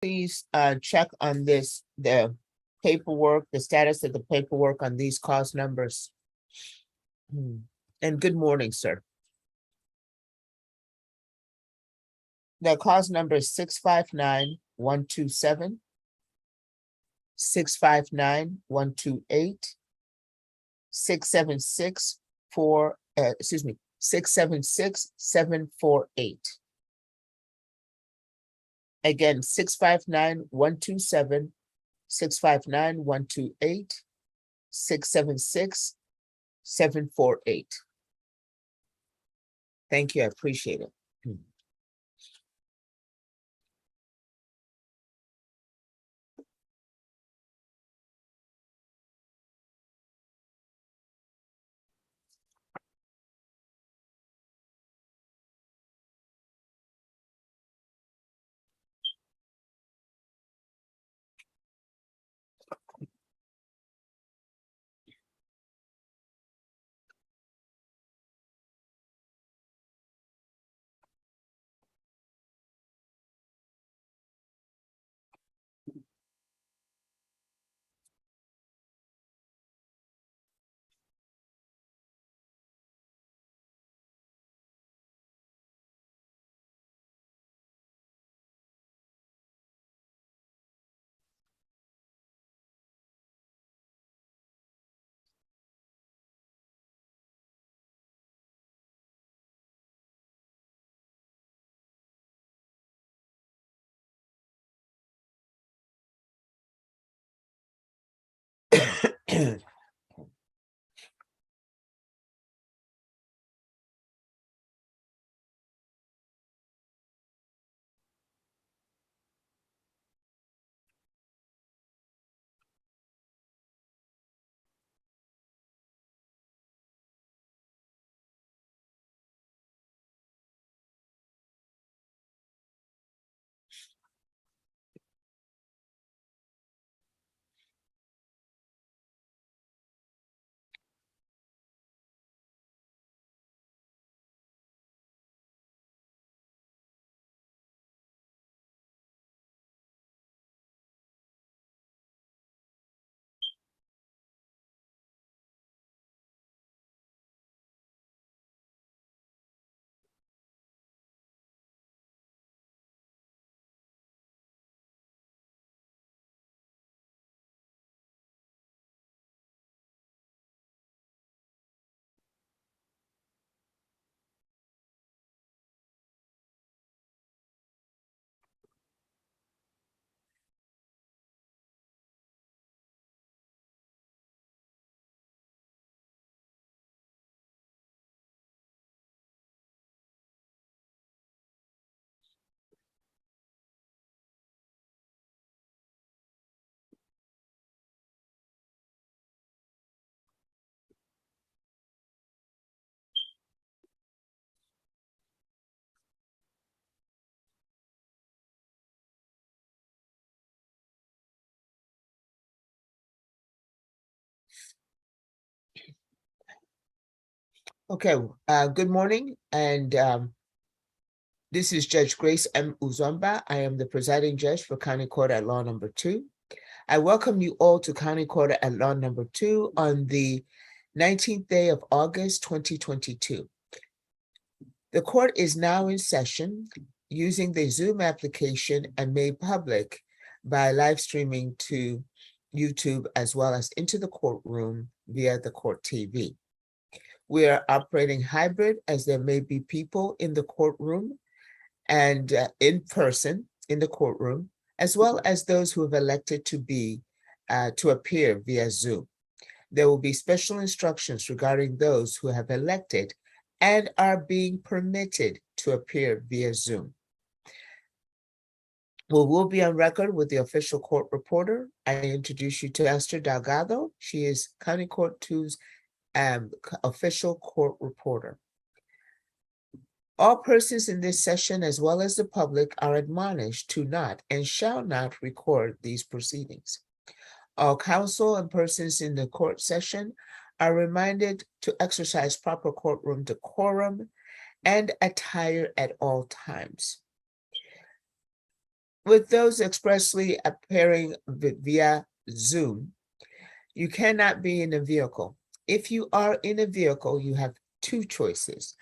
please check on this, the paperwork, the status of the paperwork on these cause numbers? And good morning, sir. The cause number is 659-127, 659-128, 676-748. Again, 659-127, 659-128, 676-748. Thank you, I appreciate it. Okay, good morning, and this is Judge Grace M. Uzomba. I am the presiding judge for County Court at Law Number 2. I welcome you all to County Court at Law Number 2 on the 19th day of August, 2022. The court is now in session using the Zoom application and made public by live streaming to YouTube as well as into the courtroom via the court TV. We are operating hybrid as there may be people in the courtroom and in person in the courtroom, as well as those who have elected to appear via Zoom. There will be special instructions regarding those who have elected and are being permitted to appear via Zoom. We will be on record with the official court reporter. I introduce you to Esther Delgado. She is County Court 2's official court reporter. All persons in this session, as well as the public, are admonished to not and shall not record these proceedings. All counsel and persons in the court session are reminded to exercise proper courtroom decorum and attire at all times. With those expressly appearing via Zoom, you cannot be in a vehicle. If you are in a vehicle, you have two choices.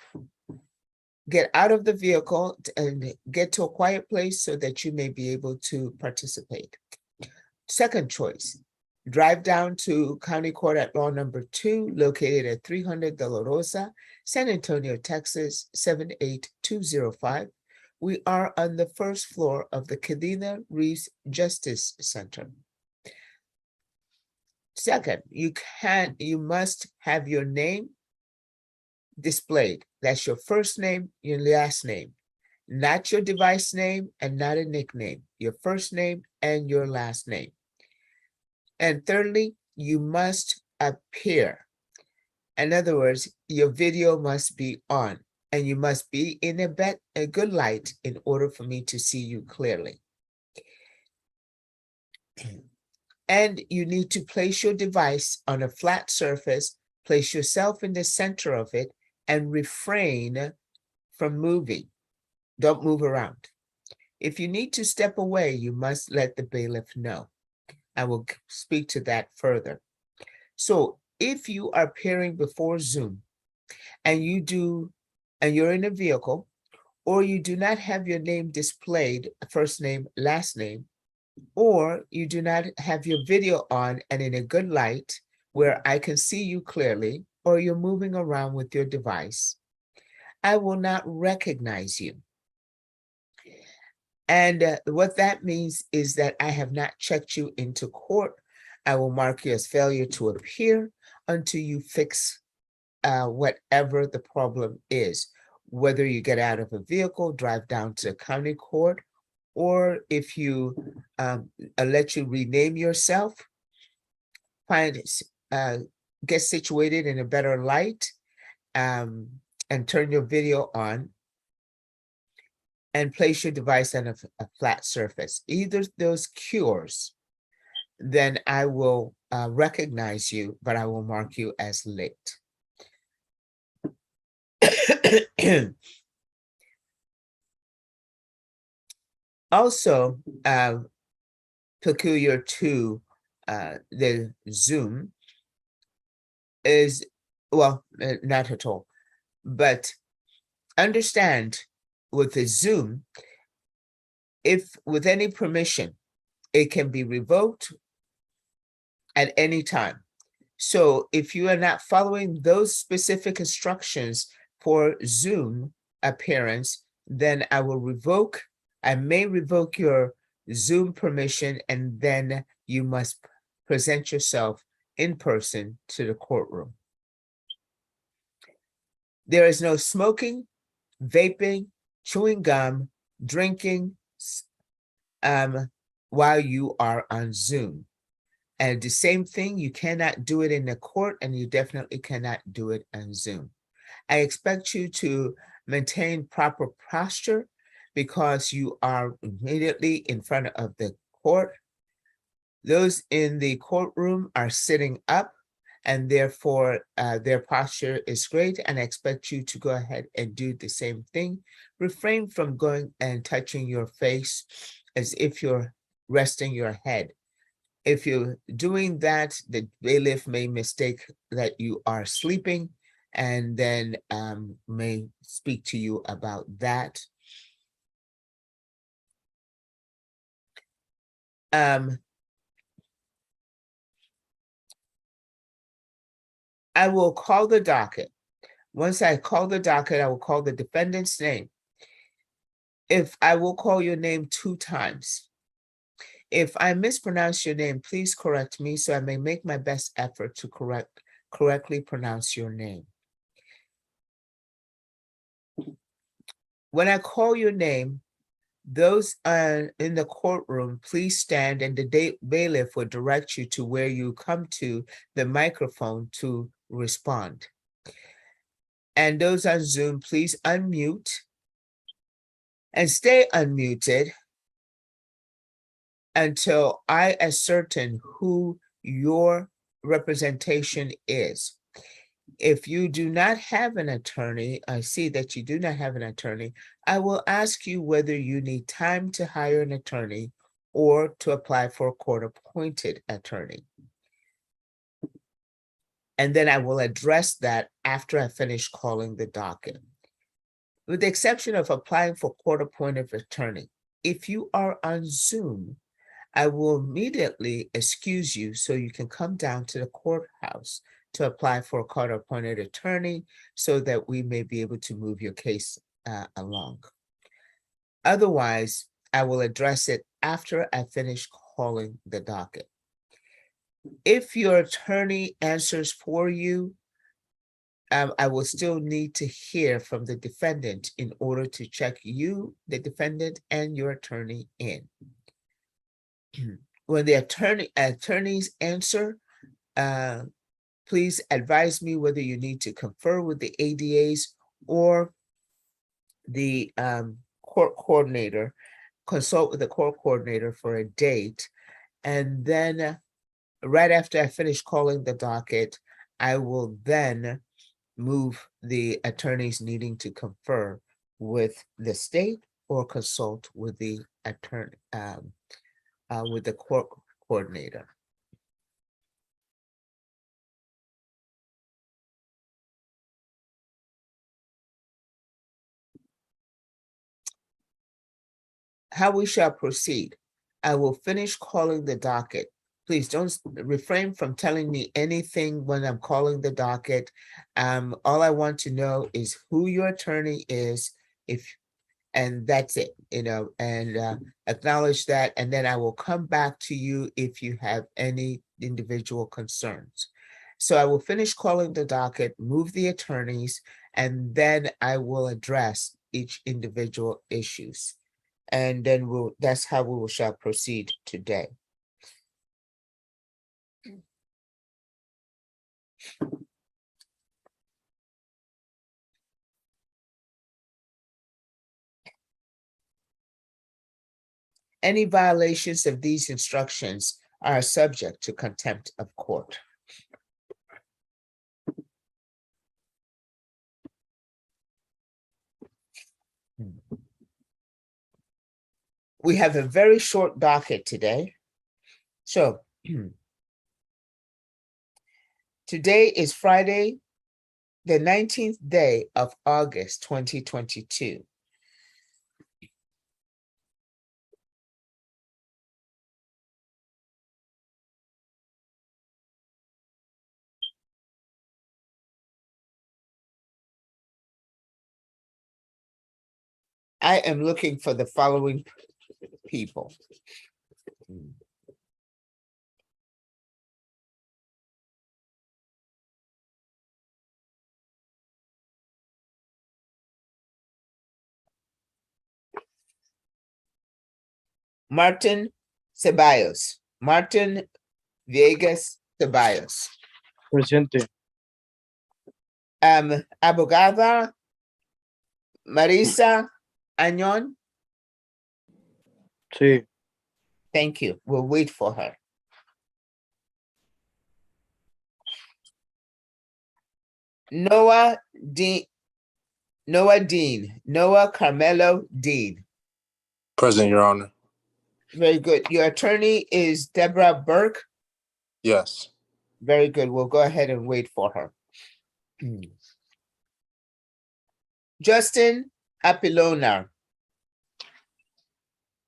Get out of the vehicle and get to a quiet place so that you may be able to participate. Second choice, drive down to County Court at Law Number 2, located at 300 De La Rosa, San Antonio, Texas, 78205. We are on the first floor of the Kadena Reeves Justice Center. Second, you must have your name displayed. That's your first name, your last name, not your device name and not a nickname, your first name and your last name. And thirdly, you must appear. In other words, your video must be on and you must be in a good light in order for me to see you clearly. And you need to place your device on a flat surface, place yourself in the center of it, and refrain from moving. Don't move around. If you need to step away, you must let the bailiff know. I will speak to that further. So if you are appearing before Zoom and you're in a vehicle, or you do not have your name displayed, first name, last name, or you do not have your video on and in a good light where I can see you clearly, or you're moving around with your device, I will not recognize you. And what that means is that I have not checked you into court. I will mark you as failure to appear until you fix whatever the problem is, whether you get out of a vehicle, drive down to county court, or if you let you rename yourself, get situated in a better light, and turn your video on, and place your device on a flat surface. Either those cures, then I will recognize you, but I will mark you as late. Also, peculiar to the Zoom is, well, not at all, but understand with the Zoom, if with any permission, it can be revoked at any time. So if you are not following those specific instructions for Zoom appearance, then I may revoke your Zoom permission, and then you must present yourself in person to the courtroom. There is no smoking, vaping, chewing gum, drinking while you are on Zoom. And the same thing, you cannot do it in the court, and you definitely cannot do it on Zoom. I expect you to maintain proper posture because you are immediately in front of the court. Those in the courtroom are sitting up, and therefore their posture is great, and I expect you to go ahead and do the same thing. Refrain from going and touching your face as if you're resting your head. If you're doing that, the bailiff may mistake that you are sleeping, and then may speak to you about that. I will call the docket. Once I call the docket, I will call the defendant's name. If I will call your name 2 times. If I mispronounce your name, please correct me so I may make my best effort to correctly pronounce your name. When I call your name, those in the courtroom, please stand, and the bailiff will direct you to where you come to the microphone to respond. And those on Zoom, please unmute and stay unmuted until I ascertain who your representation is. If you do not have an attorney, I see that you do not have an attorney, I will ask you whether you need time to hire an attorney or to apply for a court-appointed attorney. And then I will address that after I finish calling the docket. With the exception of applying for court-appointed attorney, if you are on Zoom, I will immediately excuse you so you can come down to the courthouse to apply for a court-appointed attorney so that we may be able to move your case along. Otherwise, I will address it after I finish calling the docket. If your attorney answers for you, I will still need to hear from the defendant in order to check you, the defendant, and your attorney in. When the attorneys answer, please advise me whether you need to confer with the ADAs or the court coordinator, consult with the court coordinator for a date. And then right after I finish calling the docket, I will then move the attorneys needing to confer with the state or consult with the attorney, with the court coordinator. How we shall proceed. I will finish calling the docket. Please don't refrain from telling me anything when I'm calling the docket. All I want to know is who your attorney is, and that's it, and acknowledge that, and then I will come back to you if you have any individual concerns. So I will finish calling the docket, move the attorneys, and then I will address each individual issues. And then that's how we shall proceed today. Any violations of these instructions are subject to contempt of court. We have a very short docket today. So today is Friday, the 19th day of August, 2022. I am looking for the following people. Martin Ceballos, Martin Viegas Ceballos. Presente. Abogada Marisa Añón. Sí. Thank you. We'll wait for her. Noah Carmelo Dean. Present, Your Honor. Very good. Your attorney is Deborah Burke. Yes. Very good. We'll go ahead and wait for her. Justin Apilona.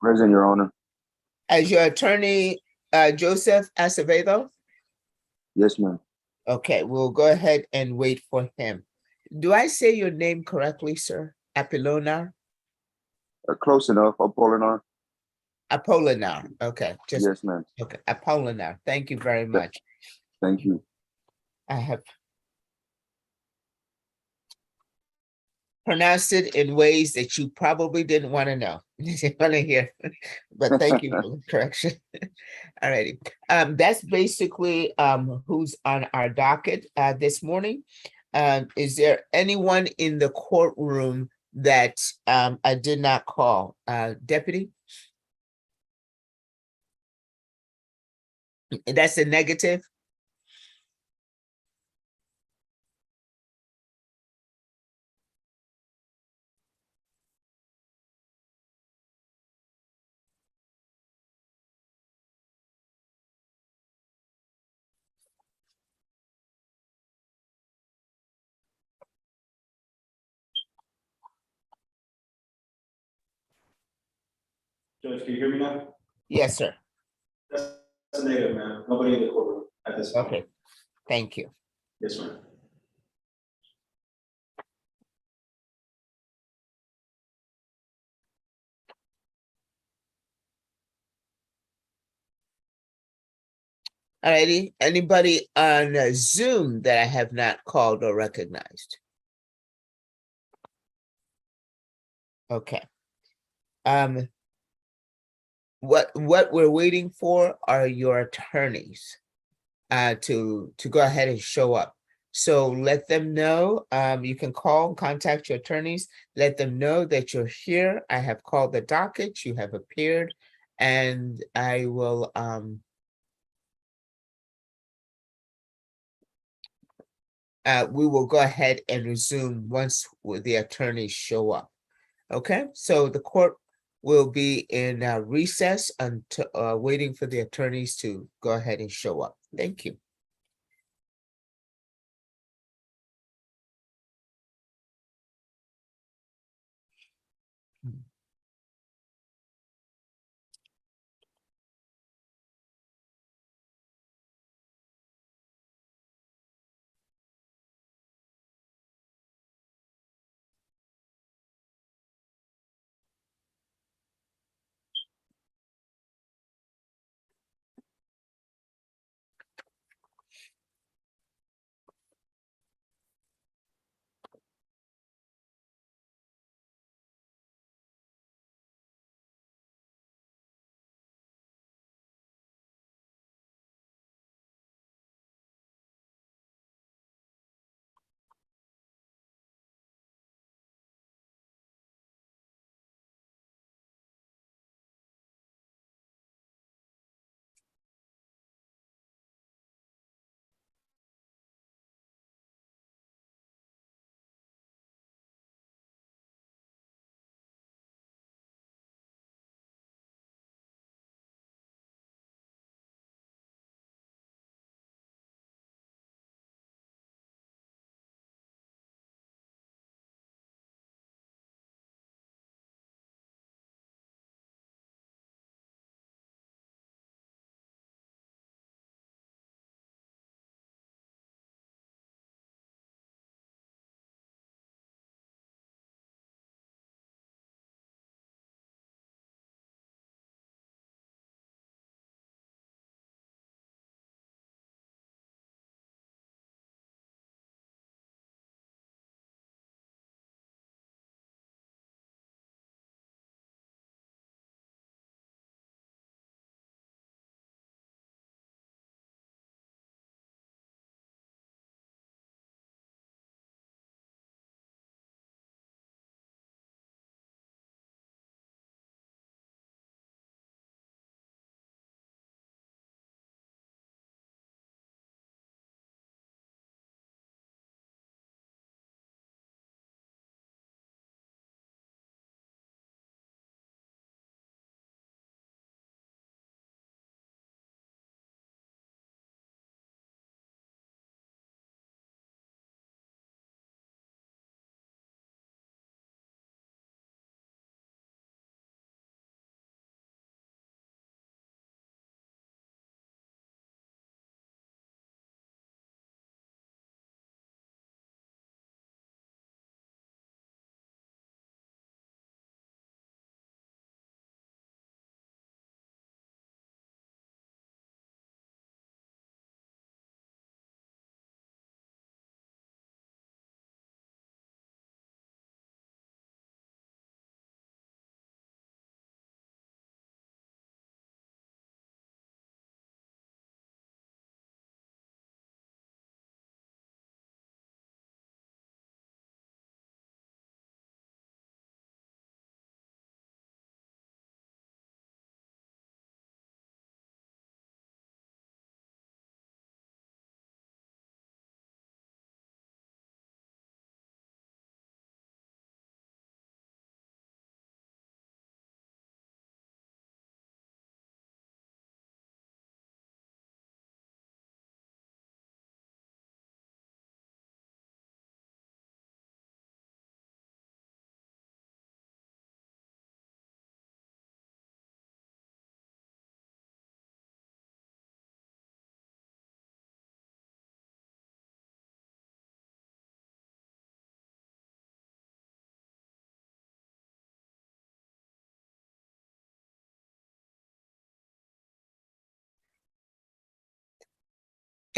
Present, Your Honor. As your attorney, Joseph Acevedo? Yes, ma'am. Okay, we'll go ahead and wait for him. Do I say your name correctly, sir? Apilona? Close enough. Apolinar. Apolinar. Okay. Yes, ma'am. Okay. Apolinar. Thank you very much. Thank you. I have pronounced it in ways that you probably didn't want to know. Want to hear, but thank you for the correction. All righty. That's basically who's on our docket this morning. Is there anyone in the courtroom that I did not call? Deputy? That's a negative? Judge, can you hear me now? Yes, sir. That's a negative, ma'am. Nobody in the courtroom at this point. Okay, thank you. Yes, ma'am. Alrighty, anybody on Zoom that I have not called or recognized? Okay. What we're waiting for are your attorneys to go ahead and show up. So let them know, you can call and contact your attorneys, let them know that you're here. I have called the docket, you have appeared, and I will we will go ahead and resume once the attorneys show up. Okay, so the court will be in recess until waiting for the attorneys to go ahead and show up. Thank you.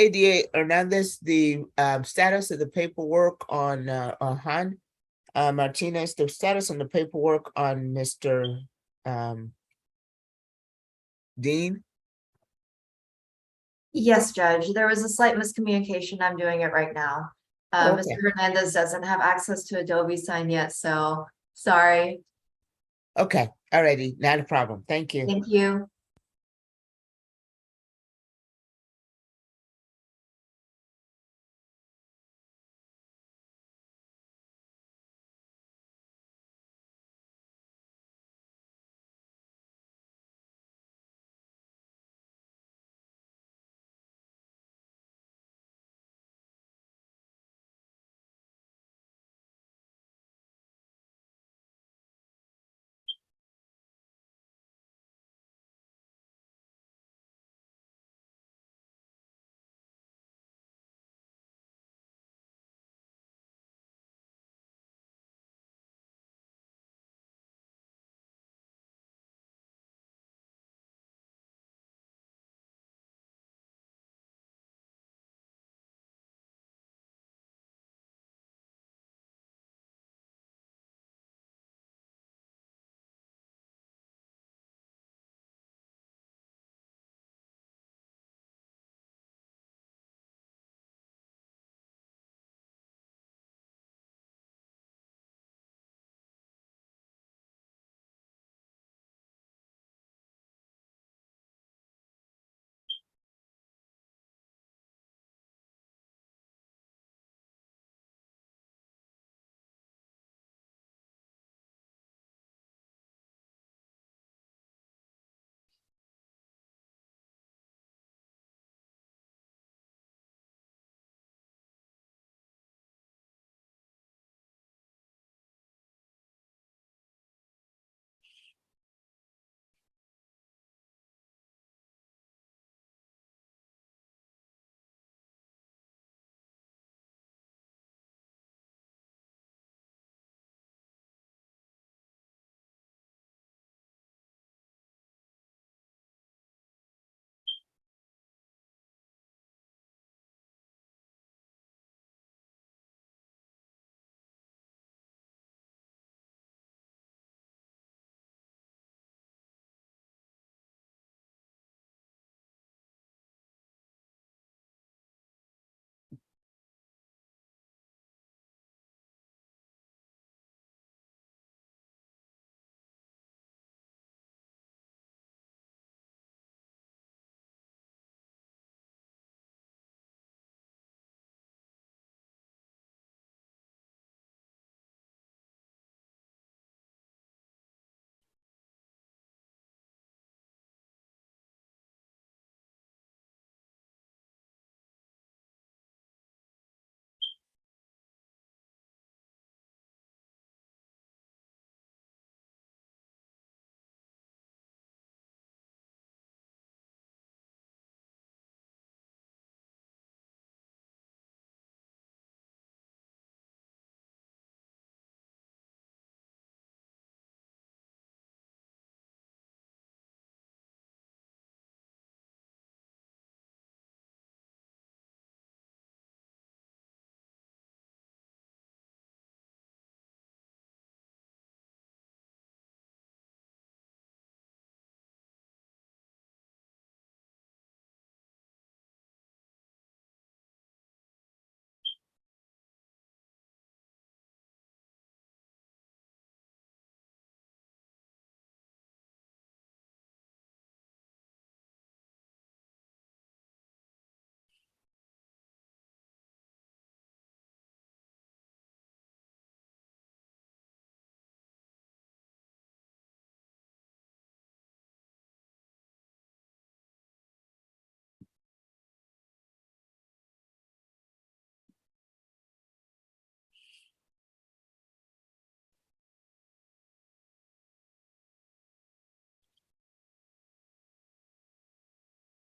ADA Hernandez, the status of the paperwork on Han Martinez, the status on the paperwork on Mr. Dean. Yes, Judge, there was a slight miscommunication. I'm doing it right now. Okay. Mr. Hernandez doesn't have access to Adobe Sign yet, so sorry. Okay, alrighty, not a problem. Thank you. Thank you.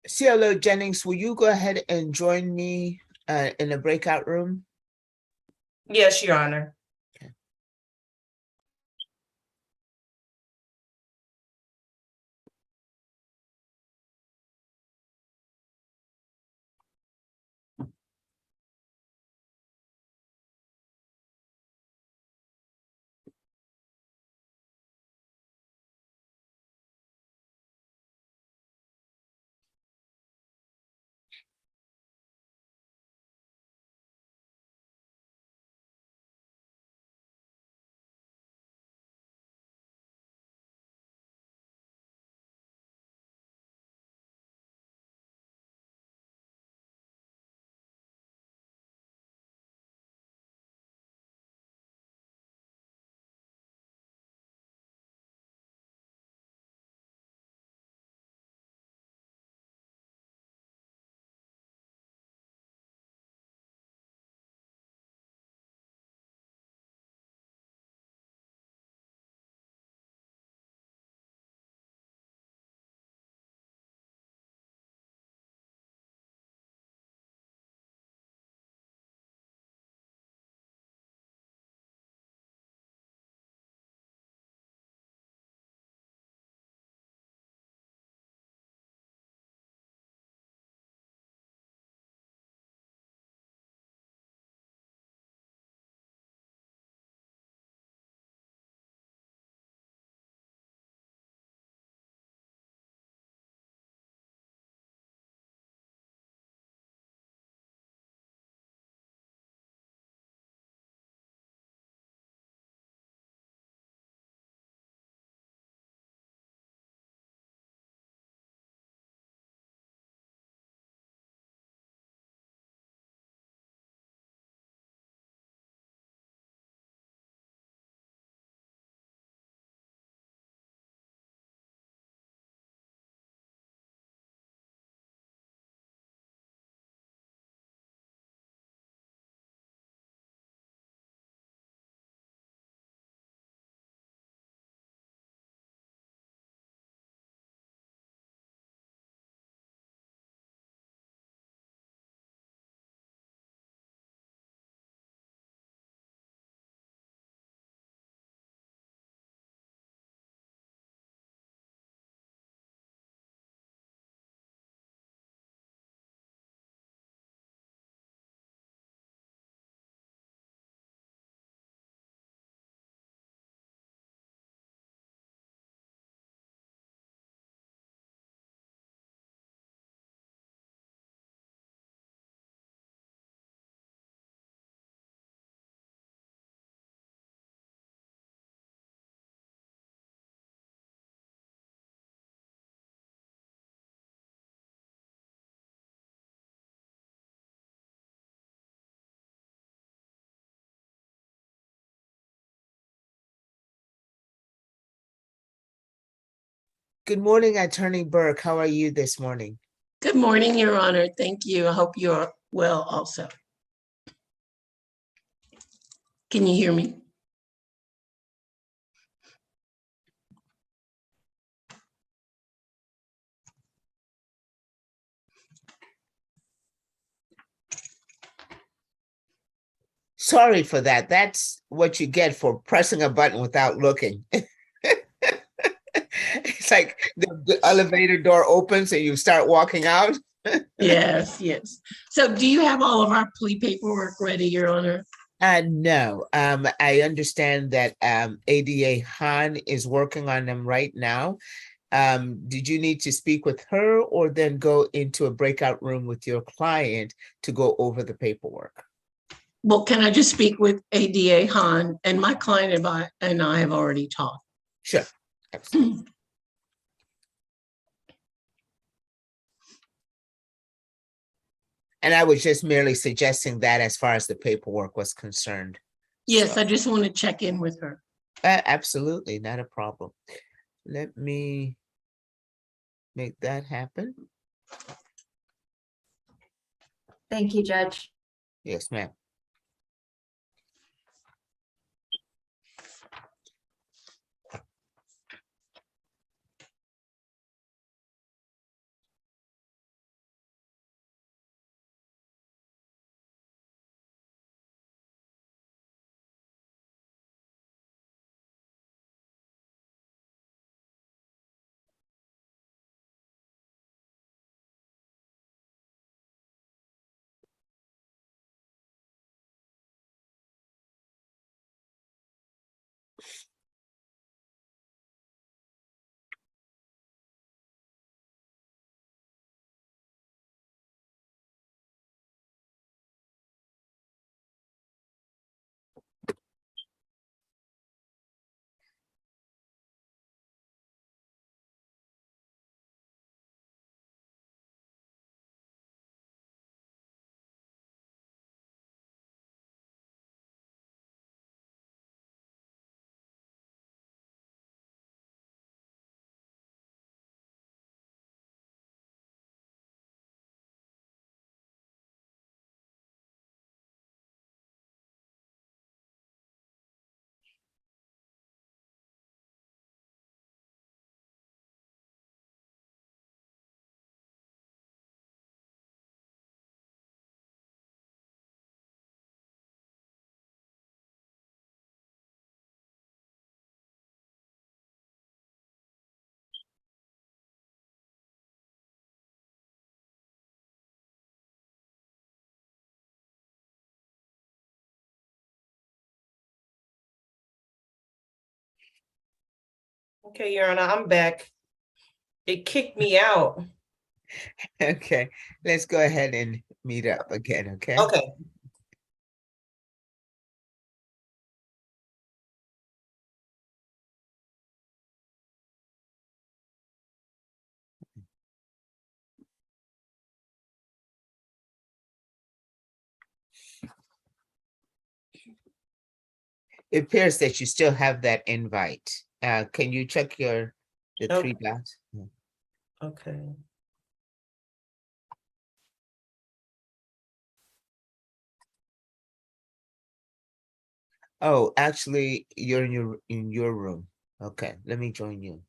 CLO Jennings, will you go ahead and join me in the breakout room? Yes, Your Honor. Good morning, Attorney Burke. How are you this morning? Good morning, Your Honor. Thank you. I hope you're well also. Can you hear me? Sorry for that. That's what you get for pressing a button without looking. It's like the elevator door opens and you start walking out. Yes, yes. So do you have all of our plea paperwork ready, Your Honor? No, I understand that ADA Han is working on them right now. Did you need to speak with her or then go into a breakout room with your client to go over the paperwork? Well, can I just speak with ADA Han and my client and I have already talked. Sure. Absolutely. And I was just merely suggesting that as far as the paperwork was concerned. Yes, So, I just want to check in with her. absolutely, not a problem. Let me make that happen. Thank you, Judge. Yes, ma'am. Okay, Your Honor, I'm back. It kicked me out. Okay, let's go ahead and meet up again, okay? Okay. It appears that you still have that invite. Can you check the Okay. 3 dots? Yeah. Okay. Oh, actually, you're in your room. Okay, let me join you.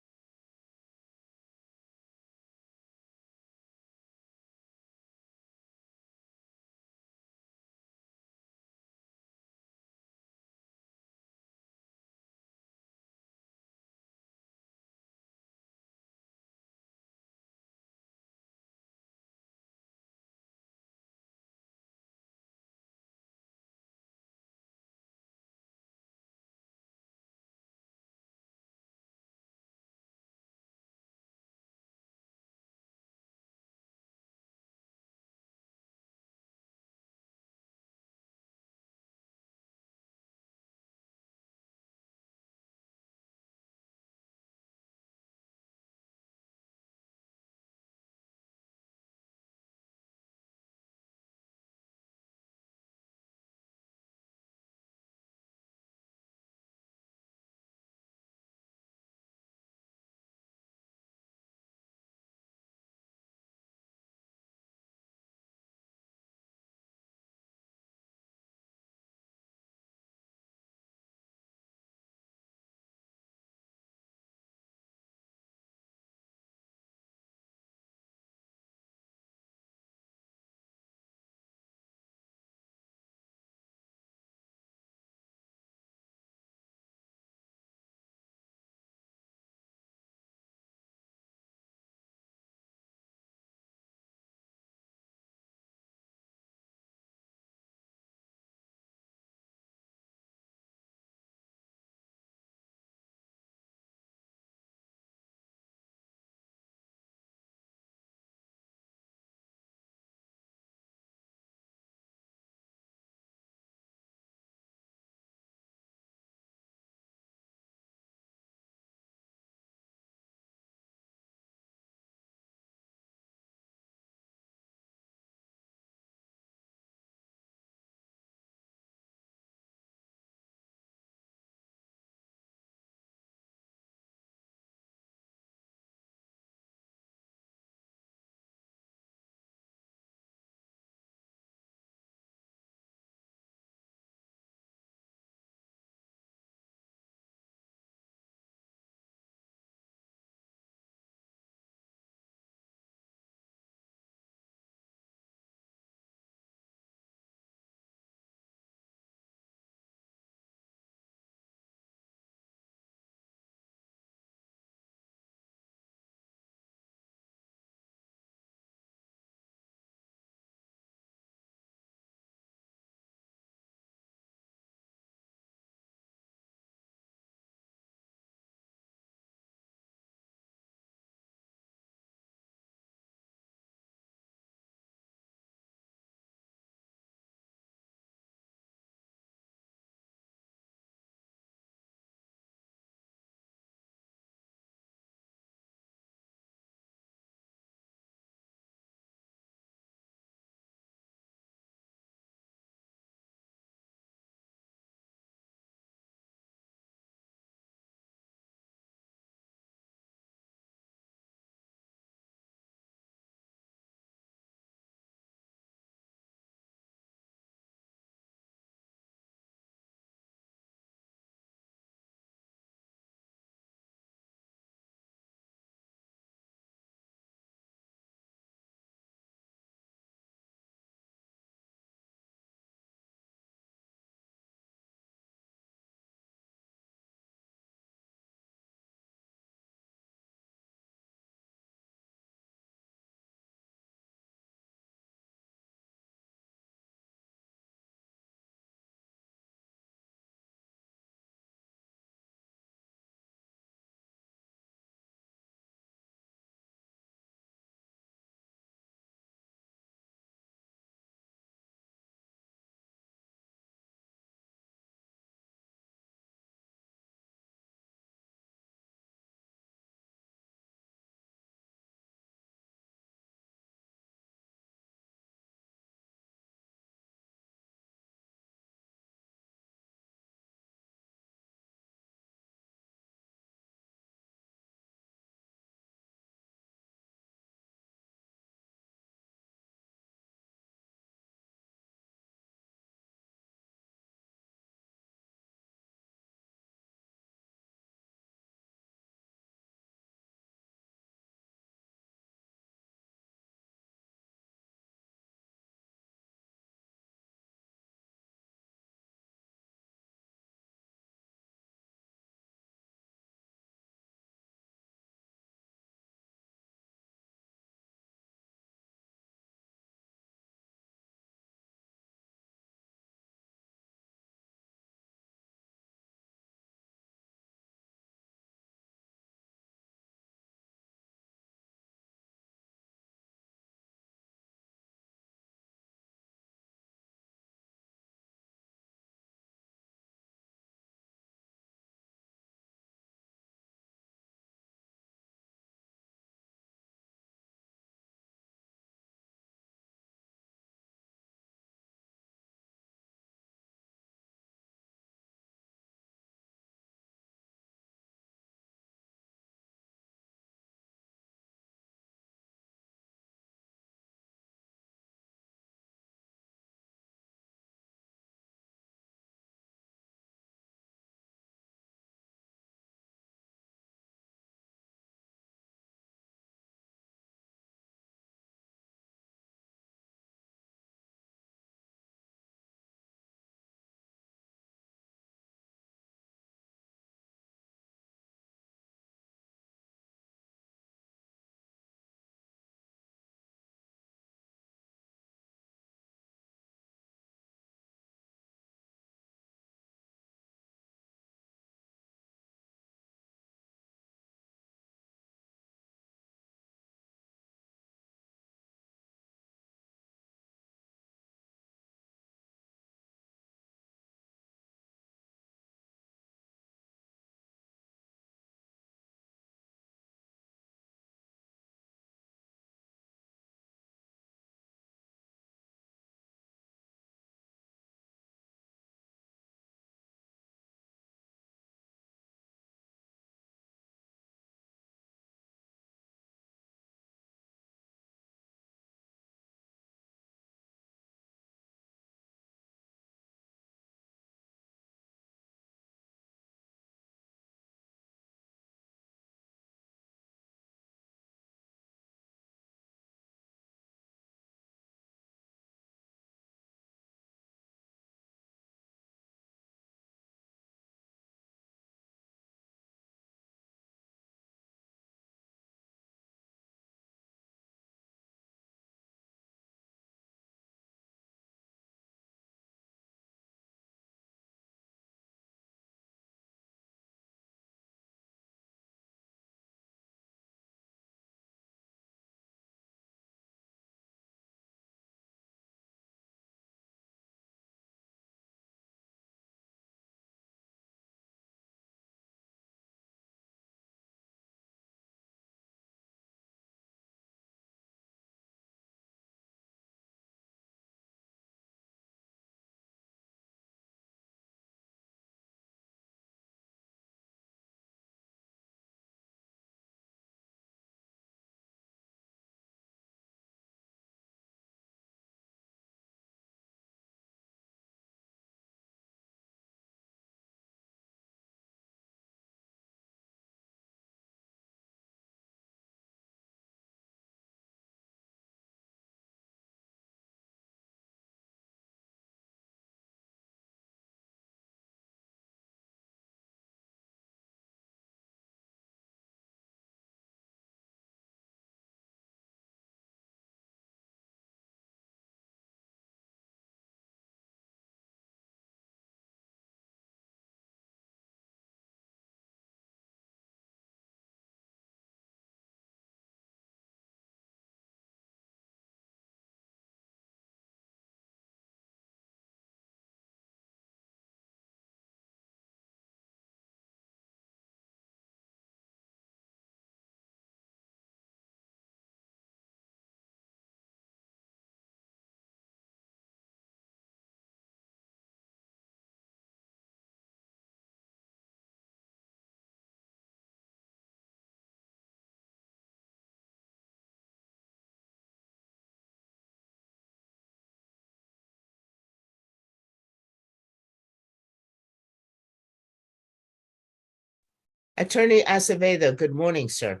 Attorney Acevedo, good morning, sir.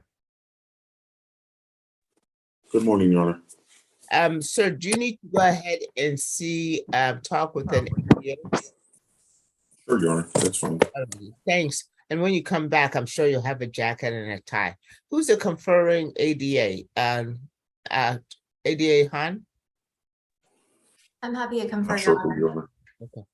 Good morning, Your Honor. Sir, do you need to go ahead and talk with an ADA? Sure, Your Honor, that's fine. Thanks. And when you come back, I'm sure you'll have a jacket and a tie. Who's the conferring ADA? ADA Han? I'm happy to confer, I'll Your circle, Honor. Your Honor. Okay.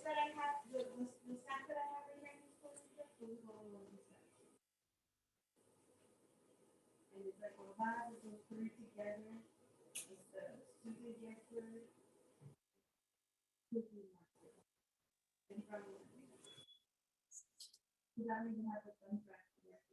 that I have, the stack that I have right here, those are all of the stacks. And it's like when I have those three together, it's the student Jeffrey. And probably. Because I don't even have a contract yet.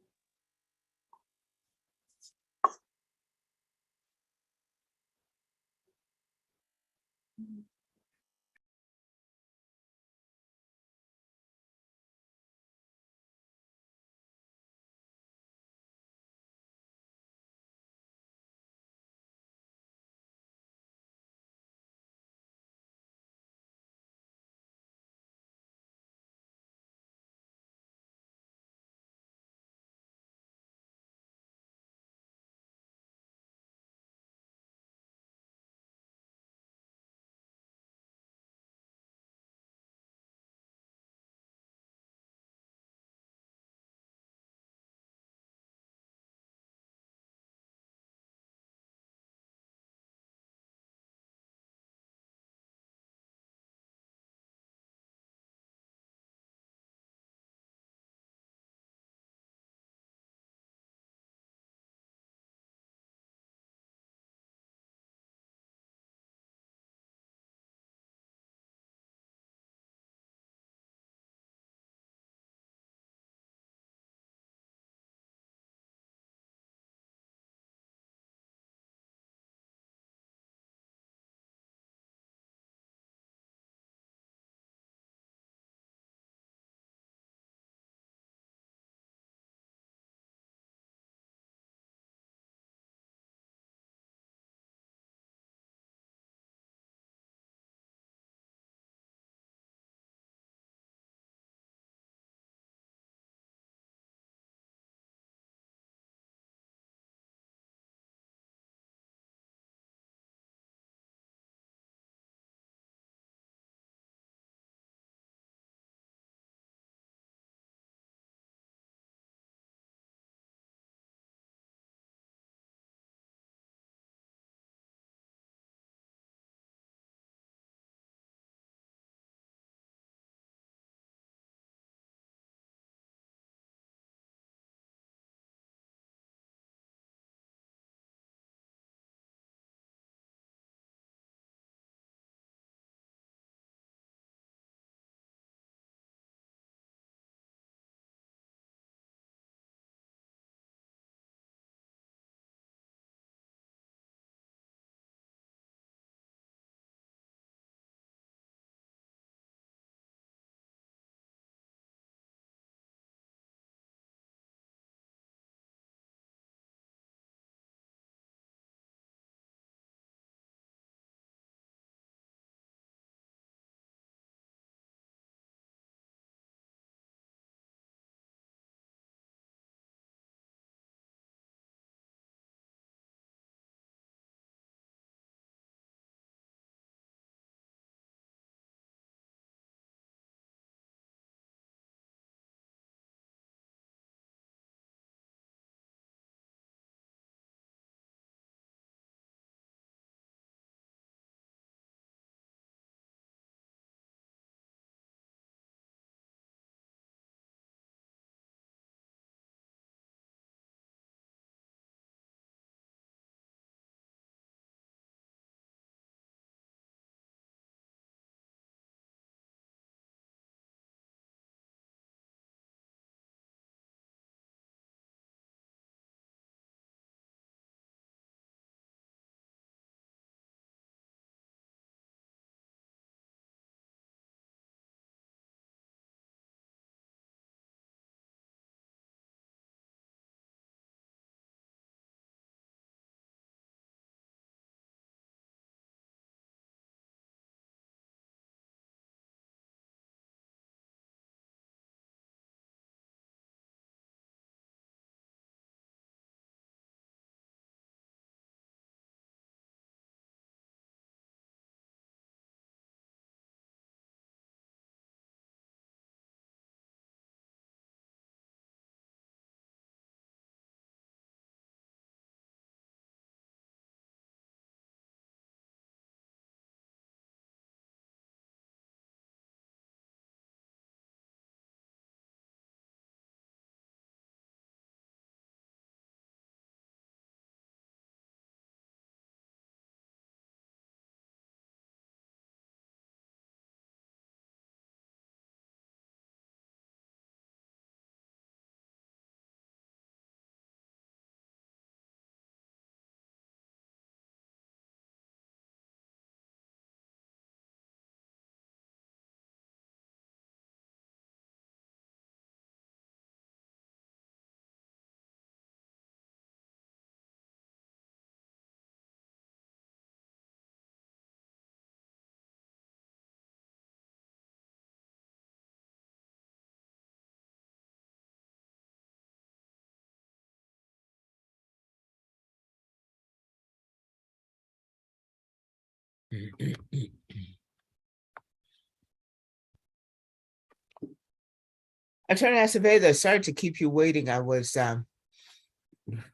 Attorney Acevedo, sorry to keep you waiting. I was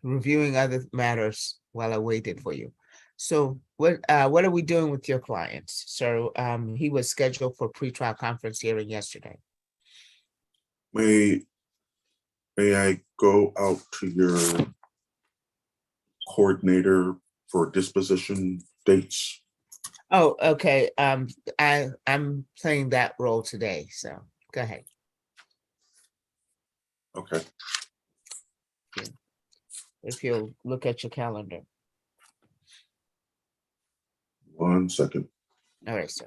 reviewing other matters while I waited for you. So what are we doing with your clients? So he was scheduled for pretrial conference hearing yesterday. May I go out to your coordinator for disposition dates? Oh, okay. I'm playing that role today, so go ahead. Okay, If you'll look at your calendar. 1 second. All right, sir.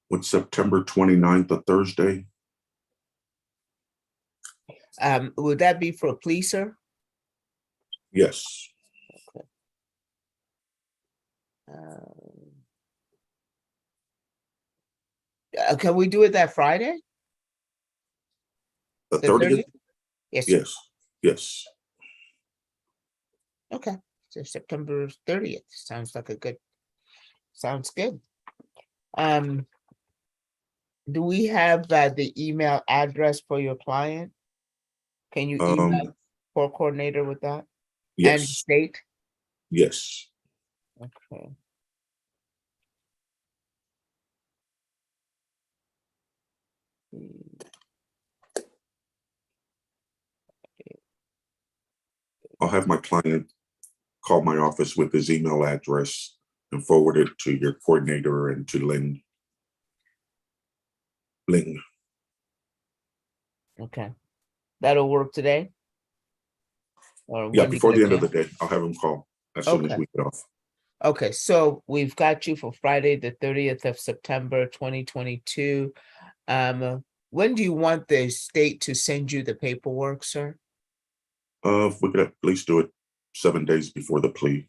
Would September 29th, a Thursday? Would that be for a plea, sir? Yes, Can we do it that Friday? the The 30th? Yes. Sir. Yes, yes. Okay, so September 30th, sounds like a good, sounds good. Do we have the email address for your client? Can you email for coordinator with that? And Yes, state? yes. Okay. I'll have my client call my office with his email address and forward it to your coordinator and to Lynn. Okay, that'll work today? Or Yeah, when you before get a the end of the chance? day, I'll have him call as soon as Okay. we get off. Okay, so we've got you for Friday, the 30th of September, 2022. When do you want the state to send you the paperwork, sir? If we could at least do it 7 days before the plea.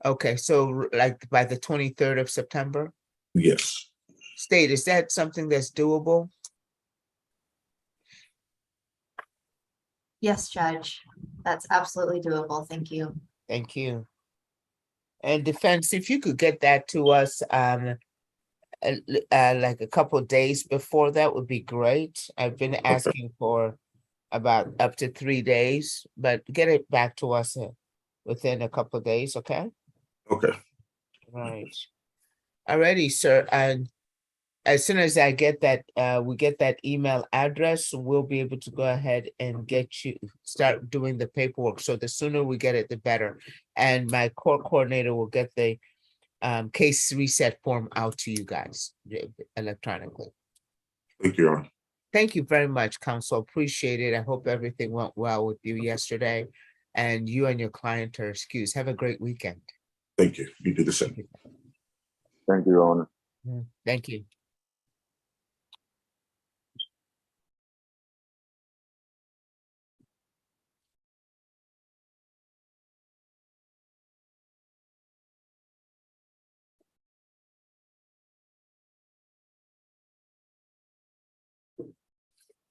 Okay, so like by the 23rd of September? Yes, State, is that something that's doable? Yes, Judge. That's absolutely doable. Thank you. Thank you. And defense, if you could get that to us, like a couple of days before, that would be great. I've been asking for about up to 3 days, but get it back to us within a couple of days, okay? okay, Right. Alrighty, sir, and as soon as I get that, we get that email address, we'll be able to go ahead and start doing the paperwork. So the sooner we get it, the better. And my court coordinator will get the case reset form out to you guys electronically. thank you, Your Honor. Thank you very much, counsel. Appreciate it. I hope everything went well with you yesterday. And you and your client are excused. Have a great weekend. Thank you. You do the same. Thank you, Your Honor. Thank you.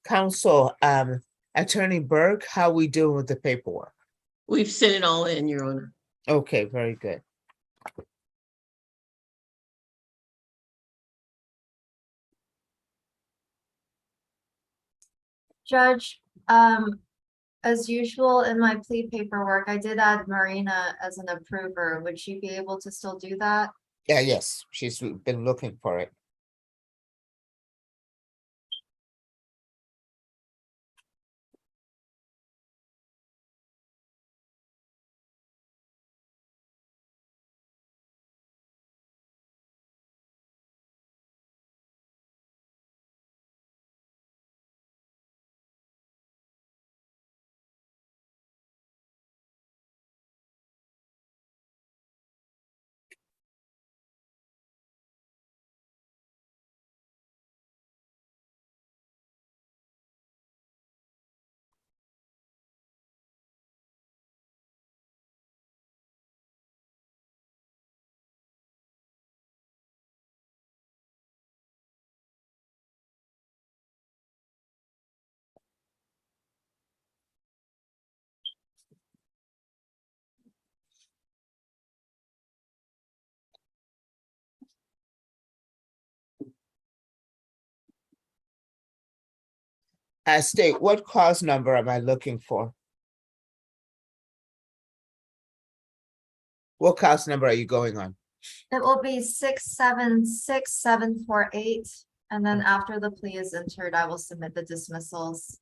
Counsel, Attorney Burke, how we doing with the paperwork? We've sent it all in, Your Honor. Okay, very good. Judge, as usual in my plea paperwork, I did add Marina as an approver. Would she be able to still do that? Yeah, yes, she's been looking for it. State, what cause number am I looking for? What cause number are you going on? It will be 676748, and then after the plea is entered, I will submit the dismissals.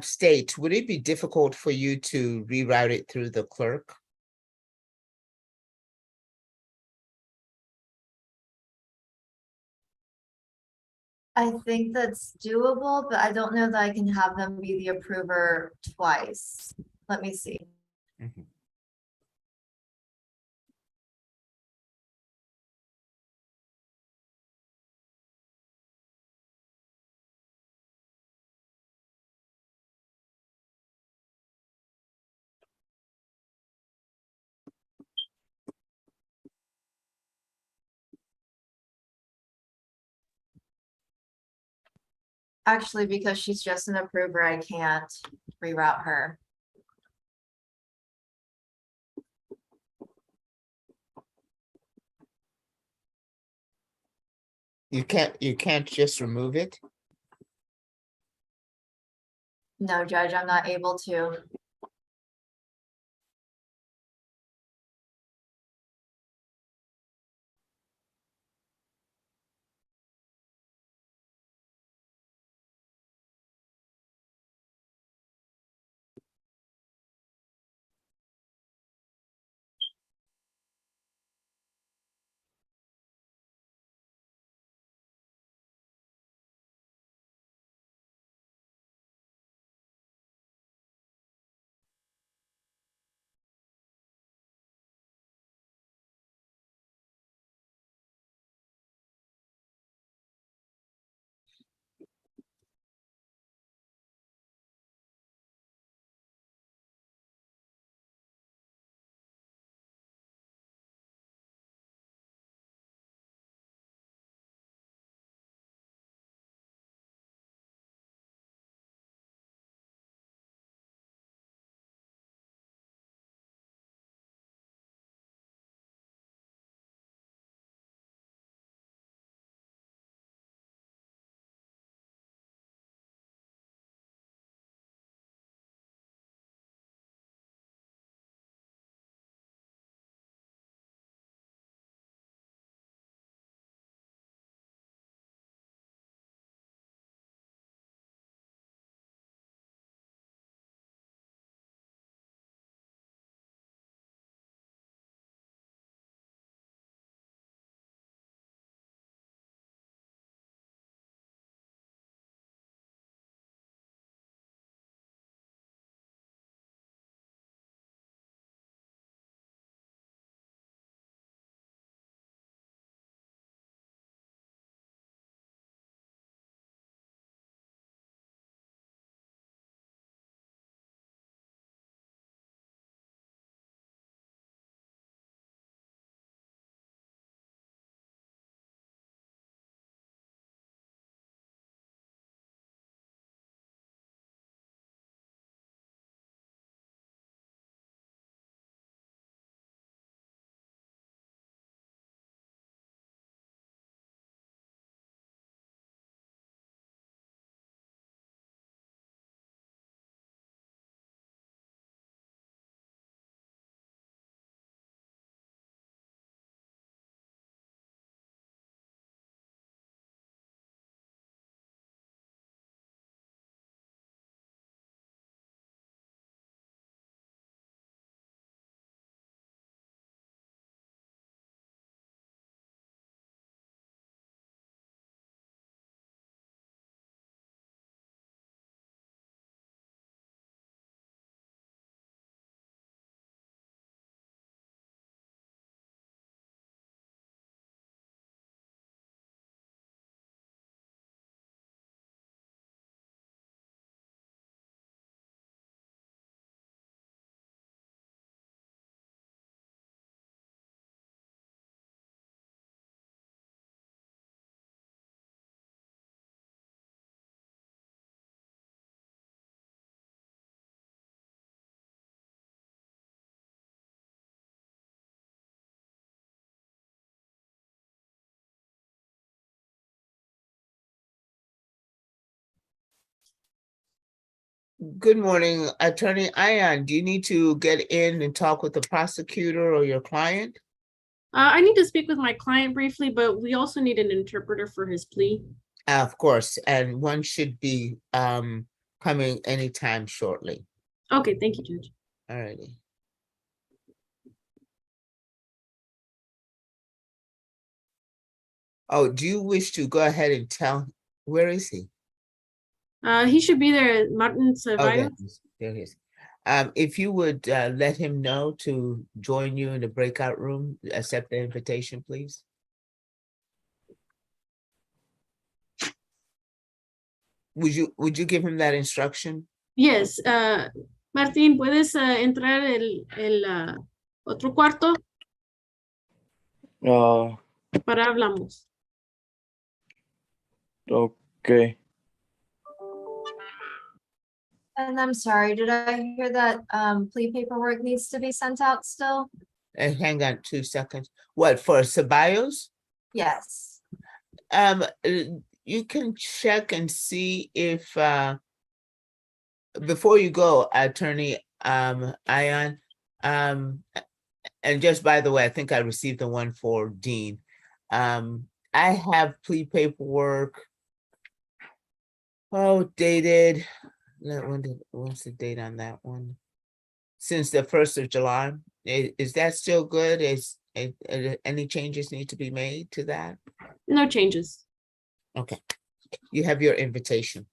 State, would it be difficult for you to reroute it through the clerk? I think that's doable, but I don't know that I can have them be the approver twice. Let me see. Mhm. Actually, because she's just an approver, I can't reroute her. You can't just remove it? No, Judge, I'm not able to. Good morning, Attorney Ian. Do you need to get in and talk with the prosecutor or your client? I need to speak with my client briefly, but we also need an interpreter for his plea. Of course, and one should be coming anytime shortly. Okay, thank you, Judge. Alrighty. Oh, do you wish to go ahead and tell, where is he? He should be there, Martin Oh, there Ceballos. he is. There he is. If you would let him know to join you in the breakout room, accept the invitation, please. Would you give him that instruction? Yes, Martín, ¿puedes entrar el otro cuarto? Para hablamos. Okay. And I'm sorry, did I hear that plea paperwork needs to be sent out still? Hang on 2 seconds. What, for Ceballos? Yes. You can check and see if before you go, Attorney Ion, and just by the way, I think I received the one for Dean. I have plea paperwork. Oh, dated. What's the date on that one? Since the 1st of July. Is that still good? Any changes need to be made to that? No changes. Okay. You have your invitation.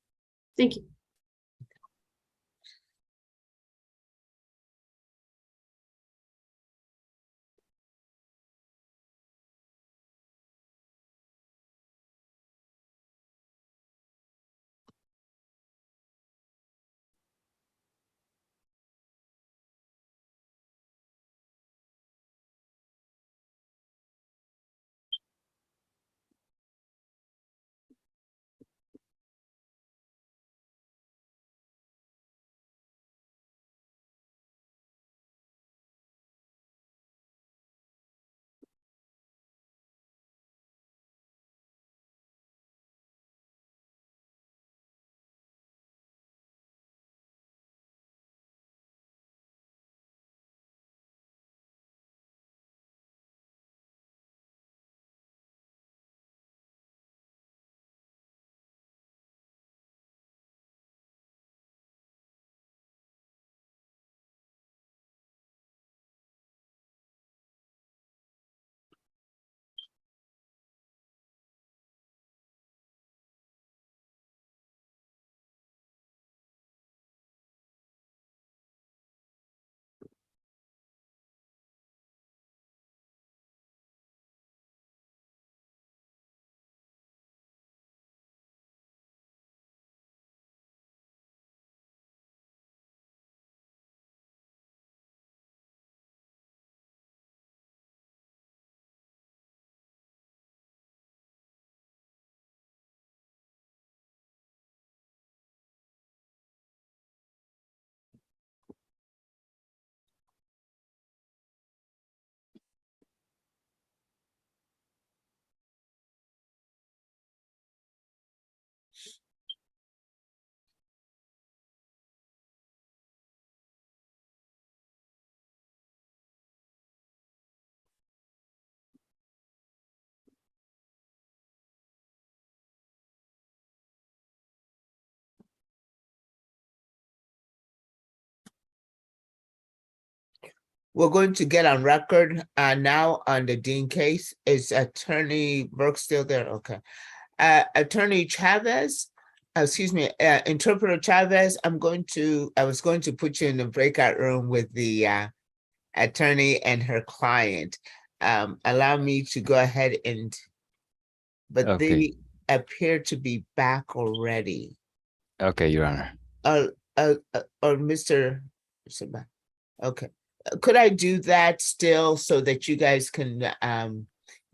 Thank you. We're going to get on record now on the Dean case. Is Attorney Burke still there? Okay. Attorney Chavez, excuse me, Interpreter Chavez, I was going to put you in the breakout room with the attorney and her client. Allow me to go ahead and, but Okay. they appear to be back already. Okay, Your Honor. Or Mr. Saba. Okay. Could I do that still so that you guys can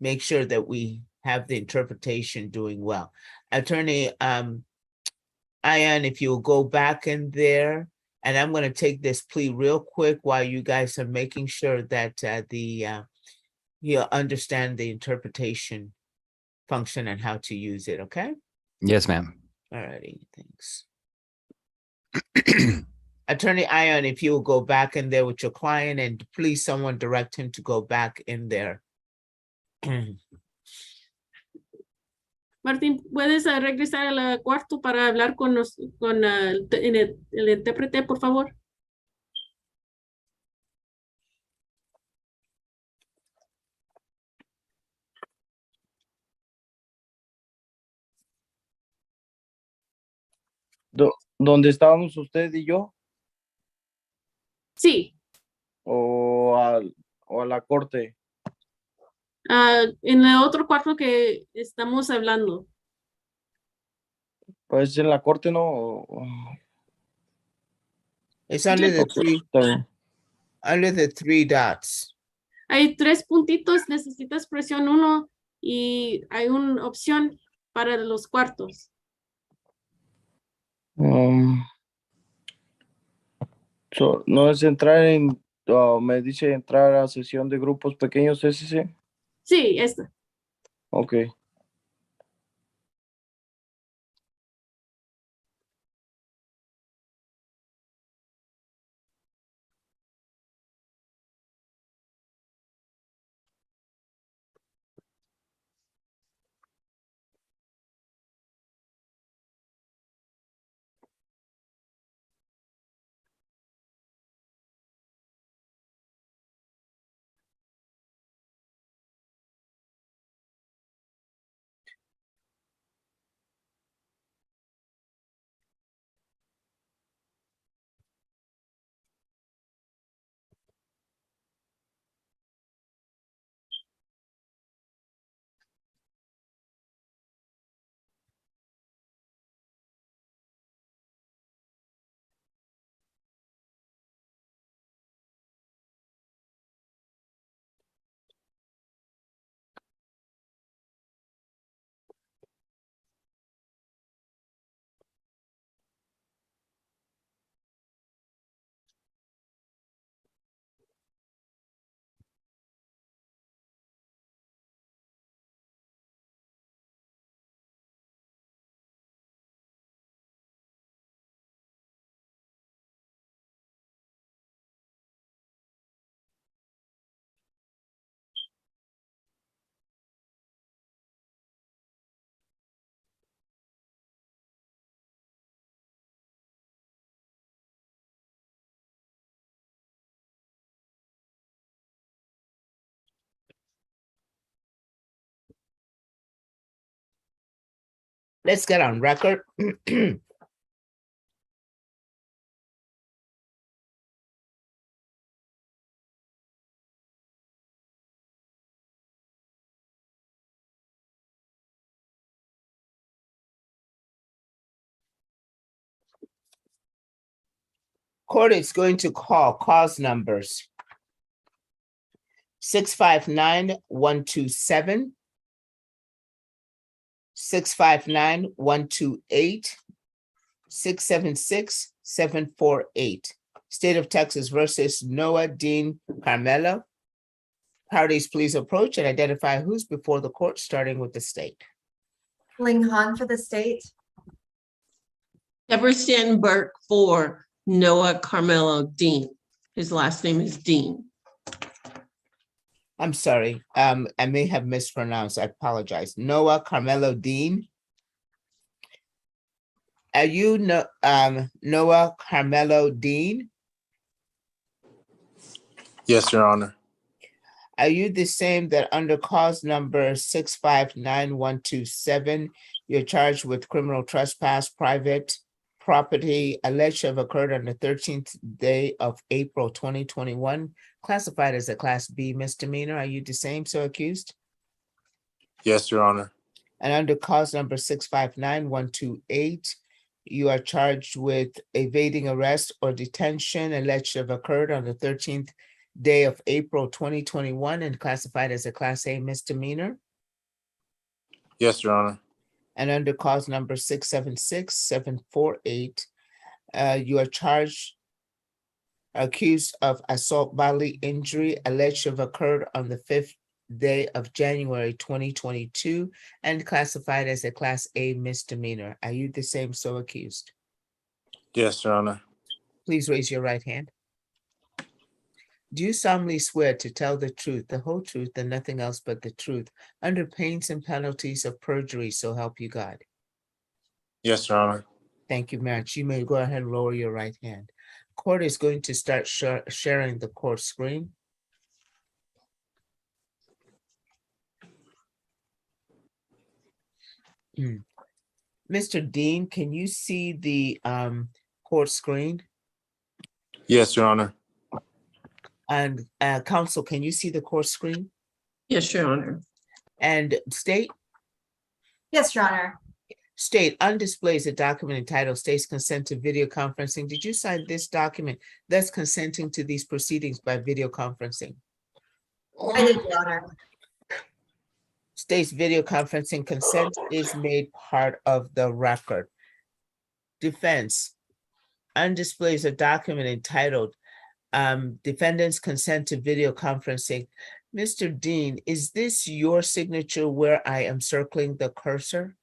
make sure that we have the interpretation doing well? Attorney Ion, if you'll go back in there, and I'm going to take this plea real quick while you guys are making sure that you understand the interpretation function and how to use it, okay? Yes, ma'am. All righty, thanks. Attorney Ion, if you will go back in there with your client, and please someone direct him to go back in there. Martín, ¿puedes regresar al cuarto para hablar con el intérprete, por favor? ¿Dónde estábamos usted y yo? Sí, ¿O a la corte? en el otro cuarto que estamos hablando. Pues en la corte no. It's under the Ok, three, está bien. under the three dots. Hay 3 puntitos, necesitas presión 1 y hay una opción para los cuartos. No es entrar me dice entrar a sesión de grupos pequeños, ¿es ese? Sí, esta. Ok. Let's get on record. Court is going to call cause numbers 659-127, 659-128, 676-748. State of Texas versus Noah Dean Carmelo. Parties, please approach and identify who's before the court, starting with the state. Ling Han for the state. Deborah Stanton Burke for Noah Carmelo Dean. His last name is Dean. I'm sorry, I may have mispronounced, I apologize. Noah Carmelo Dean. Are you Noah Carmelo Dean? Yes, Your Honor. Are you the same that under cause number 659-127, you're charged with criminal trespass, private property alleged to have occurred on the 13th day of April 2021, classified as a Class B misdemeanor? Are you the same, so accused? Yes, Your Honor. And under cause number 659-128, you are charged with evading arrest or detention alleged to have occurred on the 13th day of April 2021 and classified as a Class A misdemeanor. Yes, Your Honor. And under cause number 676-748, you are accused of assault bodily injury alleged to have occurred on the 5th day of January 2022 and classified as a Class A misdemeanor. Are you the same, so accused? Yes, Your Honor. Please raise your right hand. Do you solemnly swear to tell the truth, the whole truth, and nothing else but the truth, under pains and penalties of perjury, so help you God? Yes, Your Honor. Thank you, Matt. You may go ahead and lower your right hand. Court is going to start sharing the court screen. Mr. Dean, can you see the court screen? Yes, Your Honor. And counsel, can you see the court screen? Yes, Your Honor. And state? Yes, Your Honor. State, on display is a document entitled State's Consent to Video Conferencing. Did you sign this document that's consenting to these proceedings by video conferencing? I did, Your Honor. State's video conferencing consent is made part of the record. Defense, on display is a document entitled Defendant's Consent to Video Conferencing. Mr. Dean, is this your signature where I am circling the cursor?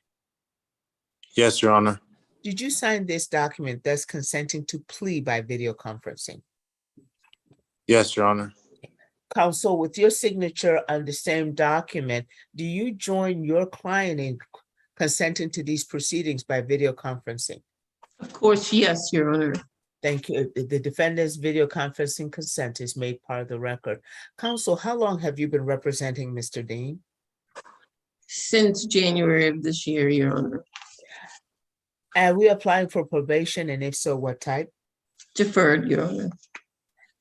Yes, Your Honor. Did you sign this document that's consenting to plea by video conferencing? Yes, Your Honor. Counsel, with your signature on the same document, do you join your client in consenting to these proceedings by video conferencing? Of course, yes, Your Honor. Thank you. The defendant's video conferencing consent is made part of the record. Counsel, how long have you been representing Mr. Dean? Since January of this year, Your Honor. Are we applying for probation? And if so, what type? Deferred, Your Honor.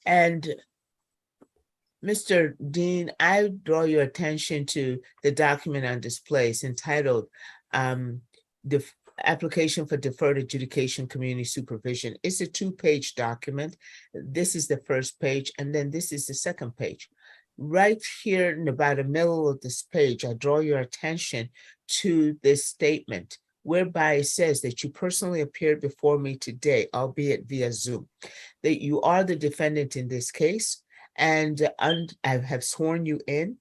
And Mr. Dean, I draw your attention to the document on display. It's entitled the Application for Deferred Adjudication Community Supervision. It's a 2-page document. This is the first page, and then this is the second page. Right here in about the middle of this page, I draw your attention to this statement, whereby it says that you personally appeared before me today, albeit via Zoom, that you are the defendant in this case, and I have sworn you in.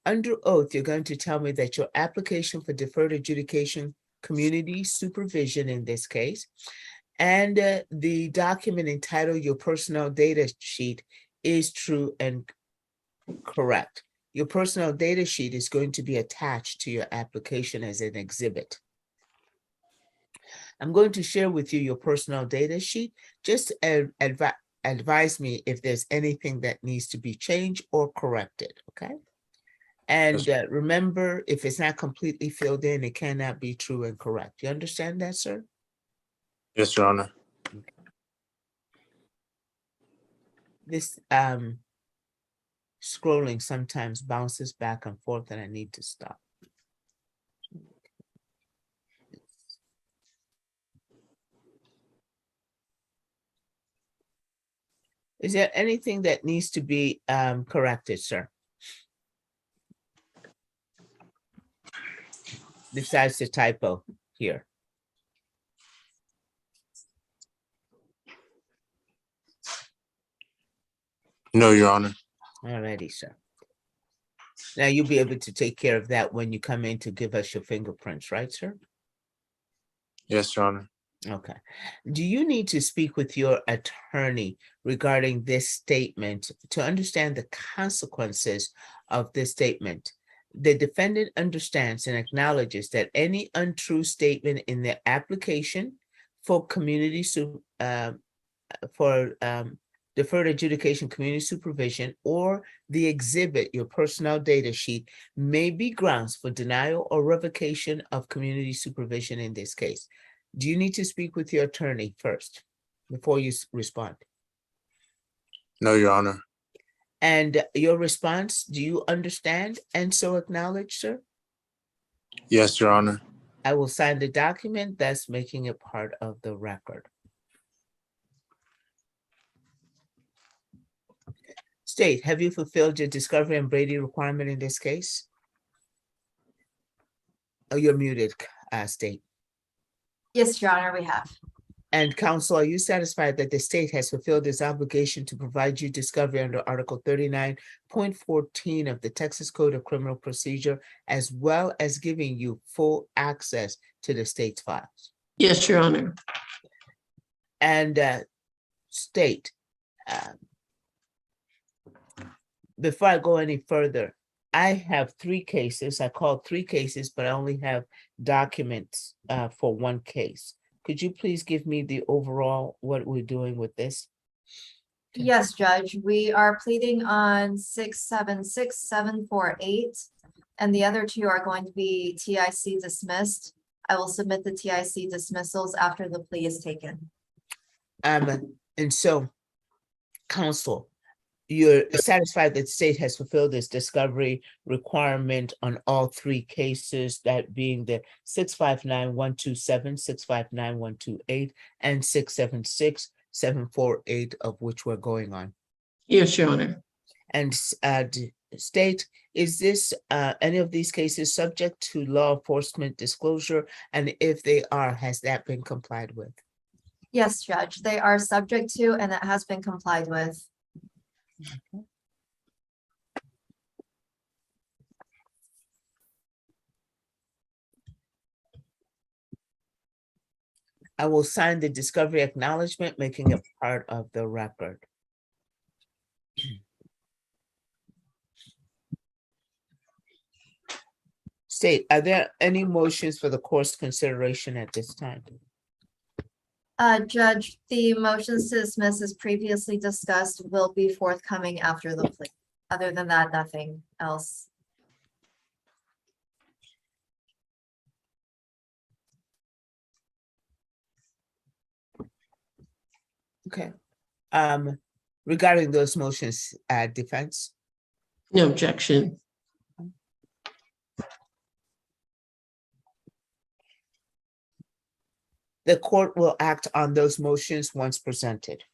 Under oath, you're going to tell me that your application for deferred adjudication community supervision in this case, and the document entitled your personal data sheet is true and correct. Your personal data sheet is going to be attached to your application as an exhibit. I'm going to share with you your personal data sheet. Just advise me if there's anything that needs to be changed or corrected, okay? And remember, if it's not completely filled in, it cannot be true and correct. You understand that, sir? Yes, Your Honor. This scrolling sometimes bounces back and forth and I need to stop. Is there anything that needs to be corrected, sir? Besides the typo here. No, Your Honor. Alrighty, sir. Now you'll be able to take care of that when you come in to give us your fingerprints, right, sir? Yes, Your Honor. Okay. Do you need to speak with your attorney regarding this statement to understand the consequences of this statement? The defendant understands and acknowledges that any untrue statement in the application for deferred adjudication community supervision or the exhibit, your personnel data sheet, may be grounds for denial or revocation of community supervision in this case. Do you need to speak with your attorney first before you respond? No, Your Honor. And your response, do you understand and so acknowledge, sir? Yes, Your Honor. I will sign the document that's making it part of the record. State, have you fulfilled your discovery and Brady requirement in this case? Oh, you're muted, State. Yes, Your Honor, we have. And counsel, are you satisfied that the state has fulfilled its obligation to provide you discovery under Article 39.14 of the Texas Code of Criminal Procedure, as well as giving you full access to the state's files? Yes, Your Honor. And state, before I go any further, I have 3 cases. I called 3 cases, but I only have documents for 1 case. Could you please give me the overall, what we're doing with this? Yes, Judge, we are pleading on 676-748, and the other 2 are going to be TIC dismissed. I will submit the TIC dismissals after the plea is taken. And so, counsel, you're satisfied that the state has fulfilled its discovery requirement on all 3 cases, that being the 659-127, 659-128, and 676-748, of which we're going on. Yes, Your Honor. And state, is this any of these cases subject to law enforcement disclosure? And if they are, has that been complied with? Yes, Judge, they are subject to, and it has been complied with. I will sign the discovery acknowledgement, making it part of the record. State, are there any motions for the court's consideration at this time? Judge, the motions to dismiss as previously discussed will be forthcoming after the plea. Other than that, nothing else. Okay. Regarding those motions, defense? No objection. The court will act on those motions once presented.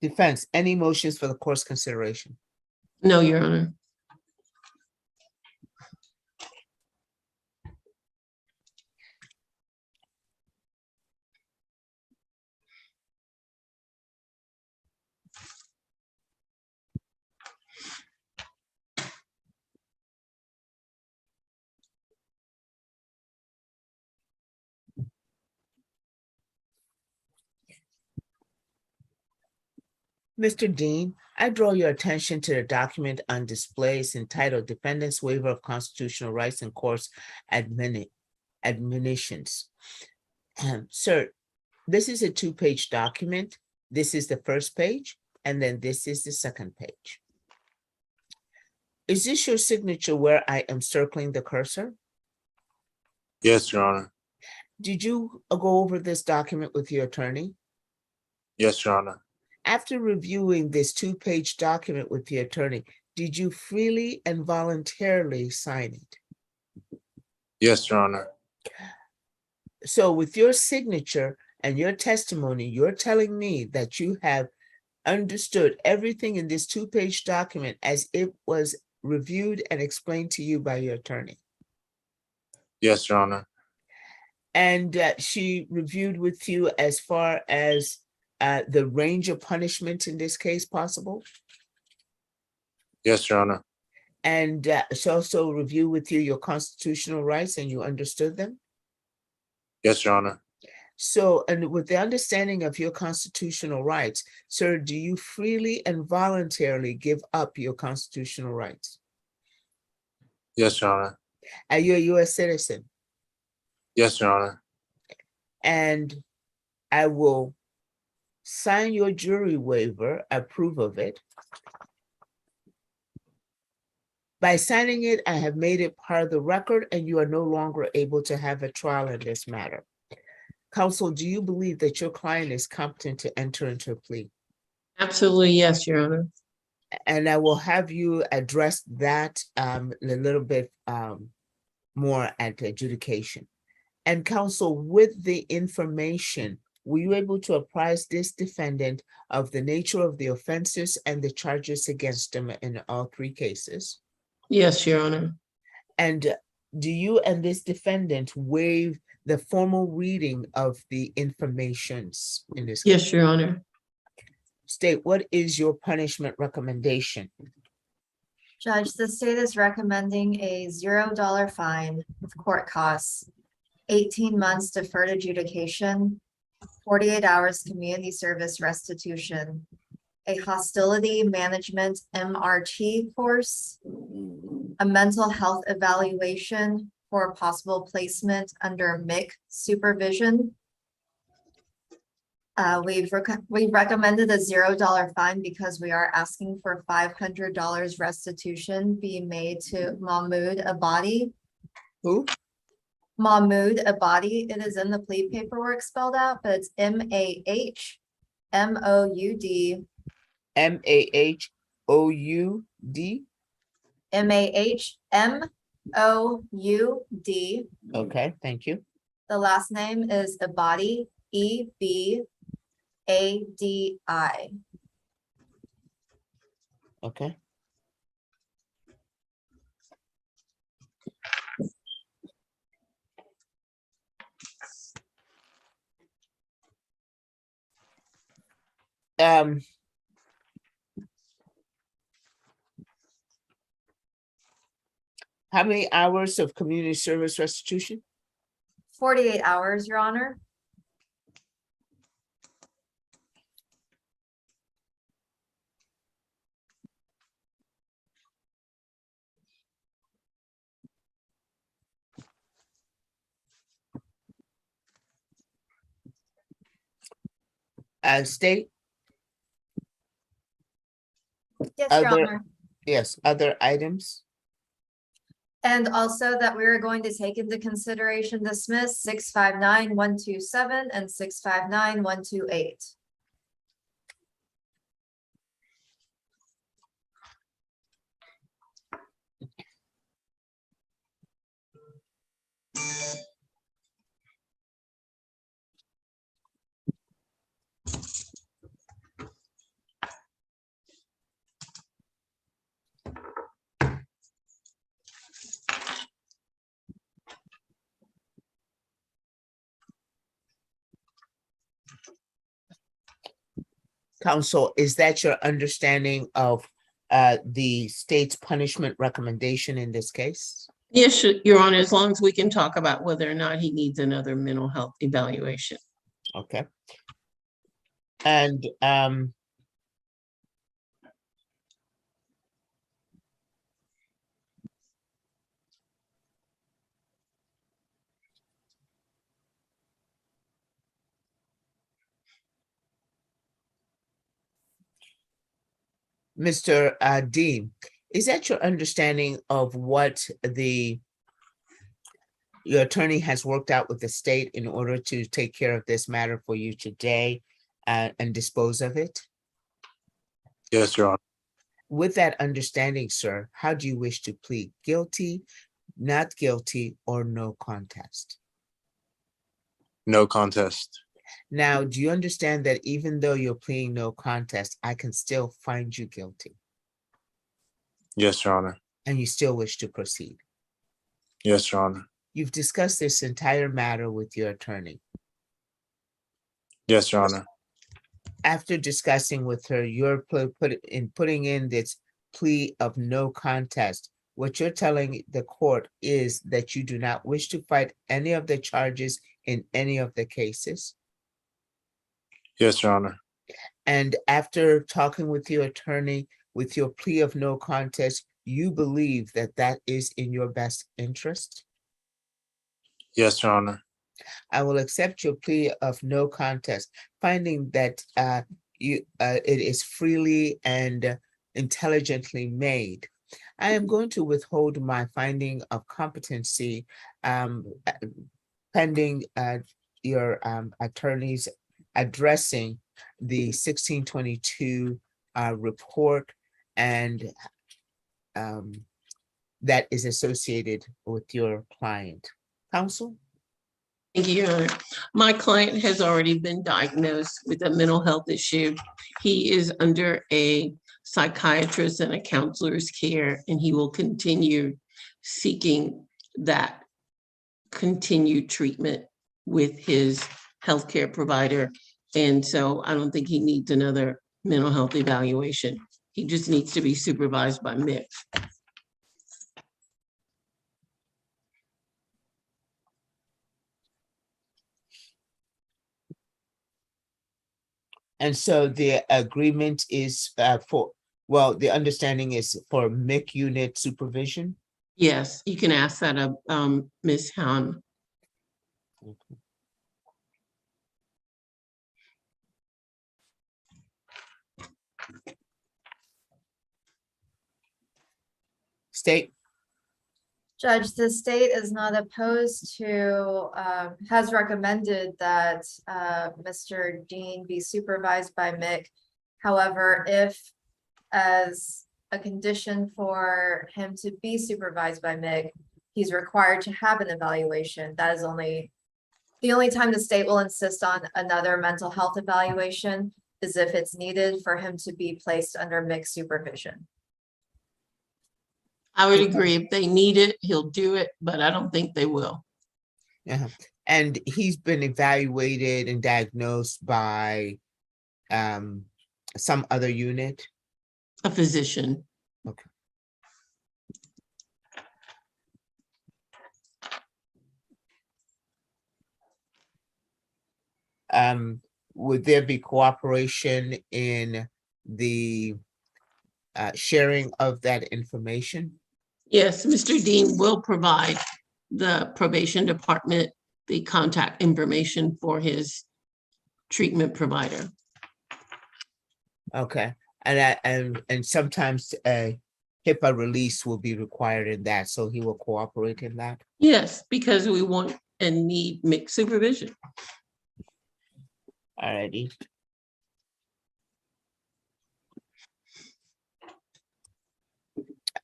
Defense, any motions for the court's consideration? No, Your Honor. Mr. Dean, I draw your attention to the document on display. It's entitled Defendant's Waiver of Constitutional Rights and Course Admonitions. Sir, this is a 2-page document. This is the first page, and then this is the second page. Is this your signature where I am circling the cursor? Yes, Your Honor. Did you go over this document with your attorney? Yes, Your Honor. After reviewing this 2-page document with the attorney, did you freely and voluntarily sign it? Yes, Your Honor. So with your signature and your testimony, you're telling me that you have understood everything in this 2-page document as it was reviewed and explained to you by your attorney. Yes, Your Honor. And she reviewed with you as far as the range of punishment in this case possible? Yes, Your Honor. And she also reviewed with you your constitutional rights and you understood them? Yes, Your Honor. So, and with the understanding of your constitutional rights, sir, do you freely and voluntarily give up your constitutional rights? Yes, Your Honor. Are you a U.S. citizen? Yes, Your Honor. And I will sign your jury waiver, approve of it. By signing it, I have made it part of the record and you are no longer able to have a trial in this matter. Counsel, do you believe that your client is competent to enter into a plea? Absolutely, yes, Your Honor. And I will have you address that a little bit more at adjudication. And counsel, with the information, were you able to apprise this defendant of the nature of the offenses and the charges against him in all 3 cases? Yes, Your Honor. And do you and this defendant waive the formal reading of the informations in this case? Yes, Your Honor. State, what is your punishment recommendation? Judge, the state is recommending a $0 fine with court costs, 18 months deferred adjudication, 48 hours community service restitution, a hostility management MRT course, a mental health evaluation for possible placement under MIC supervision. We've recommended a $0 fine because we are asking for $500 restitution being made to Mahmoud Abadi. Who? Mahmoud Abadi, it is in the plea paperwork spelled out, but it's MAHMOUD MAHOUD? MAHMOUD. Okay, thank you. The last name is Abadi, EBADI. Okay. Um. How many hours of community service restitution? 48 hours, Your Honor. State, Yes, Your Other- Honor. yes, other items? And also that we are going to take into consideration dismiss 659-127 and 659-128. Counsel, is that your understanding of the state's punishment recommendation in this case? Yes, Your Honor, as long as we can talk about whether or not he needs another mental health evaluation. Okay. And Mr. Dean, is that your understanding of what your attorney has worked out with the state in order to take care of this matter for you today and dispose of it? Yes, Your Honor. With that understanding, sir, how do you wish to plead? Guilty, not guilty, or no contest? No contest. Now, do you understand that even though you're pleading no contest, I can still find you guilty Yes, Your Honor. and you still wish to proceed? Yes, Your Honor. You've discussed this entire matter with your attorney. Yes, Your Honor. After discussing with her, you're putting in this plea of no contest. What you're telling the court is that you do not wish to fight any of the charges in any of the cases. Yes, Your Honor. And after talking with your attorney, with your plea of no contest, you believe that that is in your best interest? Yes, Your Honor. I will accept your plea of no contest, finding that it is freely and intelligently made. I am going to withhold my finding of competency pending your attorney's addressing the 1622 report and that is associated with your client. Counsel? Thank you, Your Honor. My client has already been diagnosed with a mental health issue. He is under a psychiatrist and a counselor's care, and he will continue seeking that continued treatment with his healthcare provider. And so I don't think he needs another mental health evaluation. He just needs to be supervised by MIC. And so the agreement is the understanding is for MIC unit supervision. Yes, you can ask that of Ms. Han. State, Judge, the state is not opposed to, has recommended that Mr. Dean be supervised by Mick. However, if as a condition for him to be supervised by Mick, he's required to have an evaluation, that is the only time the state will insist on another mental health evaluation is if it's needed for him to be placed under Mick's supervision. I would agree. If they need it, he'll do it, but I don't think they will. and he's been evaluated and diagnosed by some other unit. A physician. Okay. Would there be cooperation in the sharing of that information? Yes, Mr. Dean will provide the probation department the contact information for his treatment provider. Okay, and sometimes a HIPAA release will be required in that, so he will cooperate in that. Yes, because we want and need mixed supervision. Alrighty.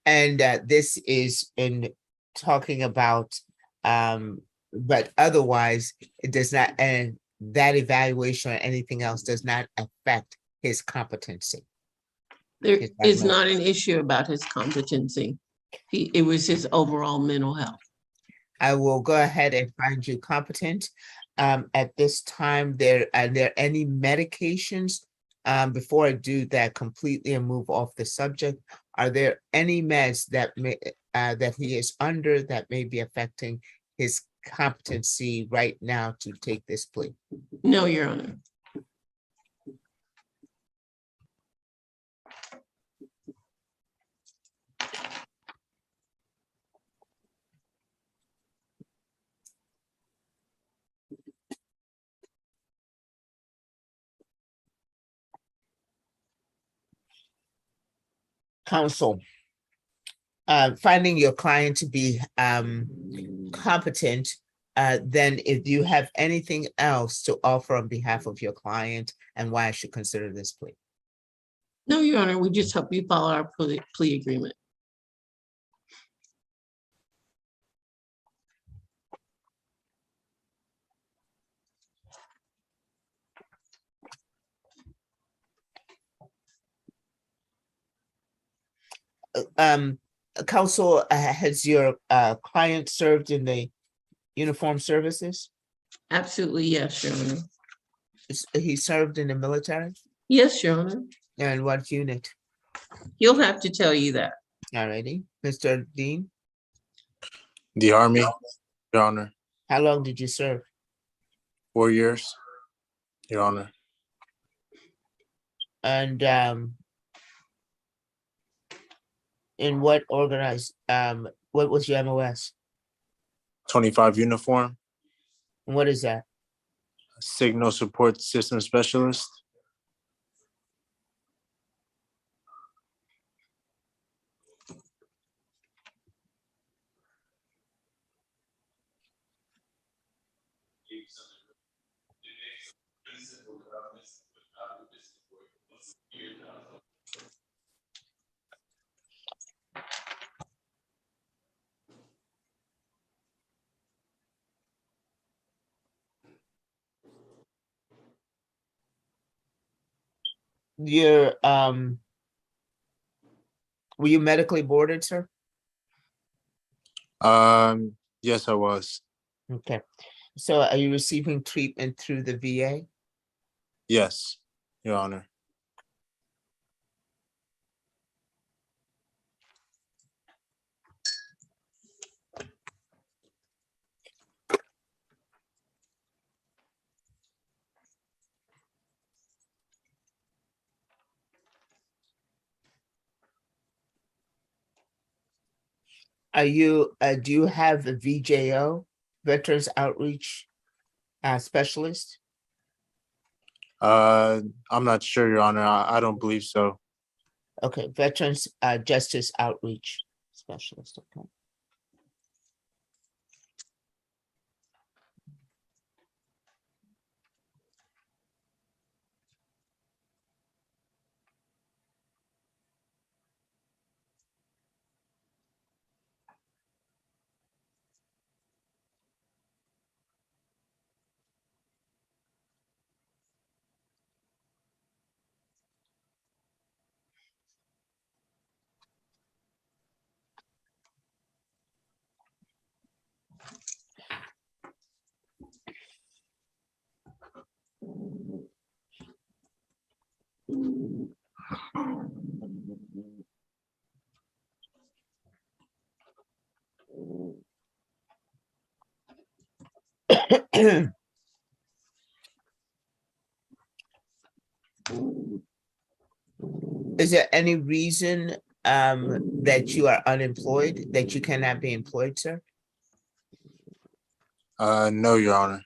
And this is in talking about, but otherwise it does not, and that evaluation or anything else does not affect his competency. There Is is that not an issue about his competency. It was his overall mental health. I will go ahead and find you competent. At this time, are there any medications? Before I do that completely and move off the subject, are there any meds that may that he is under that may be affecting his competency right now to take this plea? No, Your Honor. Counsel, finding your client to be competent, then if you have anything else to offer on behalf of your client and why I should consider this plea. No, Your Honor, we just hope you follow our plea agreement. Counsel, has your client served in the uniformed services? Absolutely, yes, Your Honor. He served in the military? Yes, Your Honor. And what unit? He'll have to tell you that. Alrighty, Mr. Dean, The Army, Your Honor. how long did you serve? 4 years, Your Honor. And in what organized, what was your MOS? 25 uniform, And what is that? Signal Support System Specialist. Your were you medically boarded, sir? Yes, I was. Okay, so are you receiving treatment through the VA? Yes, Your Honor. do you have a VJO, Veterans Outreach Specialist? I'm not sure, Your Honor. I don't believe so. Okay, Veterans Justice Outreach Specialist, okay. Is there any reason that you are unemployed, that you cannot be employed, sir? No, Your Honor.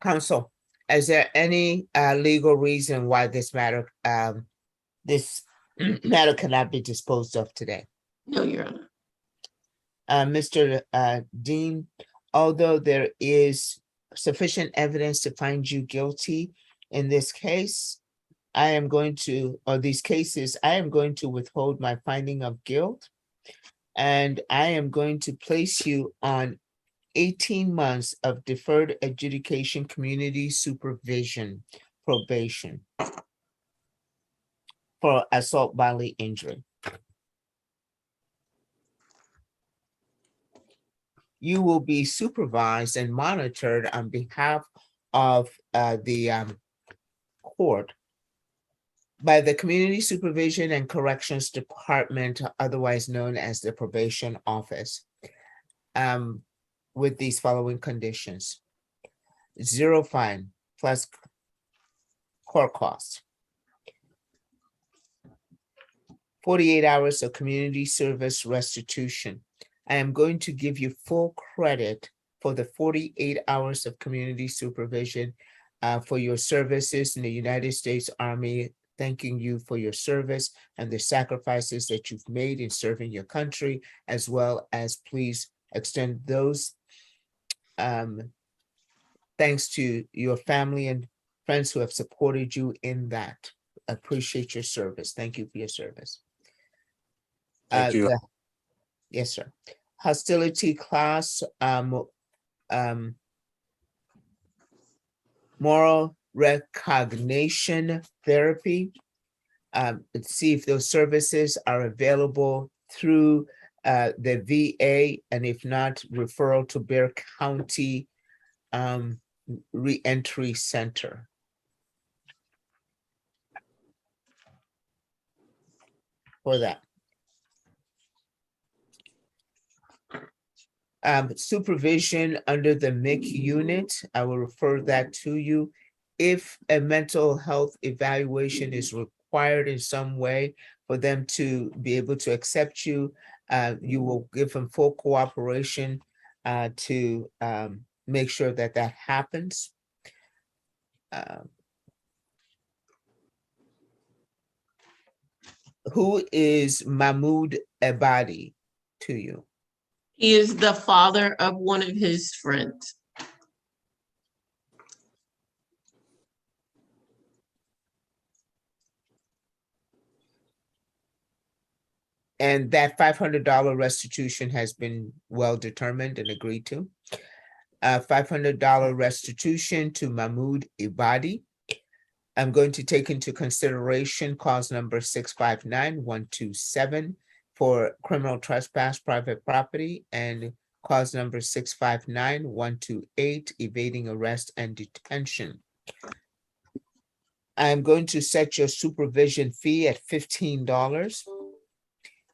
Counsel, is there any legal reason why this matter matter cannot be disposed of today? No, Your Honor. Mr. Dean, although there is sufficient evidence to find you guilty in this case, I am going to, or these cases, I am going to withhold my finding of guilt. And I am going to place you on 18 months of deferred adjudication community supervision probation for assault bodily injury. You will be supervised and monitored on behalf of the court by the Community Supervision and Corrections Department, otherwise known as the Probation Office, with these following conditions: 0 fine plus court costs, 48 hours of community service restitution. I am going to give you full credit for the 48 hours of community supervision for your services in the United States Army, thanking you for your service and the sacrifices that you've made in serving your country, as well as please extend those thanks to your family and friends who have supported you in that. Appreciate your service. Thank you for your service. Thank you. Yes, sir. Hostility class, moral recognition therapy. Let's see if those services are available through the VA, and if not, referral to Bexar County Reentry Center. For that. Supervision under the MIC unit, I will refer that to you. If a mental health evaluation is required in some way for them to be able to accept you, you will give them full cooperation to make sure that that happens. Who is Mahmoud Ebadi to you? He is the father of one of his friends. And that $500 restitution has been well determined and agreed to. $500 restitution to Mahmoud Ibadi. I'm going to take into consideration cause number 659-127 for criminal trespass private property and cause number 659-128 evading arrest and detention. I am going to set your supervision fee at $15.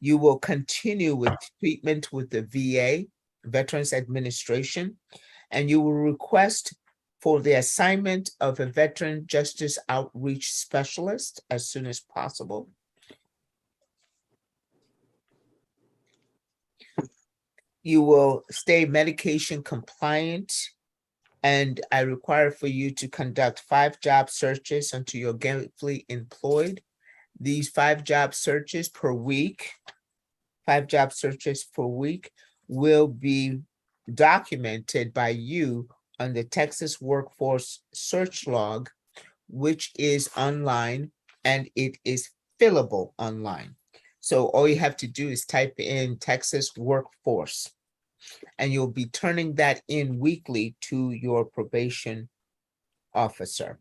You will continue with treatment with the VA, Veterans Administration, and you will request for the assignment of a veteran justice outreach specialist as soon as possible. You will stay medication compliant, and I require for you to conduct 5 job searches until you're gainfully employed. These 5 job searches per week, 5 job searches per week will be documented by you on the Texas Workforce Search Log, which is online and it is fillable online. So all you have to do is type in Texas Workforce, and you'll be turning that in weekly to your probation officer.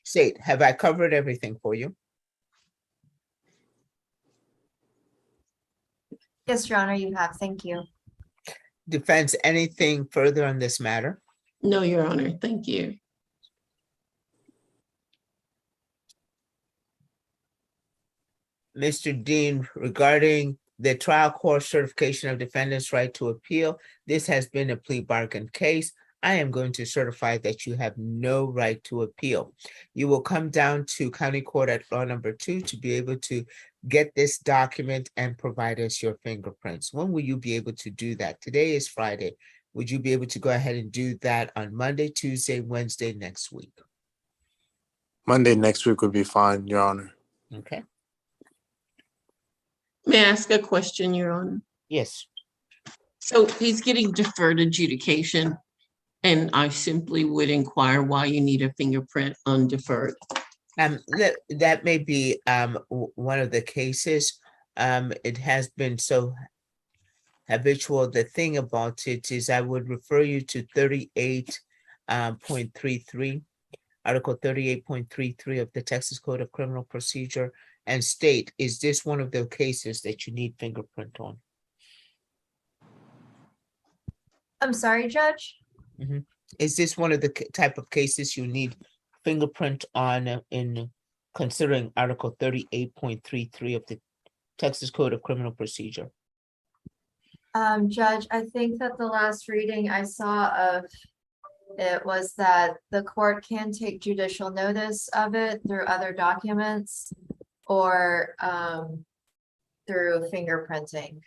State, have I covered everything for you? Yes, Your Honor, you have. Thank you. Defense, anything further on this matter? No, Your Honor, thank you. Mr. Dean, regarding the trial court certification of defendant's right to appeal, this has been a plea bargain case. I am going to certify that you have no right to appeal. You will come down to county court at law number 2 to be able to get this document and provide us your fingerprints. When will you be able to do that? Today is Friday. Would you be able to go ahead and do that on Monday, Tuesday, Wednesday next week? Monday next week would be fine, Your Honor. Okay. May I ask a question, Your Honor? Yes. So he's getting deferred adjudication, and I simply would inquire why you need a fingerprint on deferred. That may be one of the cases. It has been so habitual. The thing about it is I would refer you to 38.33, Article 38.33 of the Texas Code of Criminal Procedure, and state, is this one of the cases that you need fingerprint on? I'm sorry, Judge. Is this one of the type of cases you need fingerprint on in considering Article 38.33 of the Texas Code of Criminal Procedure? Judge, I think that the last reading I saw of it was that the court can take judicial notice of it through other documents or through fingerprinting.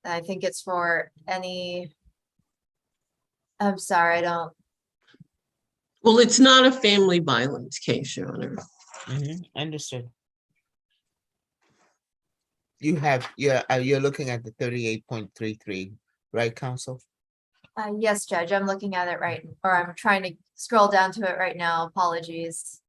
And I think it's for any, I'm sorry, I don't. Well, it's not a family violence case, Your Honor. Understood. You're looking at the 38.33, right, counsel? Yes, Judge, I'm looking at it right, or I'm trying to scroll down to it right now. Apologies.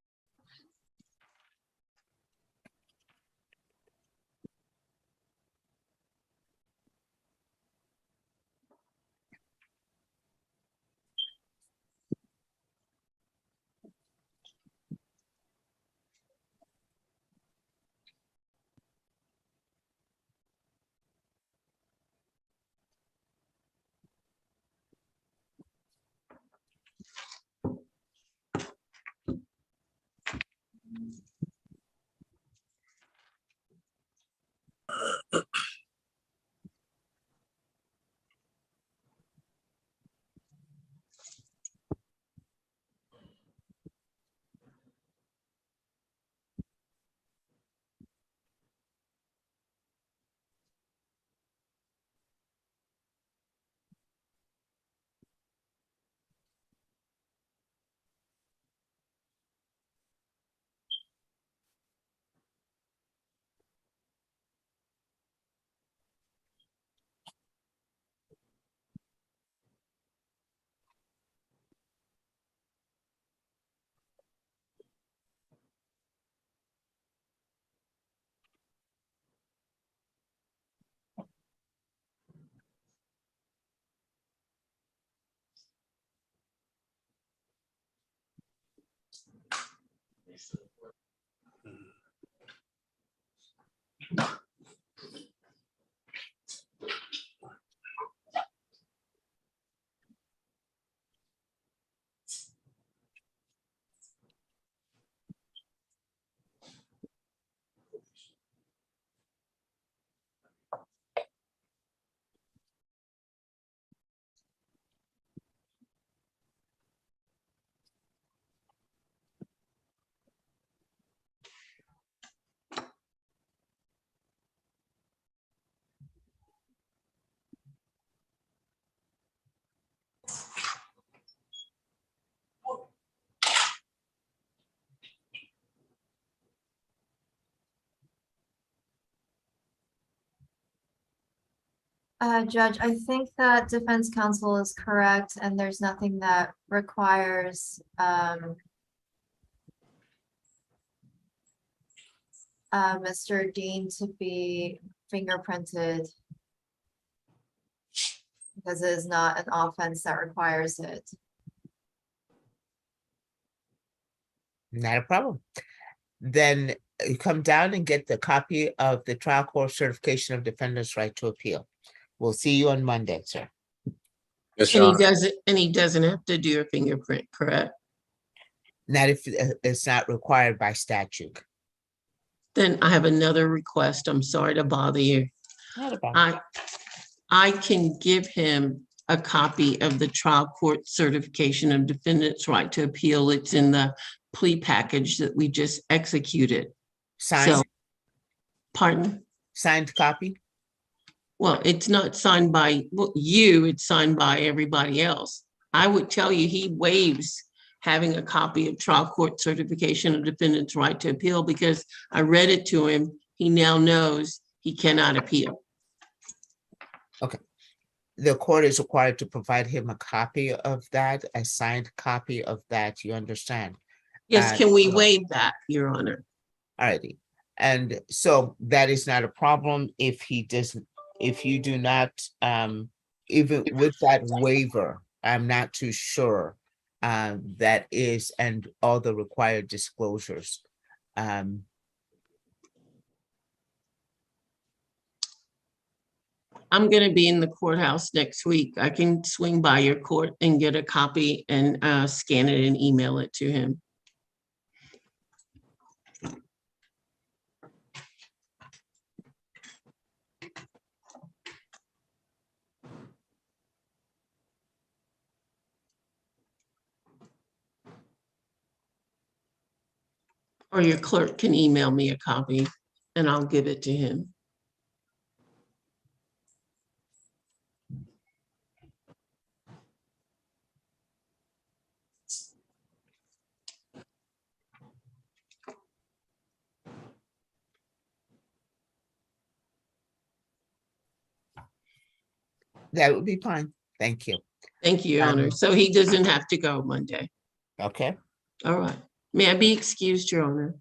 Judge, I think that defense counsel is correct and there's nothing that requires, Mr. Dean to be fingerprinted because it is not an offense that requires it. Not a problem. Then you come down and get the copy of the trial court certification of defendant's right to appeal. We'll see you on Monday, sir. Yes, And Your he Honor. doesn't, and he doesn't have to do a fingerprint, correct? Not if it's not required by statute. Then I have another request. I'm sorry to bother you. Not a problem. I can give him a copy of the trial court certification of defendant's right to appeal. It's in the plea package that we just executed. Signed, So, pardon? signed copy? Well, it's not signed by you, it's signed by everybody else. I would tell you he waives having a copy of trial court certification of defendant's right to appeal because I read it to him. He now knows he cannot appeal. The court is required to provide him a copy of that, a signed copy of that, you understand? Yes, can we so- waive that, Your Honor? Alrighty, and so that is not a problem if he doesn't, if you do not, even with that waiver, I'm not too sure. That is, and all the required disclosures. I'm gonna be in the courthouse next week. I can swing by your court and get a copy and scan it and email it to him. Or your clerk can email me a copy and I'll give it to him. That would be fine, thank you, Thank you, Your Honor. Um, So he doesn't have to go Monday. okay? All right. May I be excused, Your Honor?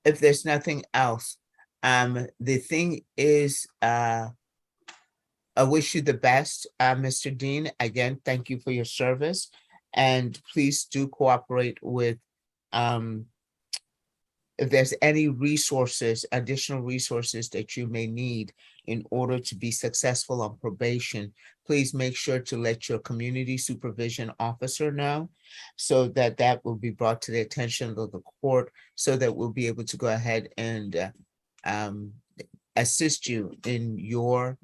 If there's nothing else, the thing is, I wish you the best, Mr. Dean. Again, thank you for your service. And please do cooperate with, if there's any resources, additional resources that you may need in order to be successful on probation, please make sure to let your community supervision officer know so that that will be brought to the attention of the court so that we'll be able to go ahead and assist you in your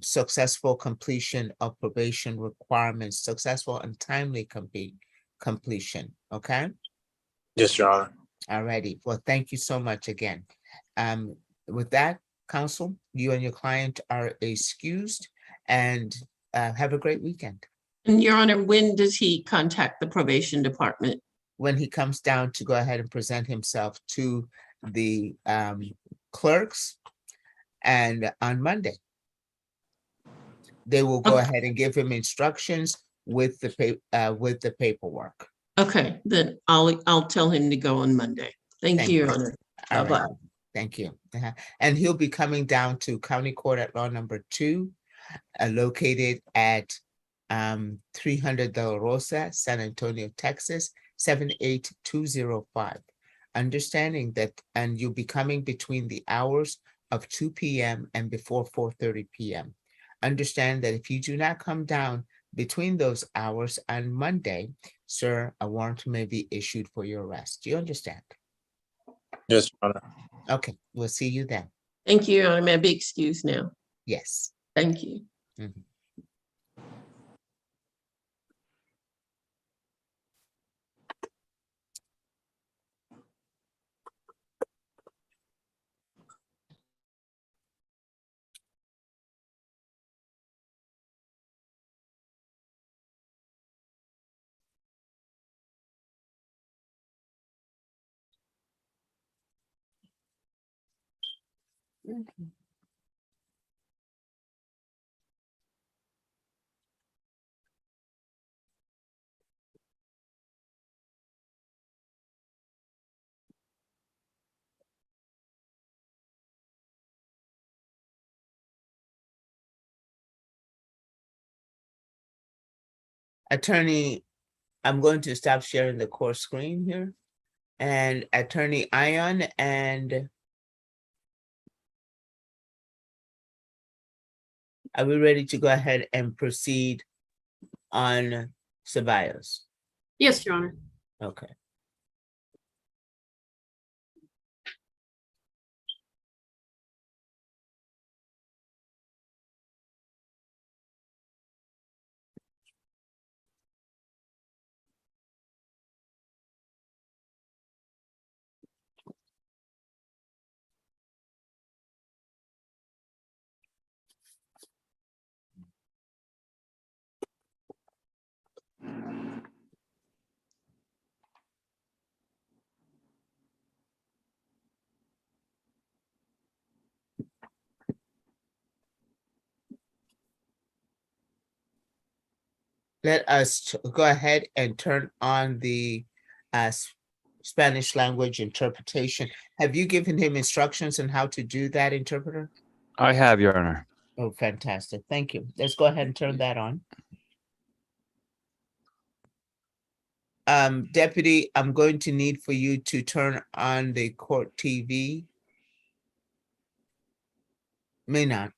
successful completion of probation requirements, successful and timely completion, okay? Yes, Your Honor. Alrighty, well, thank you so much again. With that, counsel, you and your client are excused and have a great weekend. And Your Honor, when does he contact the probation department? When he comes down to go ahead and present himself to the clerks and on Monday. They will go Okay. ahead and give him instructions with the paperwork. Okay, then I'll tell him to go on Monday. Thank Thank you, Your you. Honor. All right, Bye-bye. thank you. And he'll be coming down to County Court at Law Number 2, located at 300 De La Rosa, San Antonio, Texas, 78205. understanding that, and you'll be coming between the hours of 2 p.m. and before 4:30 p.m. Understand that if you do not come down between those hours on Monday, sir, a warrant may be issued for your arrest. Do you understand? Yes, Your Honor. Okay, we'll see you then. Thank you, Your Honor. May I be excused now? Yes. Thank you. Mhm. Attorney, I'm going to stop sharing the core screen here. And Attorney Ion, and are we ready to go ahead and proceed on Ceballos? Yes, Your Honor. Okay. Let us go ahead and turn on the Spanish language interpretation. Have you given him instructions on how to do that, interpreter? I have, Your Honor. Oh, fantastic. Thank you. Let's go ahead and turn that on. Deputy, I'm going to need for you to turn on the court TV. May not.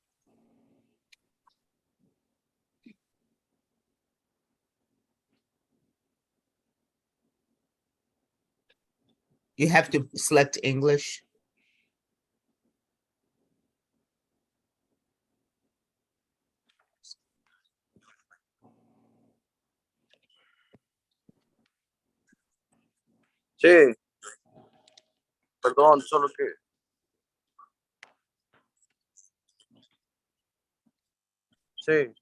You have to select English. Sí, perdón, solo que. Sí,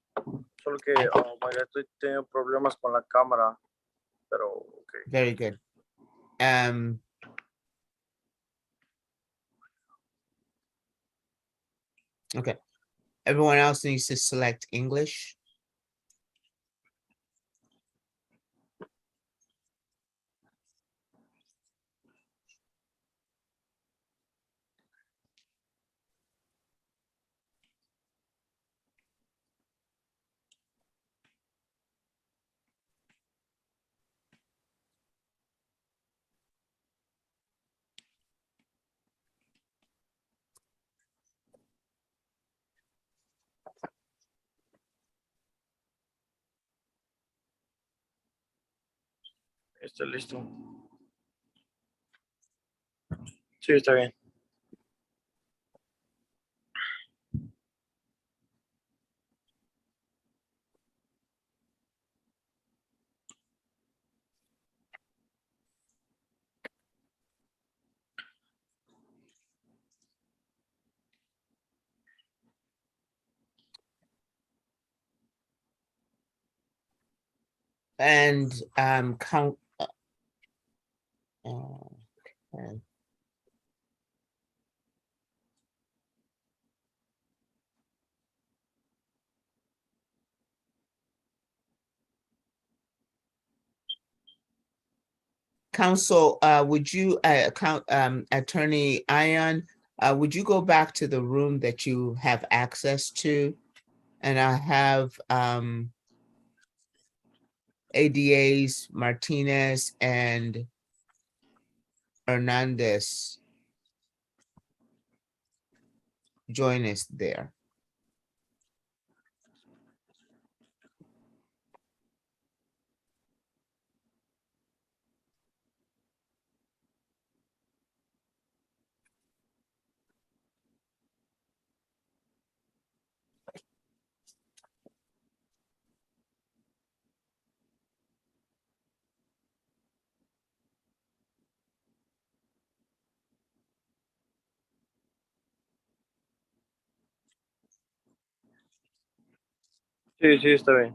solo que estoy teniendo problemas con la cámara, pero ok. Very good. Okay. Everyone else needs to select English. Está listo. Sí, está bien. And count. Okay. Counsel, would you Attorney Ion, would you go back to the room that you have access to? And I have ADAs Martinez and Hernandez join us there? Sí, sí, está bien.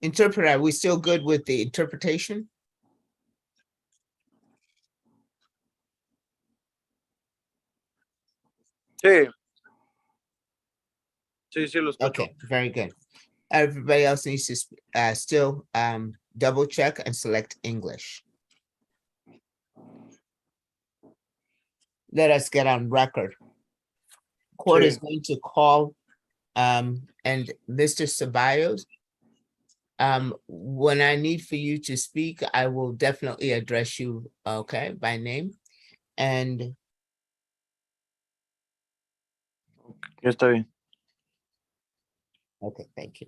Interpreter, are we still good with the interpretation? Sí. Sí, sí, lo escucho. Okay, very good. Everybody else needs to still double check and select English. Let us get on record. Court is Sí. going to call and Mr. Ceballos. When I need for you to speak, I will definitely address you, okay, by name. And Ya está bien. okay, thank you.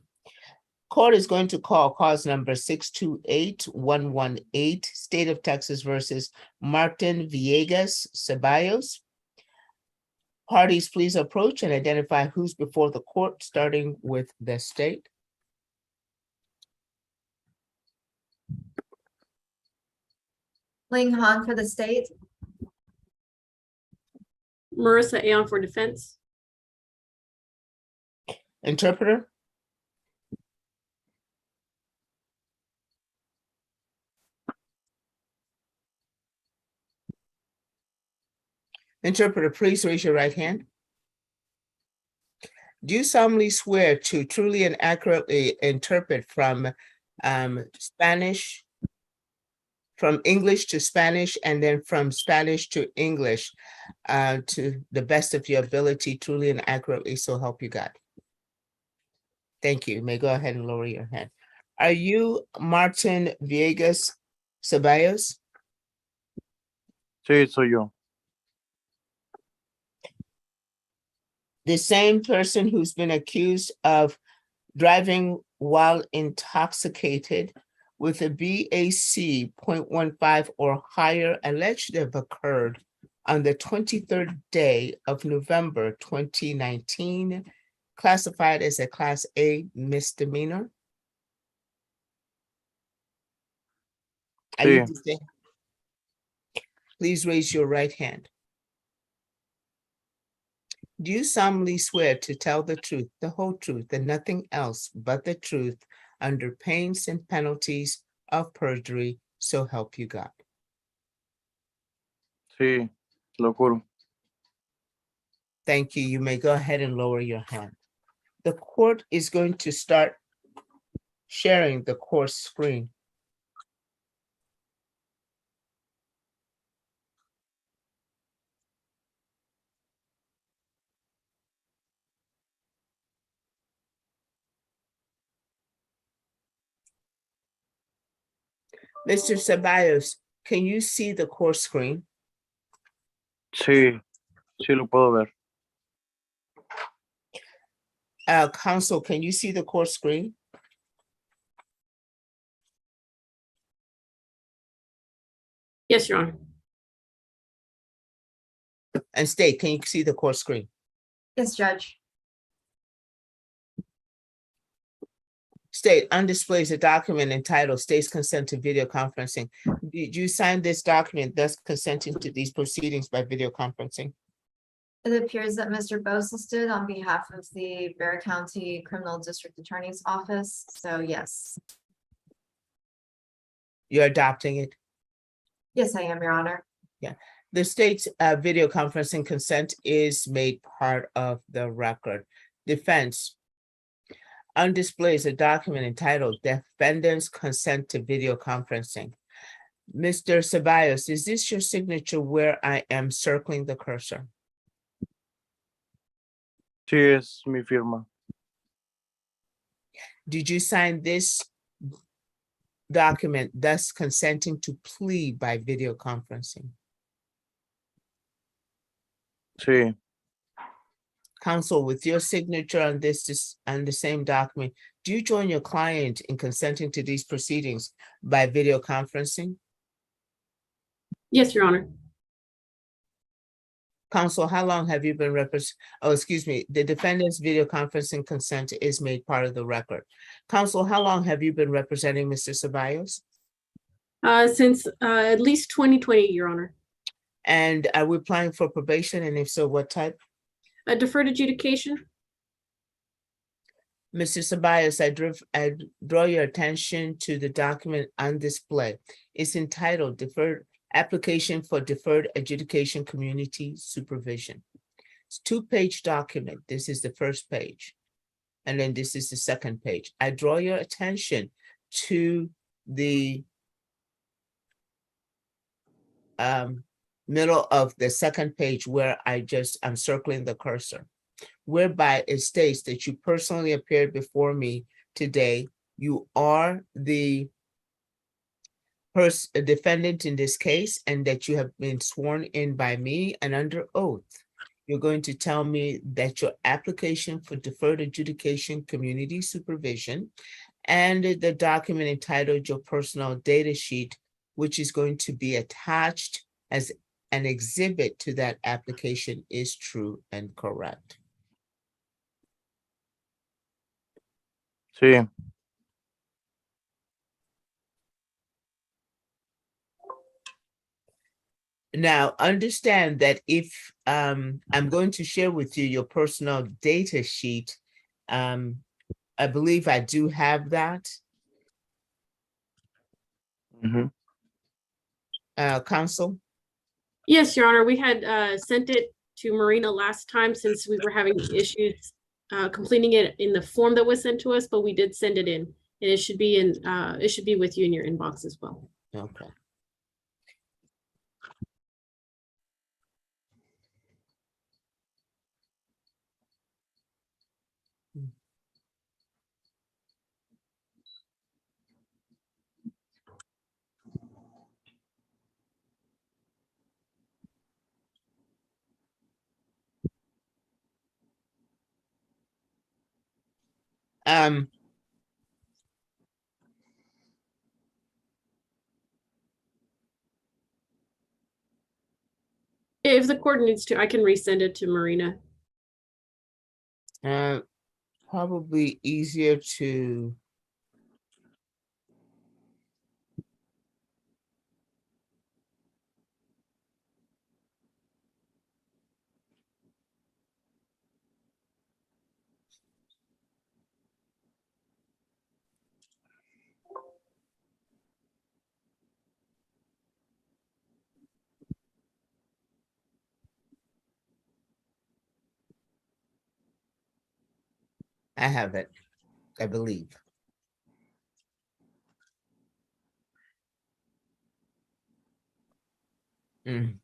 Court is going to call cause number 628118, State of Texas versus Martin Villegas Ceballos. Parties, please approach and identify who's before the court, starting with the state. Ling Han for the state. Marissa Aon for defense. Interpreter, please raise your right hand. Do you solemnly swear to truly and accurately interpret from English to Spanish, and then from Spanish to English to the best of your ability, truly and accurately, so help you God? Thank you. You may go ahead and lower your hand. Are you Martin Villegas Ceballos? Sí, soy yo. The same person who's been accused of driving while intoxicated with a BAC 0.15 or higher alleged to have occurred on the 23rd day of November 2019, classified as a Class A misdemeanor? Are you Sí. the same? Please raise your right hand. Do you solemnly swear to tell the truth, the whole truth, and nothing else but the truth under pains and penalties of perjury, so help you God? Sí, lo juro. Thank you. You may go ahead and lower your hand. The court is going to start sharing the court screen. Mr. Ceballos, can you see the court screen? Sí, sí lo puedo ver. Counsel, can you see the court screen? Yes, Your Honor. And State, can you see the court screen? Yes, Judge. State, on display is a document entitled State's Consent to Video Conferencing. Did you sign this document thus consenting to these proceedings by video conferencing? It appears that Mr. Bosis did on behalf of the Bexar County Criminal District Attorney's Office, so yes. You're adopting it? Yes, I am, Your Honor. The state's video conferencing consent is made part of the record. Defense. On display is a document entitled Defendant's Consent to Video Conferencing. Mr. Ceballos, is this your signature where I am circling the cursor? Sí, es mi firma. Did you sign this document thus consenting to plea by video conferencing? Sí, Counsel, with your signature on this on the same document, do you join your client in consenting to these proceedings by video conferencing? Yes, Your Honor. Counsel, how long have you been the defendant's video conferencing consent is made part of the record. Counsel, how long have you been representing Mr. Ceballos? Since at least 2020, Your Honor. And are we applying for probation? And if so, what type? A deferred adjudication. Mr. Ceballos, I draw your attention to the document on display. It's entitled Application for Deferred Adjudication Community Supervision. It's a 2-page document. This is the first page. And then this is the second page. I draw your attention to the middle of the second page where I'm circling the cursor, whereby it states that you personally appeared before me today. You are the a defendant in this case, and that you have been sworn in by me and under oath. You're going to tell me that your application for deferred adjudication community supervision and the document entitled your personal data sheet, which is going to be attached as an exhibit to that application, is true and correct. Sí. Now, understand that if I'm going to share with you your personal data sheet, I believe I do have that. Ujú. Counsel? Yes, Your Honor, we had sent it to Marina last time since we were having issues completing it in the form that was sent to us, but we did send it in. And it should be with you in your inbox as well. Okay. If the court needs to, I can resend it to Marina. Probably easier to. I have it, I believe. Mhm.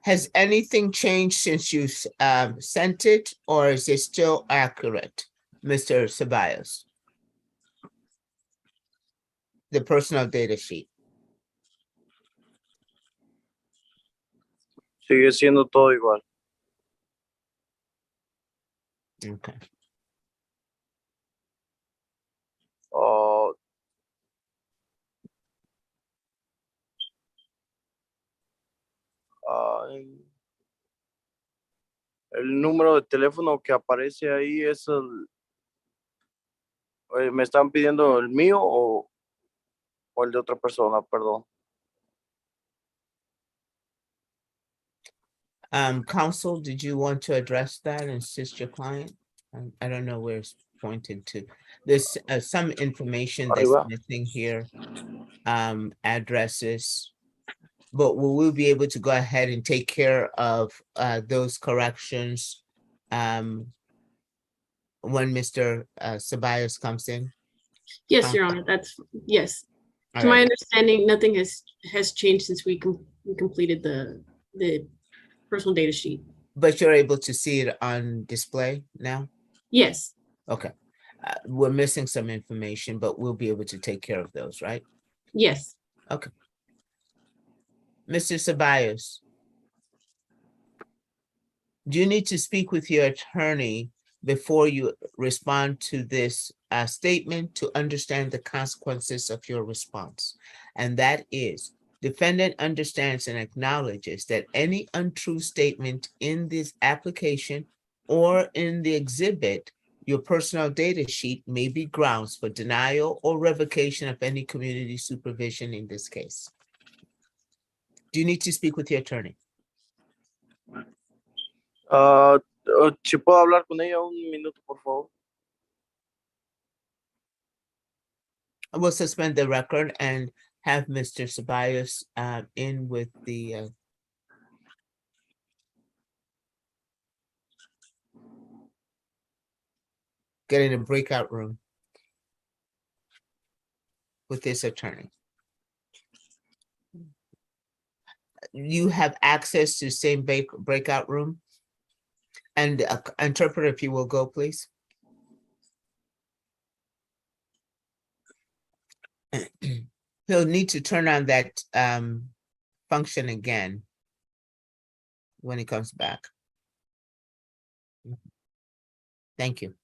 Has anything changed since you sent it, or is it still accurate, Mr. Ceballos? The personal data sheet. Sigue siendo todo igual. Okay. Ah, el número de teléfono que aparece ahí es ¿me están pidiendo el mío o el de otra persona? Perdón. Counsel, did you want to address that and assist your client? I don't know where it's pointed to. There's some information Ahí that's va. missing here, addresses. But will we be able to go ahead and take care of those corrections when Mr. Ceballos comes in? Yes, Your Honor, yes. All To my right. understanding, nothing has changed since we completed the personal data sheet. But you're able to see it on display now? Yes, Okay. We're missing some information, but we'll be able to take care of those, right? yes. Okay. Mr. Ceballos, do you need to speak with your attorney before you respond to this statement to understand the consequences of your response? And that is, defendant understands and acknowledges that any untrue statement in this application or in the exhibit, your personal data sheet, may be grounds for denial or revocation of any community supervision in this case. Do you need to speak with your attorney? Si puedo hablar con ella un minuto, por favor. I will suspend the record and have Mr. Ceballos in with the get in a breakout room with this attorney. You have access to same breakout room. And interpreter, if you will go, please. He'll need to turn on that function again when he comes back. Thank you.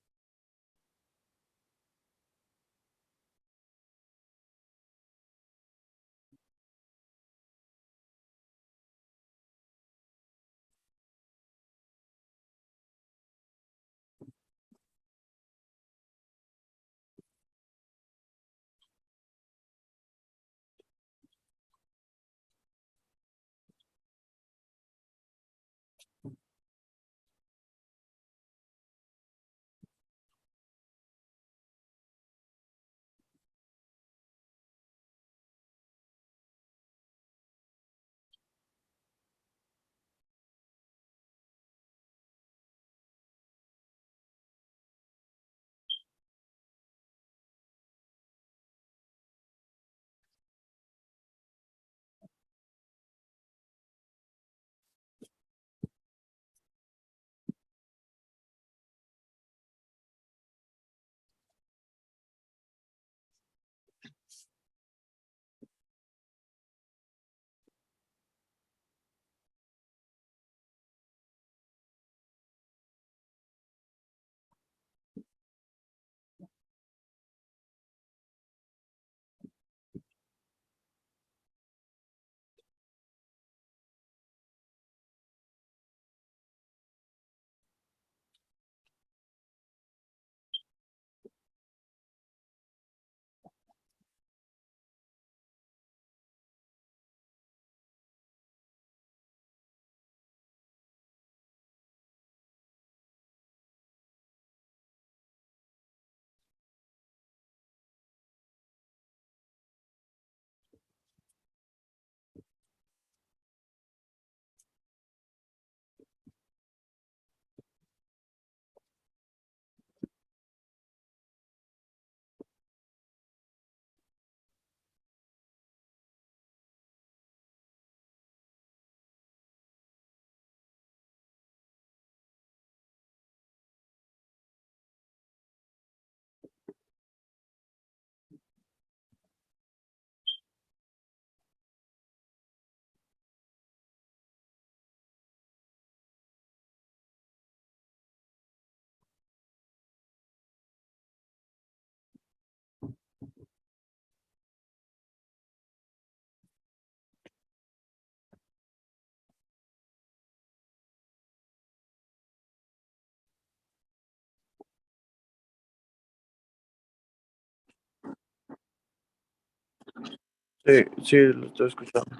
Sí, sí, lo estoy escuchando.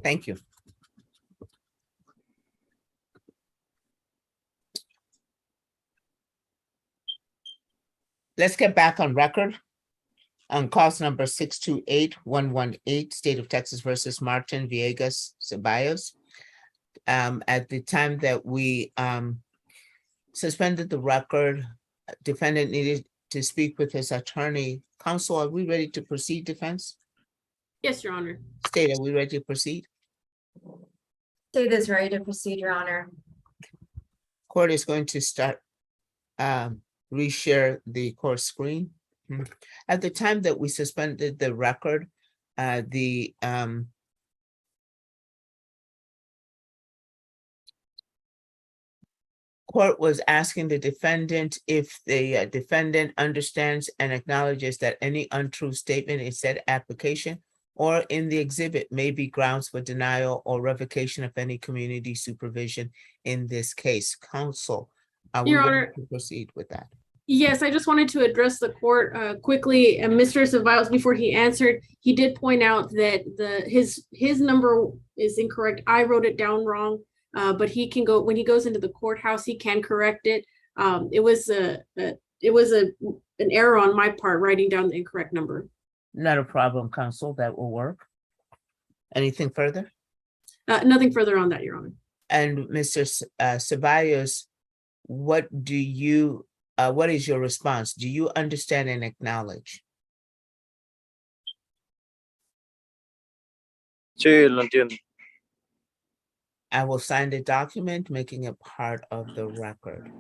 Thank you. Let's get back on record on cause number 628-118, State of Texas versus Martin Villegas Ceballos. At the time that we suspended the record, defendant needed to speak with his attorney. Counsel, are we ready to proceed, defense? Yes, Your Honor. State, are we ready to proceed? State is ready to proceed, Your Honor. Court is going to start reshare the court screen. At the time that we suspended the record, the court was asking the defendant if the defendant understands and acknowledges that any untrue statement in said application or in the exhibit may be grounds for denial or revocation of any community supervision in this case. Counsel, are we Your ready Honor. to proceed with that? Yes, I just wanted to address the court quickly. And Mr. Ceballos, before he answered, he did point out that his number is incorrect. I wrote it down wrong, but he can go, when he goes into the courthouse, he can correct it. It was an error on my part writing down the incorrect number. Not a problem, counsel, that will work. Anything further? Nothing further on that, Your Honor. And Mr. Ceballos, what is your response? Do you understand and acknowledge? Sí, lo entiendo. I will sign the document, making it part of the record.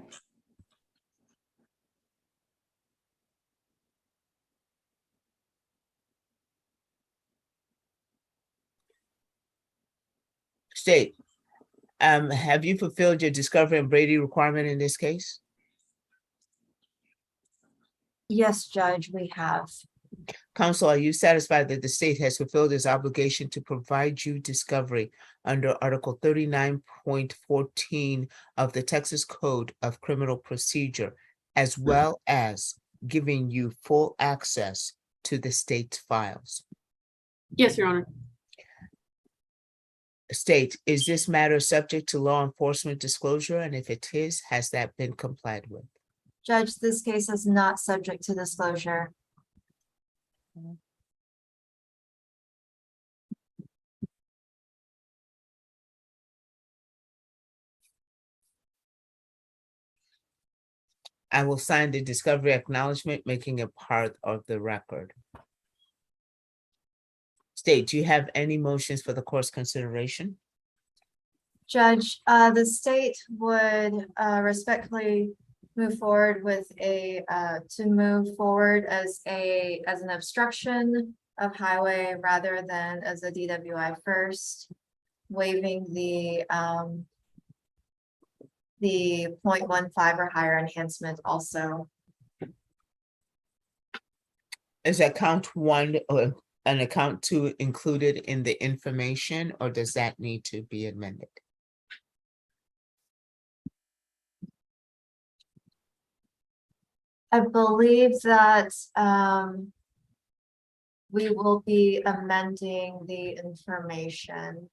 State, have you fulfilled your discovery and Brady requirement in this case? Yes, Judge, we have. Counsel, are you satisfied that the state has fulfilled its obligation to provide you discovery under Article 39.14 of the Texas Code of Criminal Procedure, as well as giving you full access to the state's files? Yes, Your Honor. State, is this matter subject to law enforcement disclosure? And if it is, has that been complied with? Judge, this case is not subject to disclosure. I will sign the discovery acknowledgement, making it part of the record. State, do you have any motions for the court's consideration? Judge, the state would respectfully move forward with to move forward as an obstruction of highway rather than as a DWI first, waiving the 0.15 or higher enhancement also. Is account one or an account two included in the information, or does that need to be amended? I believe that we will be amending the information.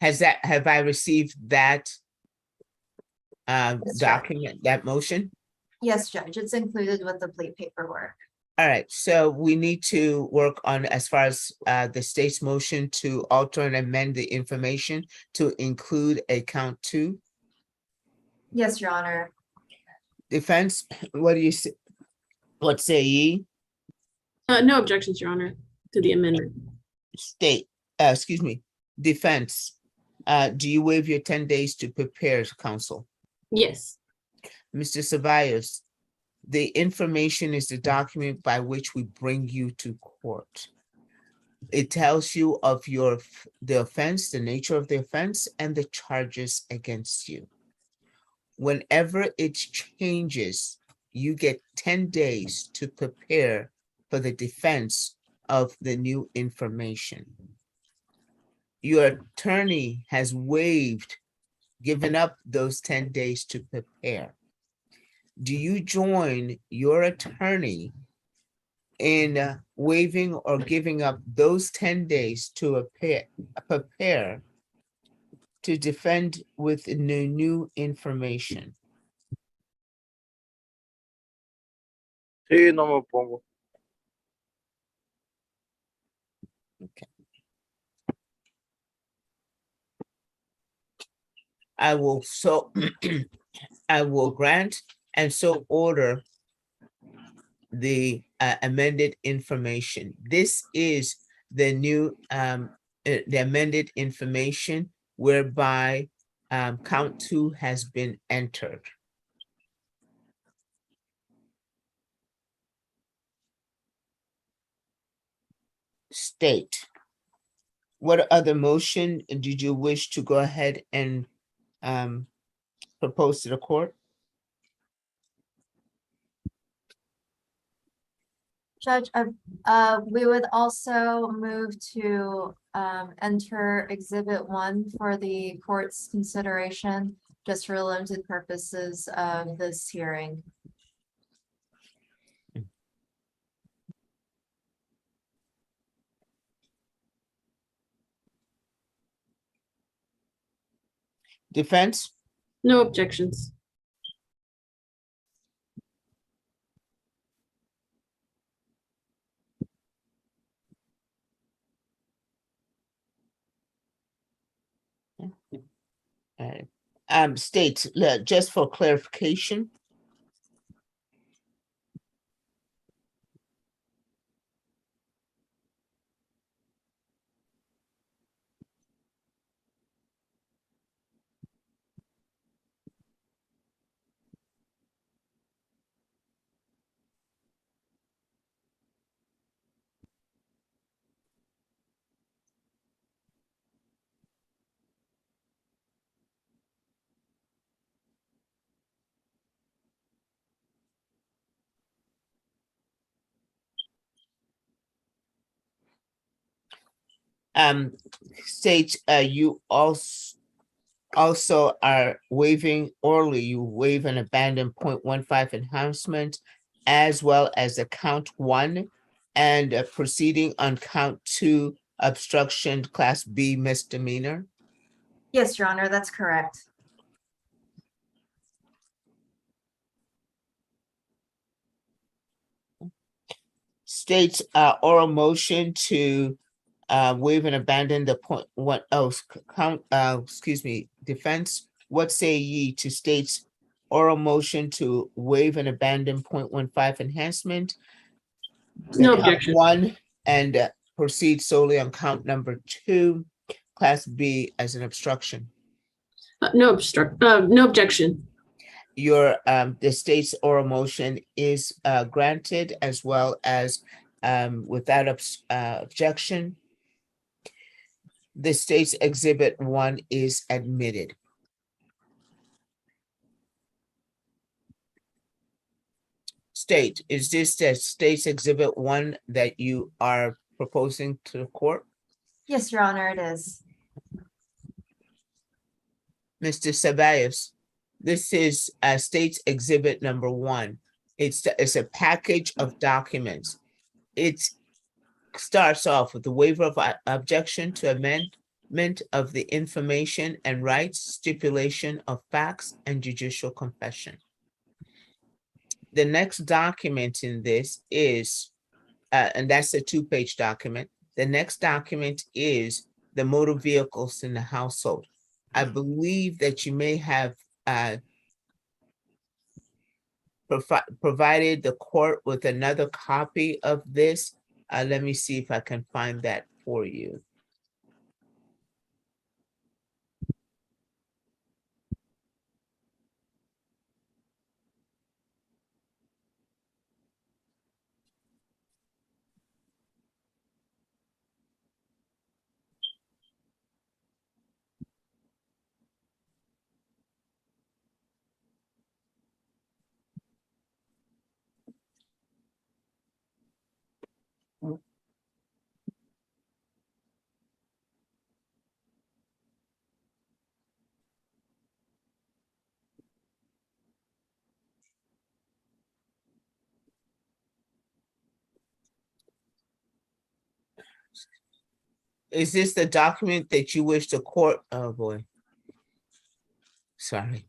Have I received that Yes, sir. document, that motion? Yes, Judge, it's included with the plea paperwork. All right, so we need to work on, as far as the state's motion to alter and amend the information to include account two. Yes, Your Honor. Defense, what do you say? What say ye? No objections, Your Honor, to the amendment. State, excuse me, defense, do you waive your 10 days to prepare, counsel? Yes. Mr. Ceballos, the information is the document by which we bring you to court. It tells you of the offense, the nature of the offense, and the charges against you. Whenever it changes, you get 10 days to prepare for the defense of the new information. Your attorney has given up those 10 days to prepare. Do you join your attorney in waiving or giving up those 10 days to prepare to defend with the new information? Sí, no me opongo. I will I will grant and so order the amended information. This is the new the amended information whereby count two has been entered. State, what other motion did you wish to go ahead and propose to the court? Judge, we would also move to enter Exhibit 1 for the court's consideration, just for limited purposes of this hearing. Defense? No objections. Alright. States, just for clarification. States, you also are waiving orally, you waive and abandon 0.15 enhancement as well as the count 1 and proceeding on count 2 obstruction class B misdemeanor. Yes, Your Honor, that's correct. States oral motion to waive and abandon the defense. What say ye to states oral motion to waive and abandon 0.15 enhancement? No Count objection. 1 and proceed solely on count number 2, class B as an obstruction. No objection. Your the state's oral motion is granted as well as without objection. The state's exhibit 1 is admitted. State, is this the state's exhibit 1 that you are proposing to the court? Yes, Your Honor, it is. Mr. Ceballos, this is state's exhibit number 1. It's a package of documents. It starts off with the waiver of objection to amendment of the information and rights, stipulation of facts, and judicial confession. The next document in this is, and that's a 2-page document. The next document is the motor vehicles in the household. I believe that you may have provided the court with another copy of this. Let me see if I can find that for you. Is this the document that you wish the court, oh boy. Sorry.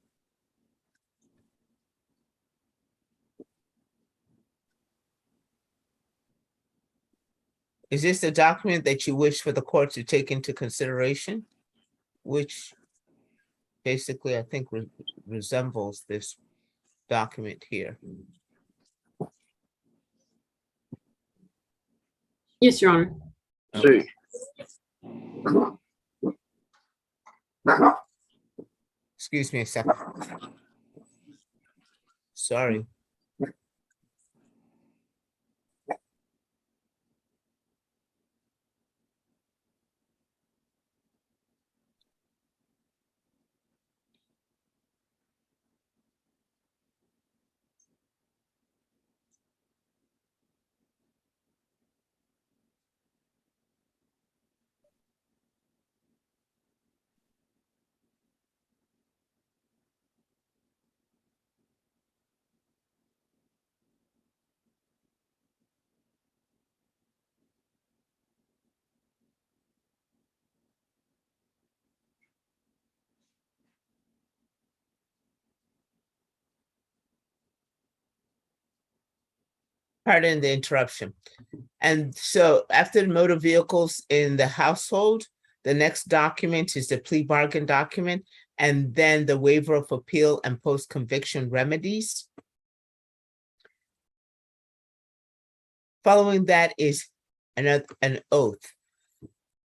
Is this the document that you wish for the court to take into consideration? Which basically, I think, resembles this document here. Yes, Your Honor. Sí. Excuse me a second. Sorry. Pardon the interruption. And so after the motor vehicles in the household, The next document is the plea bargain document, and then the waiver of appeal and post-conviction remedies. Following that is an oath,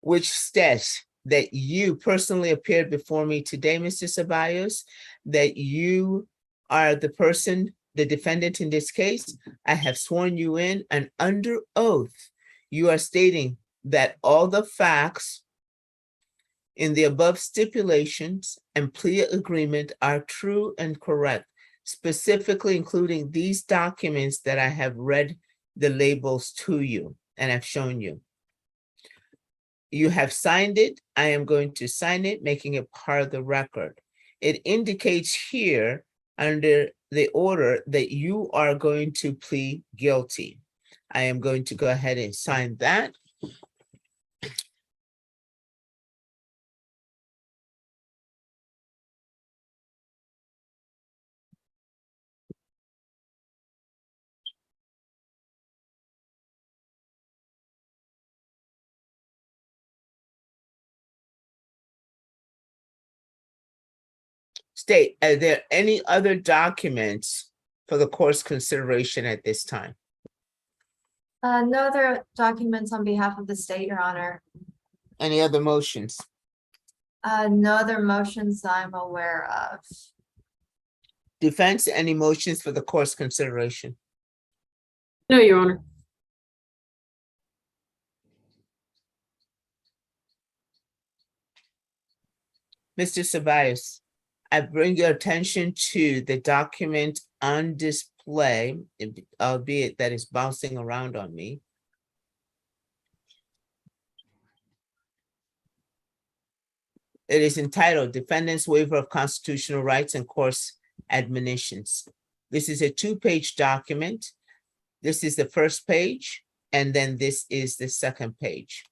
which states that you personally appeared before me today, Mr. Ceballos, that you are the person, the defendant in this case. I have sworn you in, and under oath, you are stating that all the facts in the above stipulations and plea agreement are true and correct, specifically including these documents that I have read the labels to you and have shown you. You have signed it. I am going to sign it, making it part of the record. It indicates here under the order that you are going to plead guilty. I am going to go ahead and sign that. State, are there any other documents for the court's consideration at this time? No other documents on behalf of the state, Your Honor. Any other motions? No other motions I'm aware of. Defense, any motions for the court's consideration? No, Your Honor. Mr. Ceballos, I bring your attention to the document on display, albeit that is bouncing around on me. It is entitled Defendant's Waiver of Constitutional Rights and Course Admonitions. This is a two-page document. This is the first page, and then this is the second page.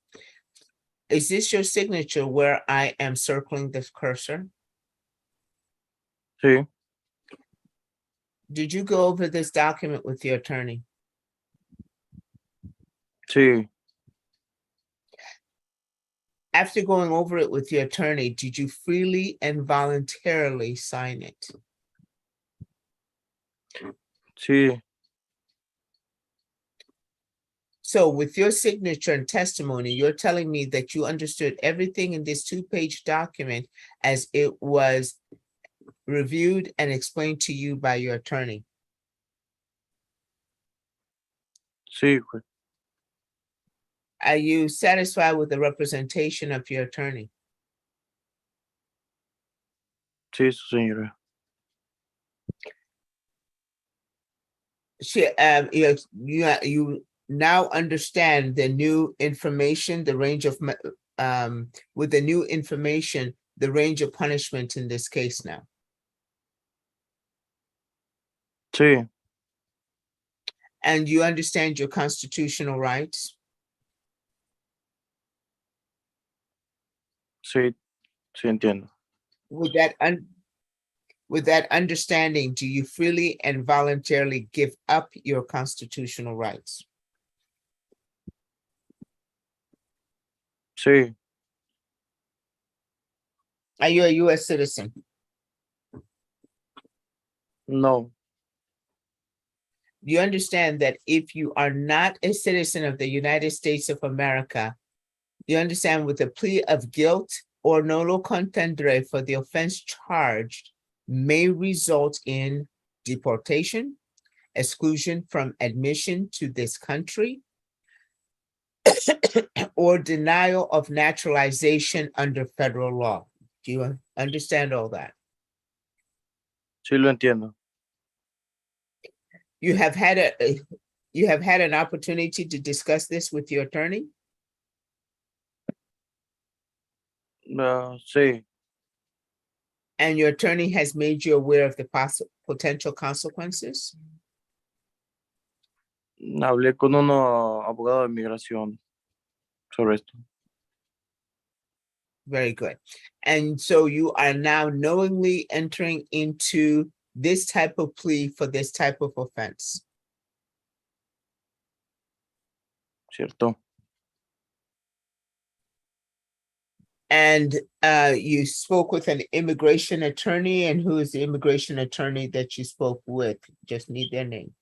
Is this your signature where I am circling the cursor? Sí, Did you go over this document with your attorney? sí, After going over it with your attorney, did you freely and voluntarily sign it? sí, So with your signature and testimony, you're telling me that you understood everything in this two-page document as it was reviewed and explained to you by your attorney. sí, juez. Are you satisfied with the representation of your attorney? Sí, su señora. You now understand the new information, the range of, with the new information, the range of punishment in this case now. Sí, And you understand your constitutional rights? sí, sí entiendo. With that understanding, do you freely and voluntarily give up your constitutional rights? Sí, Are you a US citizen? no, You understand that if you are not a citizen of the United States of America, you understand with a plea of guilt or nolo contendere for the offense charged may result in deportation, exclusion from admission to this country, or denial of naturalization under federal law. Do you understand all that? sí lo entiendo. You have had an opportunity to discuss this with your attorney? Sí, And your attorney has made you aware of the potential consequences? hablé con un abogado de migración sobre esto. Very good. And so you are now knowingly entering into this type of plea for this type of offense. ¿Cierto? And you spoke with an immigration attorney, and who is the immigration attorney that you spoke with? Just need their name.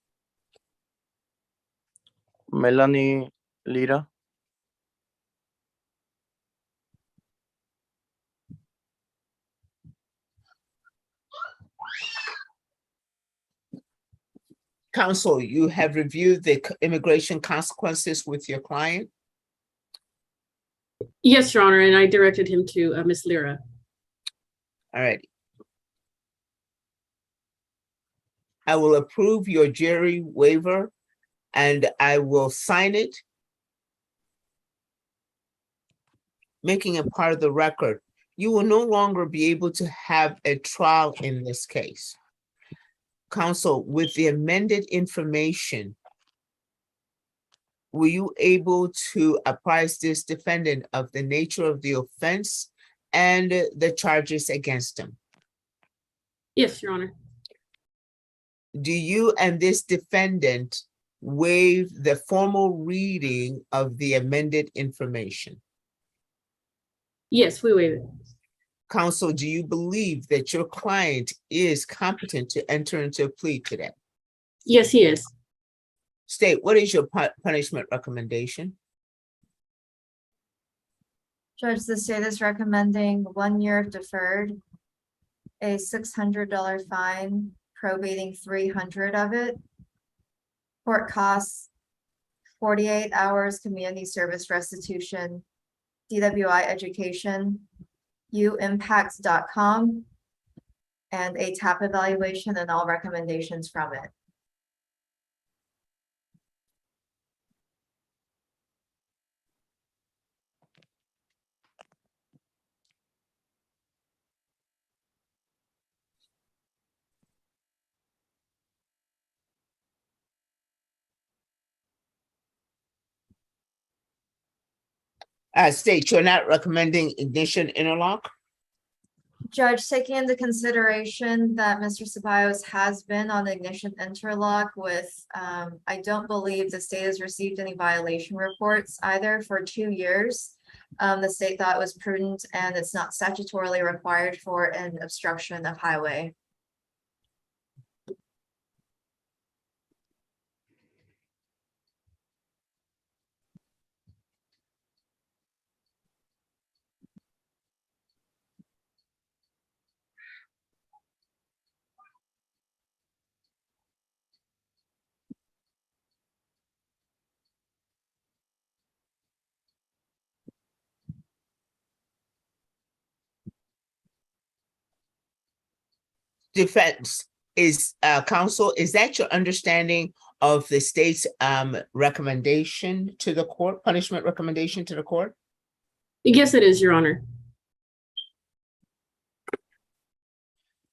Melanie Lira. Counsel, you have reviewed the immigration consequences with your client? Yes, Your Honor, and I directed him to Ms. Lyra. All right. I will approve your jury waiver and I will sign it, making it part of the record. You will no longer be able to have a trial in this case. Counsel, with the amended information, were you able to apprise this defendant of the nature of the offense and the charges against him? Yes, Your Honor. Do you and this defendant waive the formal reading of the amended information? Yes, we waive it. Counsel, do you believe that your client is competent to enter into a plea today? Yes, he is. State, what is your punishment recommendation? Judge, the state is recommending 1 year of deferred, a $600 fine, probating 300 of it. Court costs, 48 hours community service restitution, DWI education, uimpact.com, and a TAP evaluation and all recommendations from it. State, you're not recommending ignition interlock? Judge, taking into consideration that Mr. Ceballos has been on ignition interlock with, I don't believe the state has received any violation reports either for 2 years. The state thought it was prudent and it's not statutorily required for an obstruction of highway. Defense is counsel, is that your understanding of the state's recommendation to the court, punishment recommendation to the court? Yes, it is, Your Honor.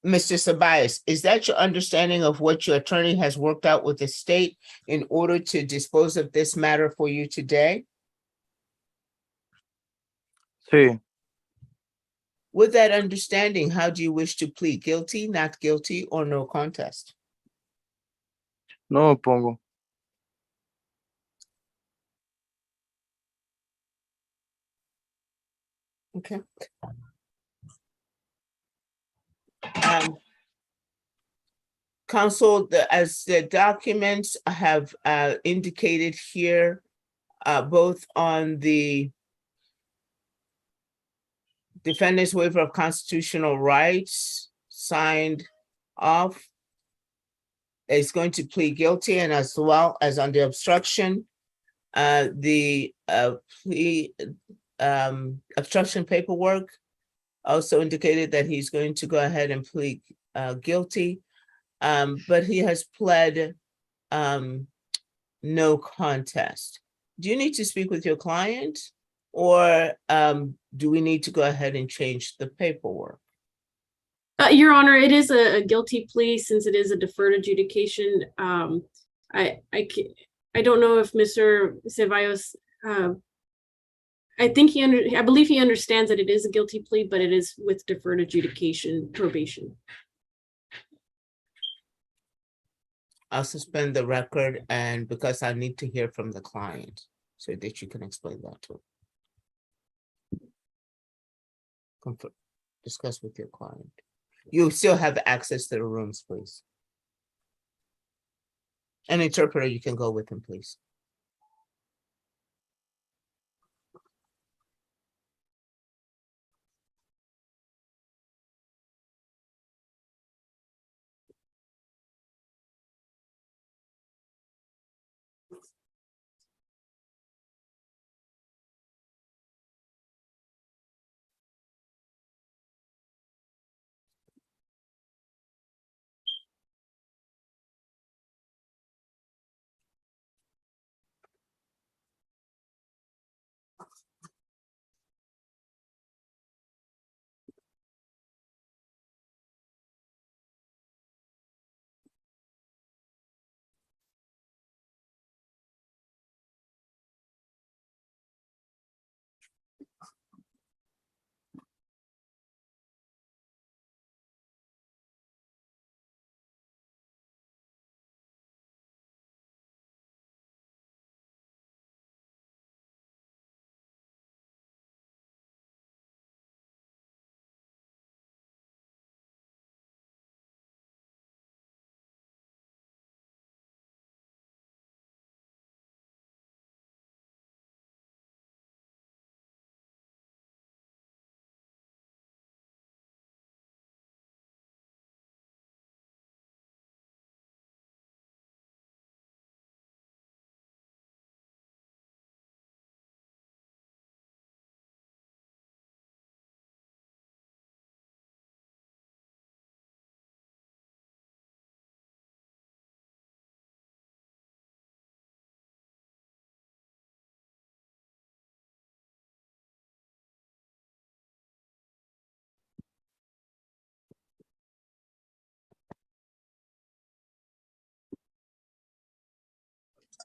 Mr. Ceballos, is that your understanding of what your attorney has worked out with the state in order to dispose of this matter for you today? Sí, With that understanding, how do you wish to plead? Guilty, not guilty, or no contest? no me pongo. Okay. Counsel, as the documents have indicated here, both on the defendant's waiver of constitutional rights signed off, is going to plead guilty, and as well as on the obstruction, the plea obstruction paperwork also indicated that he's going to go ahead and plead guilty, but he has pled no contest. Do you need to speak with your client, or do we need to go ahead and change the paperwork? Your Honor, it is a guilty plea since it is a deferred adjudication. I don't know if Mr. Ceballos, I believe he understands that it is a guilty plea, but it is with deferred adjudication probation. I'll suspend the record, and because I need to hear from the client so that you can explain that to him. discuss with your client. You still have access to the rooms, please. An interpreter, you can go with him, please.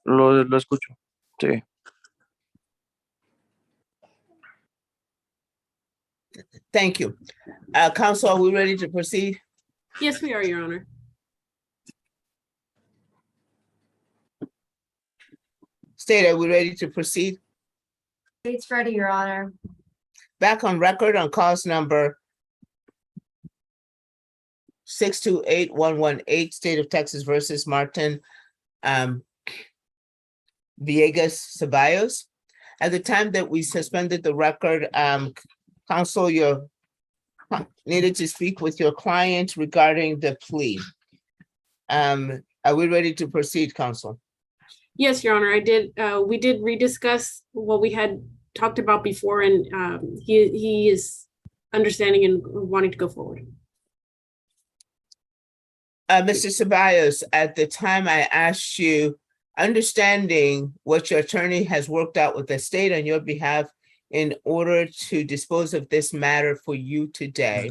Lo escucho. Sí. Thank you. Council, are we ready to proceed? Yes, we are, Your Honor. State, are we ready to proceed? State's ready, Your Honor. Back on record on cause number 628-118, State of Texas versus Martin Villegas Ceballos. At the time that we suspended the record, counsel, you needed to speak with your client regarding the plea. Are we ready to proceed, counsel? Yes, Your Honor, I did. We did rediscuss what we had talked about before, and he is understanding and wanting to go forward. Mr. Ceballos, at the time I asked you, understanding what your attorney has worked out with the state on your behalf in order to dispose of this matter for you today,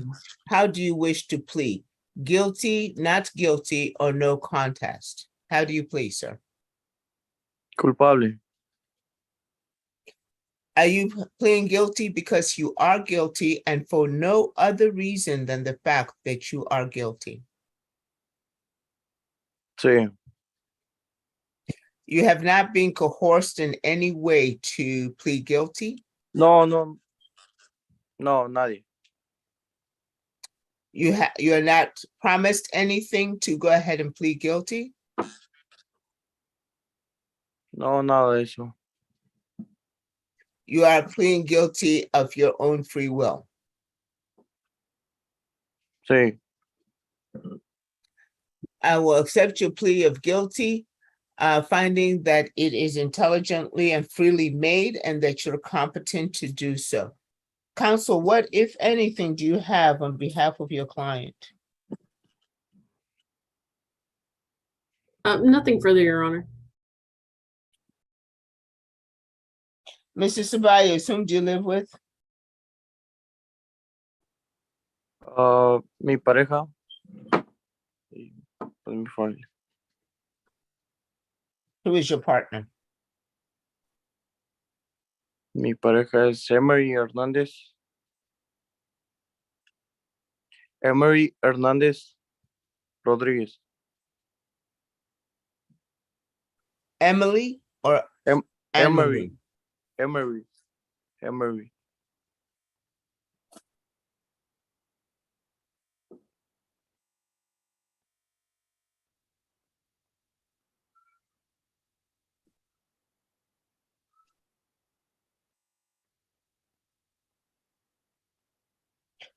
how do you wish to plead? Guilty, not guilty, or no contest? How do you plead, sir? Culpable. Are you pleading guilty because you are guilty and for no other reason than the fact that you are guilty? Sí. You have not been coerced in any way to plead guilty? No, nadie. You are not promised anything to go ahead and plead guilty? No, nada de eso. You are pleading guilty of your own free will. Sí. I will accept your plea of guilty, finding that it is intelligently and freely made and that you're competent to do so. Counsel, what, if anything, do you have on behalf of your client? Nothing further, Your Honor. Mr. Ceballos, whom do you live with? Mi pareja. Y pues mi familia. Who is your partner? Mi pareja es Emery Hernández. Emery Hernández Rodríguez. Emily or Emery. Emery.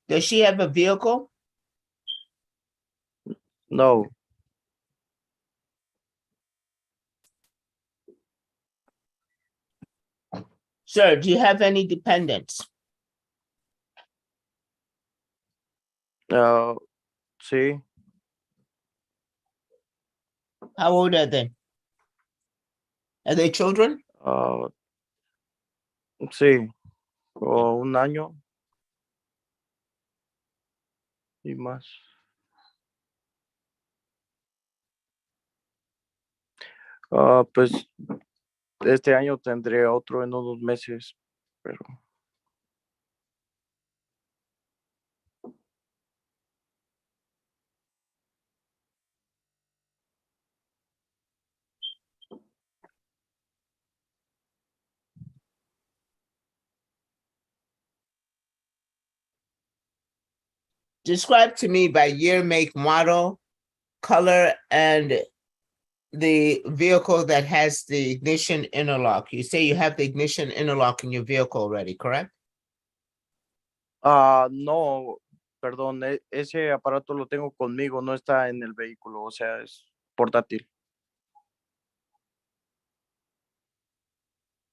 Does she have a vehicle? No. Sir, do you have any dependents? Sí. How old are they? Are they children? Sí. O un año y más. Pues este año tendré otro en unos meses, pero Describe to me by year, make, model, color, and the vehicle that has the ignition interlock. You say you have the ignition interlock in your vehicle already, correct? no, perdón, ese aparato lo tengo conmigo, no está en el vehículo, o sea, es portátil.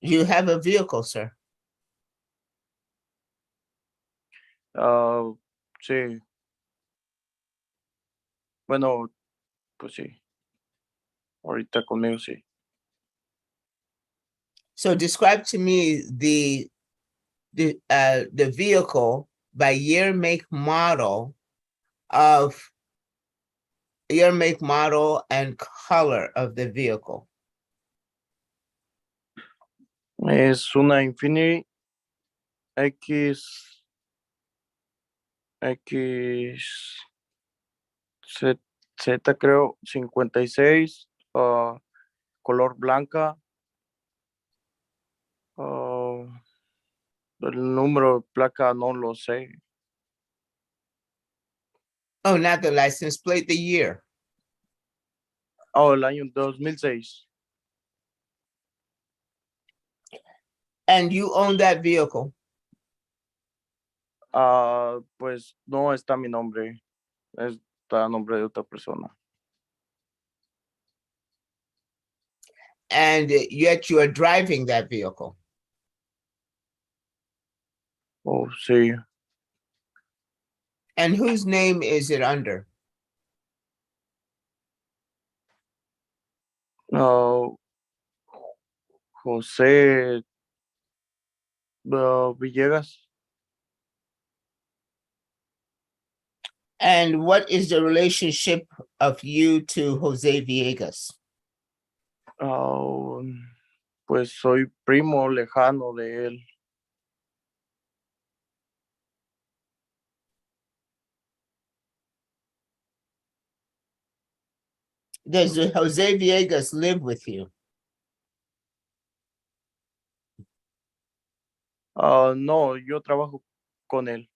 You have a vehicle, sir. Sí. Bueno, pues sí. Ahorita conmigo sí. So describe to me the vehicle by year, make, model of year, make, model, and color of the vehicle. Es una Infinity X Z creo 56, color blanca. El número de placa no lo sé. Oh, not the license plate, the year. El año 2006. And you own that vehicle. Pues no está mi nombre. Está a nombre de otra persona. And yet you are driving that vehicle. Oh, sí. And whose name is it under? José Villegas. And what is the relationship of you to Jose Villegas? Pues soy primo lejano de él. Does Jose Villegas live with you? No, yo trabajo con él.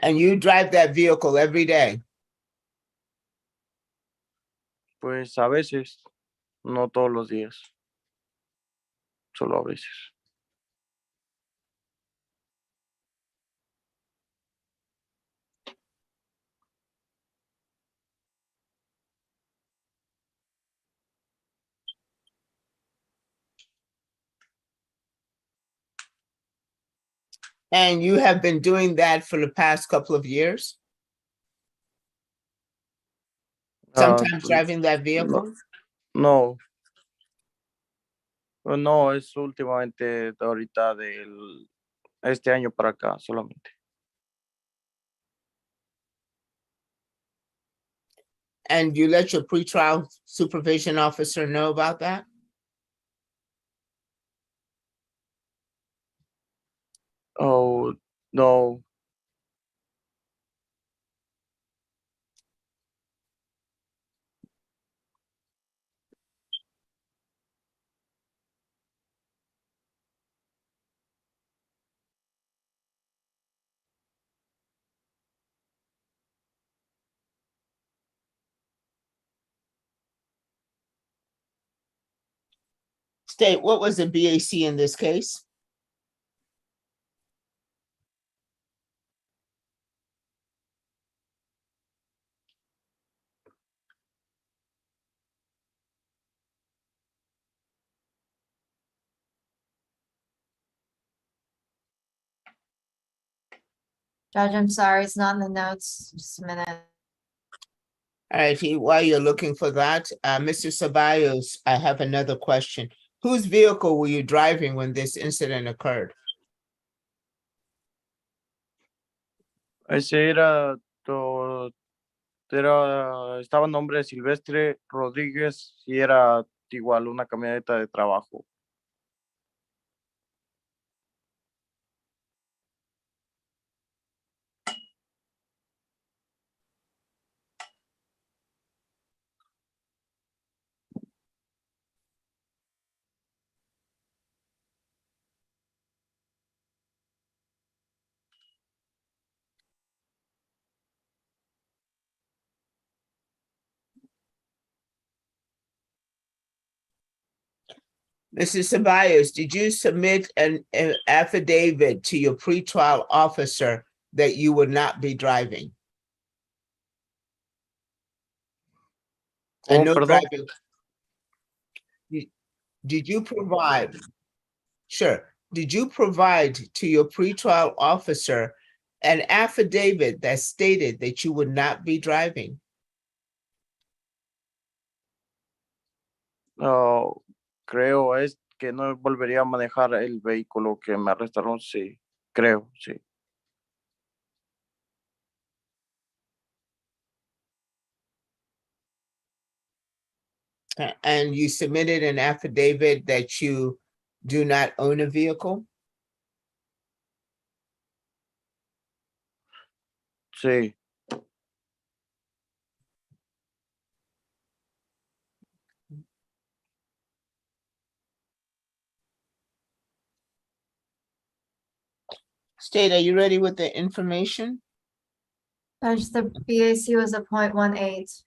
And you drive that vehicle every day? Pues a veces, no todos los días. Solo a veces. And you have been doing that for the past couple of years? Sometimes Pues, driving that vehicle? No. No, es últimamente de ahorita este año para acá solamente. And you let your pretrial supervision officer know about that? Oh, no. State, what was the BAC in this case? Judge, I'm sorry, it's not in the notes. Just a minute. All right, while you're looking for that, Mr. Ceballos, I have another question. Whose vehicle were you driving when this incident occurred? Ese era, estaba en nombre de Silvestre Rodríguez y era igual una camioneta de trabajo. Mrs. Ceballos, did you submit an affidavit to your pretrial officer that you would not be driving? And Oh, no perdón. driving. Did you provide? Sure. Did you provide to your pretrial officer an affidavit that stated that you would not be driving? No, creo es que no volvería a manejar el vehículo que me arrestaron, sí, creo, sí. And you submitted an affidavit that you do not own a vehicle? Sí, State, are you ready with the information? Judge, the BAC was a 0.18.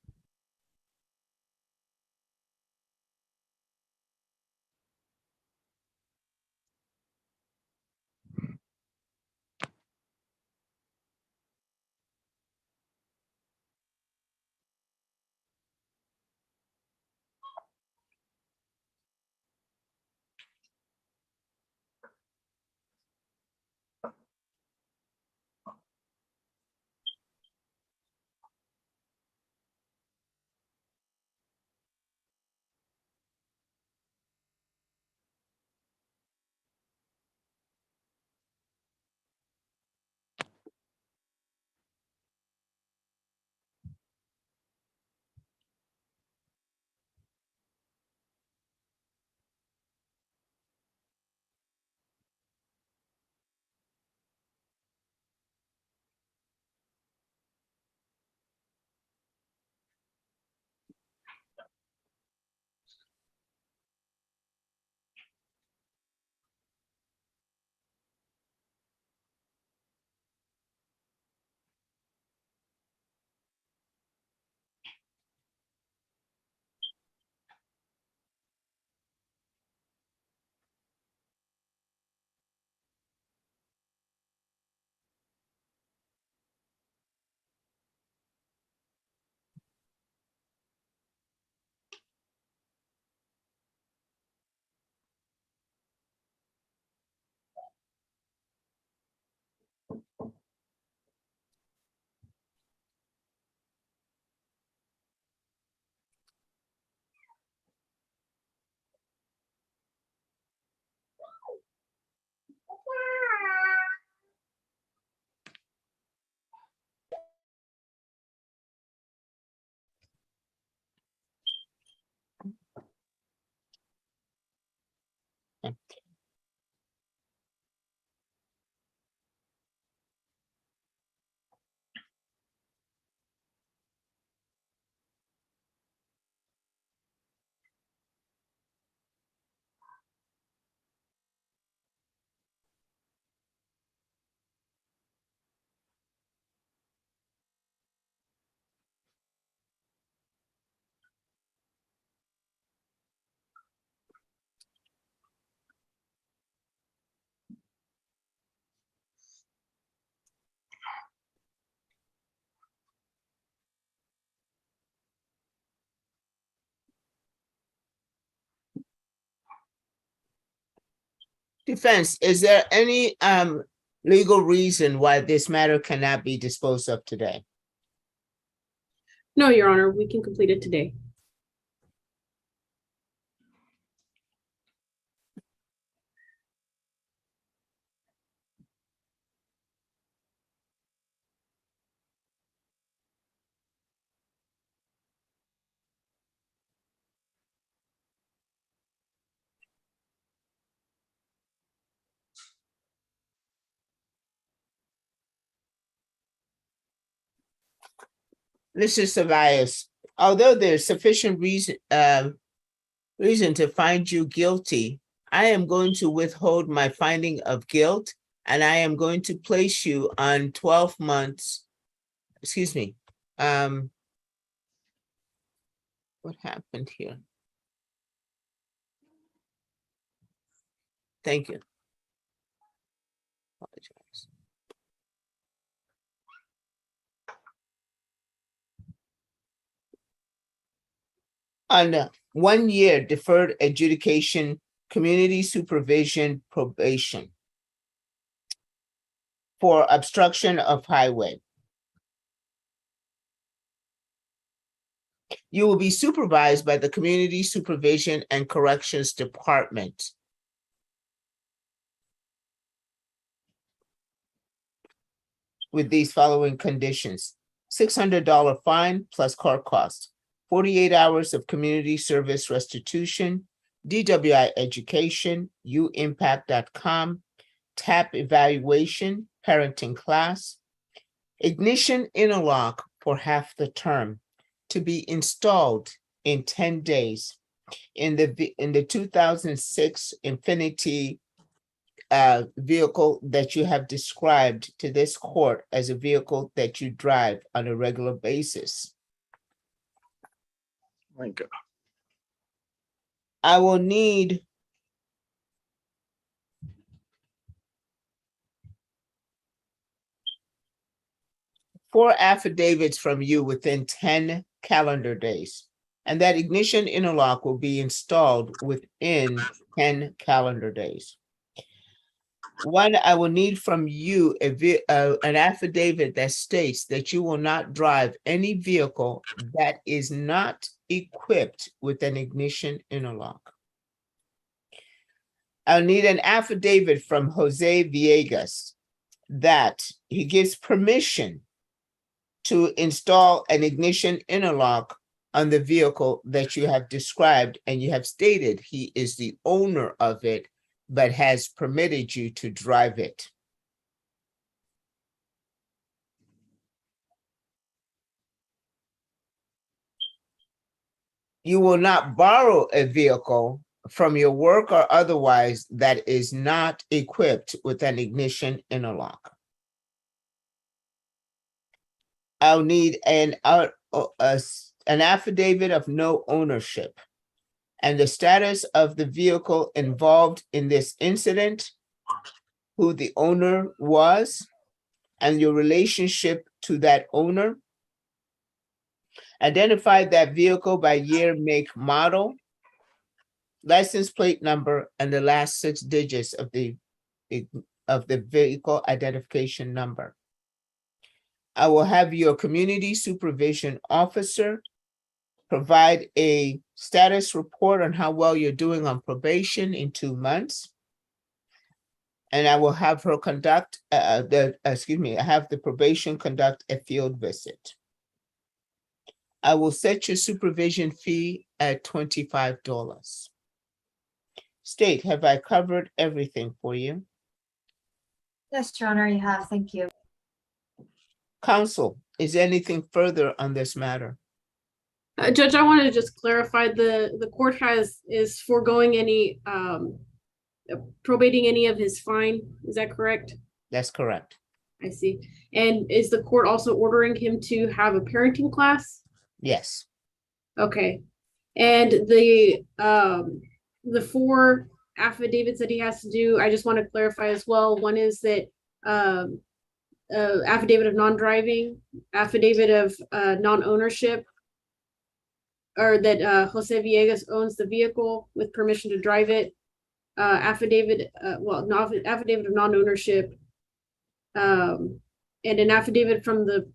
Defense, is there any legal reason why this matter cannot be disposed of today? No, Your Honor, we can complete it today. Mr. Ceballos, although there's sufficient reason to find you guilty, I am going to withhold my finding of guilt, and I am going to place you on 12 months. Excuse me. What happened here? Thank you. Apologize. On 1 year deferred adjudication, community supervision probation for obstruction of highway. You will be supervised by the Community Supervision and Corrections Department. With these following conditions: $600 fine plus car cost, 48 hours of community service restitution, DWI education, uimpact.com, TAP evaluation, parenting class, ignition interlock for half the term to be installed in 10 days in the 2006 Infiniti vehicle that you have described to this court as a vehicle that you drive on a regular basis. My God. I will need four affidavits from you within 10 calendar days, and that ignition interlock will be installed within 10 calendar days. One, I will need from you an affidavit that states that you will not drive any vehicle that is not equipped with an ignition interlock. I'll need an affidavit from Jose Villegas that he gives permission to install an ignition interlock on the vehicle that you have described, and you have stated he is the owner of it, but has permitted you to drive it. You will not borrow a vehicle from your work or otherwise that is not equipped with an ignition interlock. I'll need an affidavit of no ownership and the status of the vehicle involved in this incident, who the owner was, and your relationship to that owner. Identify that vehicle by year, make, model, license plate number, and the last 6 digits of the vehicle identification number. I will have your community supervision officer provide a status report on how well you're doing on probation in 2 months. And I will have her conduct, have the probation conduct a field visit. I will set your supervision fee at $25. State, have I covered everything for you? Yes, Your Honor, you have. Thank you. Counsel, is there anything further on this matter? Judge, I want to just clarify, the court is foregoing any, probating any of his fine. Is that correct? That's correct. I see. And is the court also ordering him to have a parenting class? Yes. Okay. And the 4 affidavits that he has to do, I just want to clarify as well. One is that affidavit of non-driving, affidavit of non-ownership, or that Jose Villegas owns the vehicle with permission to drive it, affidavit, affidavit of non-ownership. And an affidavit from the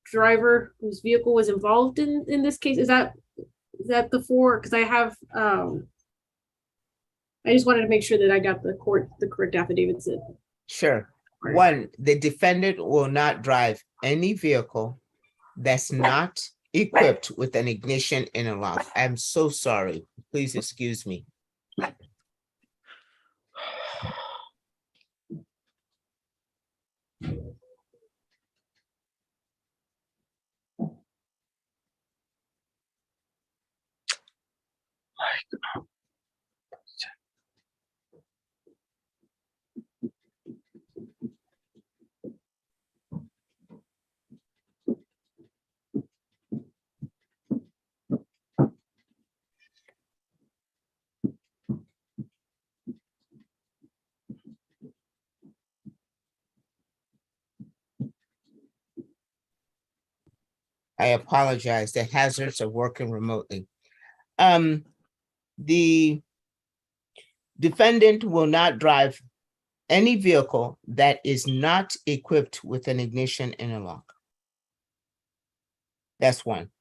driver whose vehicle was involved in this case. Is that the four? Because I have, I just wanted to make sure that I got the correct affidavits in. Sure. Right. One, the defendant will not drive any vehicle that's not equipped with an ignition interlock. I'm so sorry. Please excuse me. I apologize. The hazards of working remotely. The defendant will not drive any vehicle that is not equipped with an ignition interlock. That's one.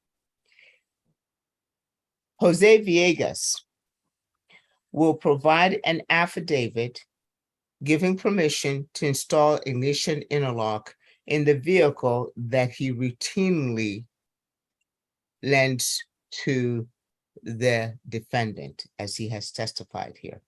Jose Villegas will provide an affidavit giving permission to install ignition interlock in the vehicle that he routinely lends to the defendant, as he has testified here.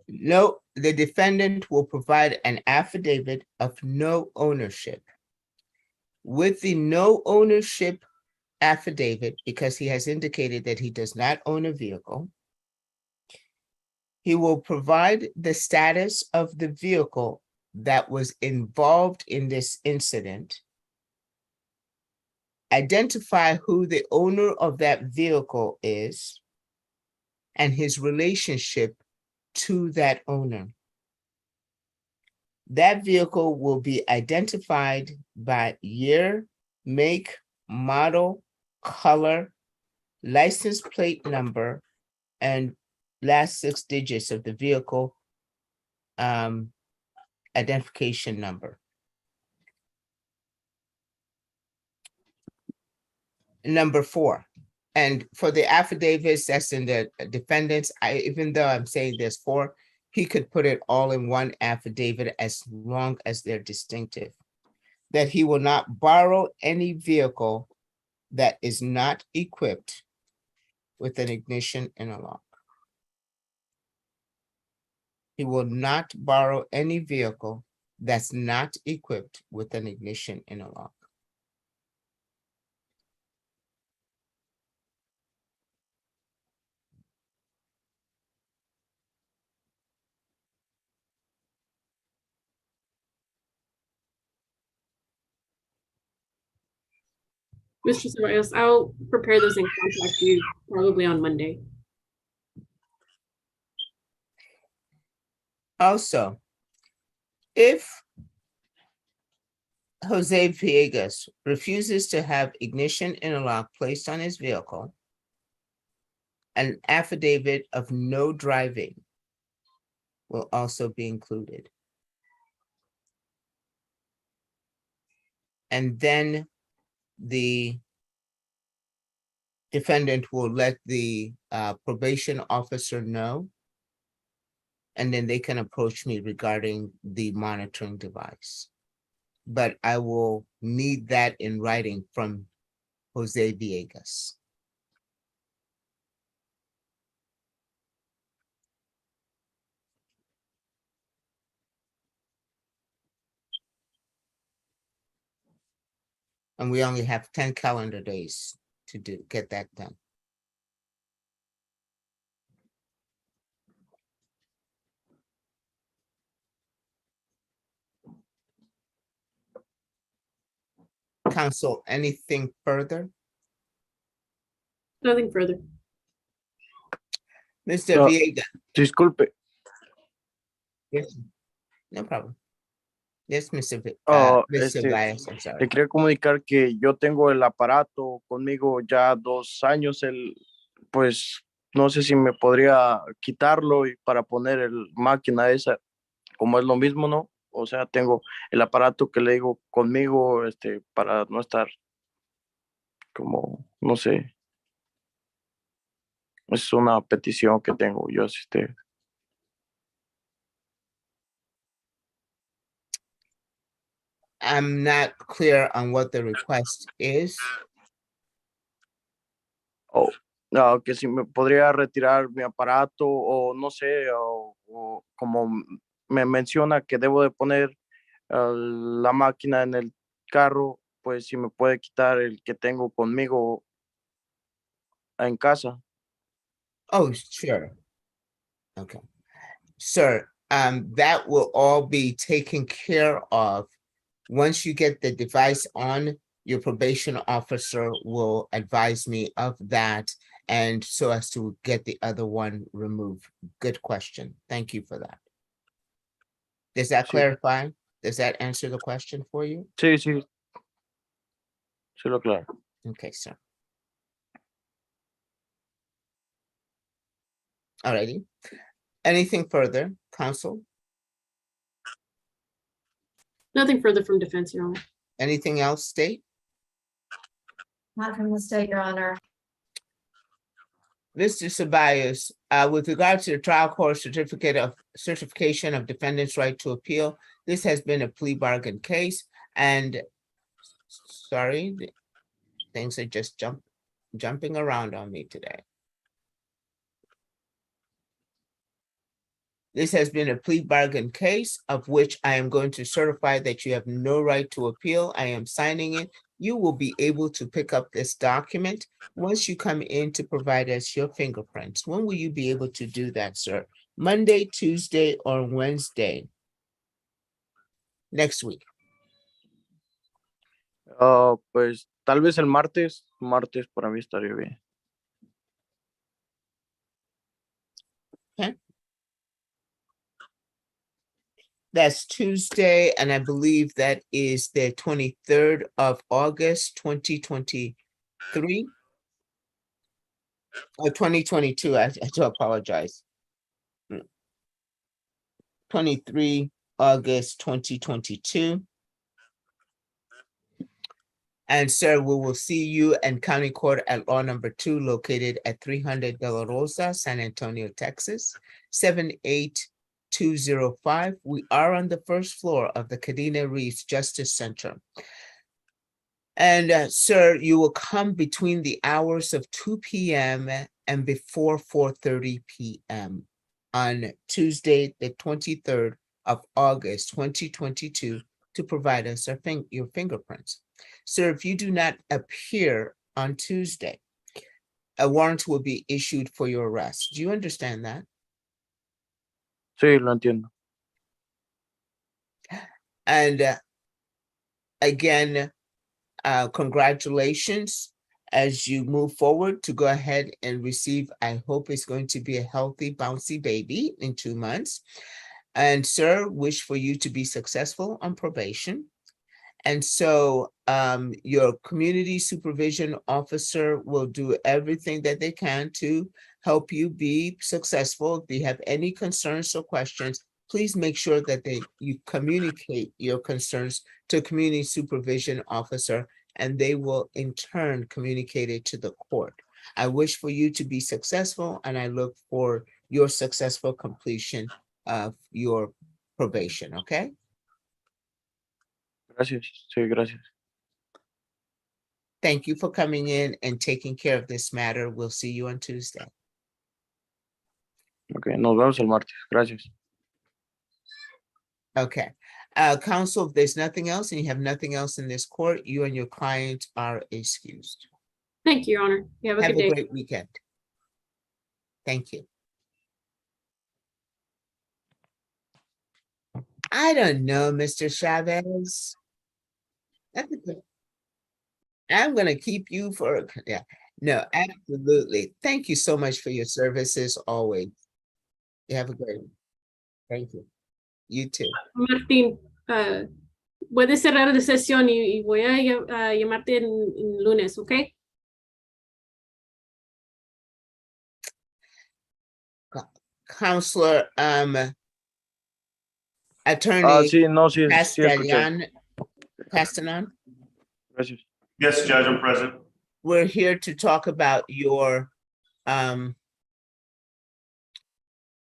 No, the defendant will provide an affidavit of no ownership. With the no ownership affidavit, because he has indicated that he does not own a vehicle, he will provide the status of the vehicle that was involved in this incident, identify who the owner of that vehicle is, and his relationship to that owner. That vehicle will be identified by year, make, model, color, license plate number, and last 6 digits of the vehicle identification number. Number 4, and for the affidavits that's in the defendants, even though I'm saying there's 4, he could put it all in one affidavit as long as they're distinctive. That he will not borrow any vehicle that is not equipped with an ignition interlock. He will not borrow any vehicle that's not equipped with an ignition interlock. Mr. Ceballos, I'll prepare those and contact you probably on Monday. Also, if Jose Villegas refuses to have ignition interlock placed on his vehicle, an affidavit of no driving will also be included. And then the defendant will let the probation officer know, and then they can approach me regarding the monitoring device. But I will need that in writing from Jose Villegas. And we only have 10 calendar days to get that done. Counsel, anything further? Nothing further. Mr. No. Villegas? Disculpe, Yes. No problem. Yes, Mr. Mr. Bias, I'm Le sorry. quería comunicar que yo tengo el aparato conmigo ya 2 años, pues no sé si me podría quitarlo y para poner el máquina esa, como es lo mismo, ¿no? O sea, tengo el aparato que le digo conmigo, para no estar como, no sé, es una petición que tengo yo, I'm not clear on what the request is. o que si me podría retirar mi aparato o no sé, o como me menciona que debo de poner la máquina en el carro, pues si me puede quitar el que tengo conmigo en casa. Oh, sure. Okay. Sir, that will all be taken care of. Once you get the device on, your probation officer will advise me of that. And so as to get the other one removed. Good question. Thank you for that. Does that Sí. clarify? Does that answer the question for you? Sí, sí, sí lo claro. Okay, sir. Alrighty. Anything further, counsel? Nothing further from defense, Your Honor. Anything else, state? Not from the state, Your Honor. Mr. Ceballos, with regard to the trial court certification of defendant's right to appeal, this has been a plea bargain case and sorry, things are just jumping around on me today. This has been a plea bargain case of which I am going to certify that you have no right to appeal. I am signing it. You will be able to pick up this document once you come in to provide us your fingerprints. When will you be able to do that, sir? Monday, Tuesday, or Wednesday? Next week. Pues tal vez el martes para mí estaría bien. That's Tuesday, and I believe that is the 23rd of August, 2023. Or 2022, I do apologize. 23 August 2022. And sir, we will see you in County Court at Law Number 2 located at 300 De La Rosa, San Antonio, Texas, 78205. We are on the first floor of the Kadena Reeves Justice Center. And sir, you will come between the hours of 2 p.m. and before 4:30 p.m. on Tuesday, the 23rd of August, 2022, to provide us your fingerprints. Sir, if you do not appear on Tuesday, a warrant will be issued for your arrest. Do you understand that? Sí, lo entiendo. And again, congratulations as you move forward to go ahead and receive, I hope it's going to be a healthy, bouncy baby in 2 months. And sir, wish for you to be successful on probation. And so your community supervision officer will do everything that they can to help you be successful. If you have any concerns or questions, please make sure that you communicate your concerns to a community supervision officer, and they will in turn communicate it to the court. I wish for you to be successful, and I look for your successful completion of your probation, okay? Gracias, sí, gracias. Thank you for coming in and taking care of this matter. We'll see you on Tuesday. Ok, nos vemos el martes. Gracias. Okay. Counsel, if there's nothing else and you have nothing else in this court, you and your client are excused. Thank you, Your Honor. You have a Have good a day. great weekend. Thank you. I don't know, Mr. Chavez. I'm gonna keep you for, yeah, no, absolutely. Thank you so much for your services always. You have a great one. Thank you. You too. Martin, puedes cerrar la sesión y voy a llamarte en lunes, ¿ok? Counselor, Attorney Sí, no, sí, sí escuché. Castellan, Gracias. Yes, Judge, I'm present. we're here to talk about your,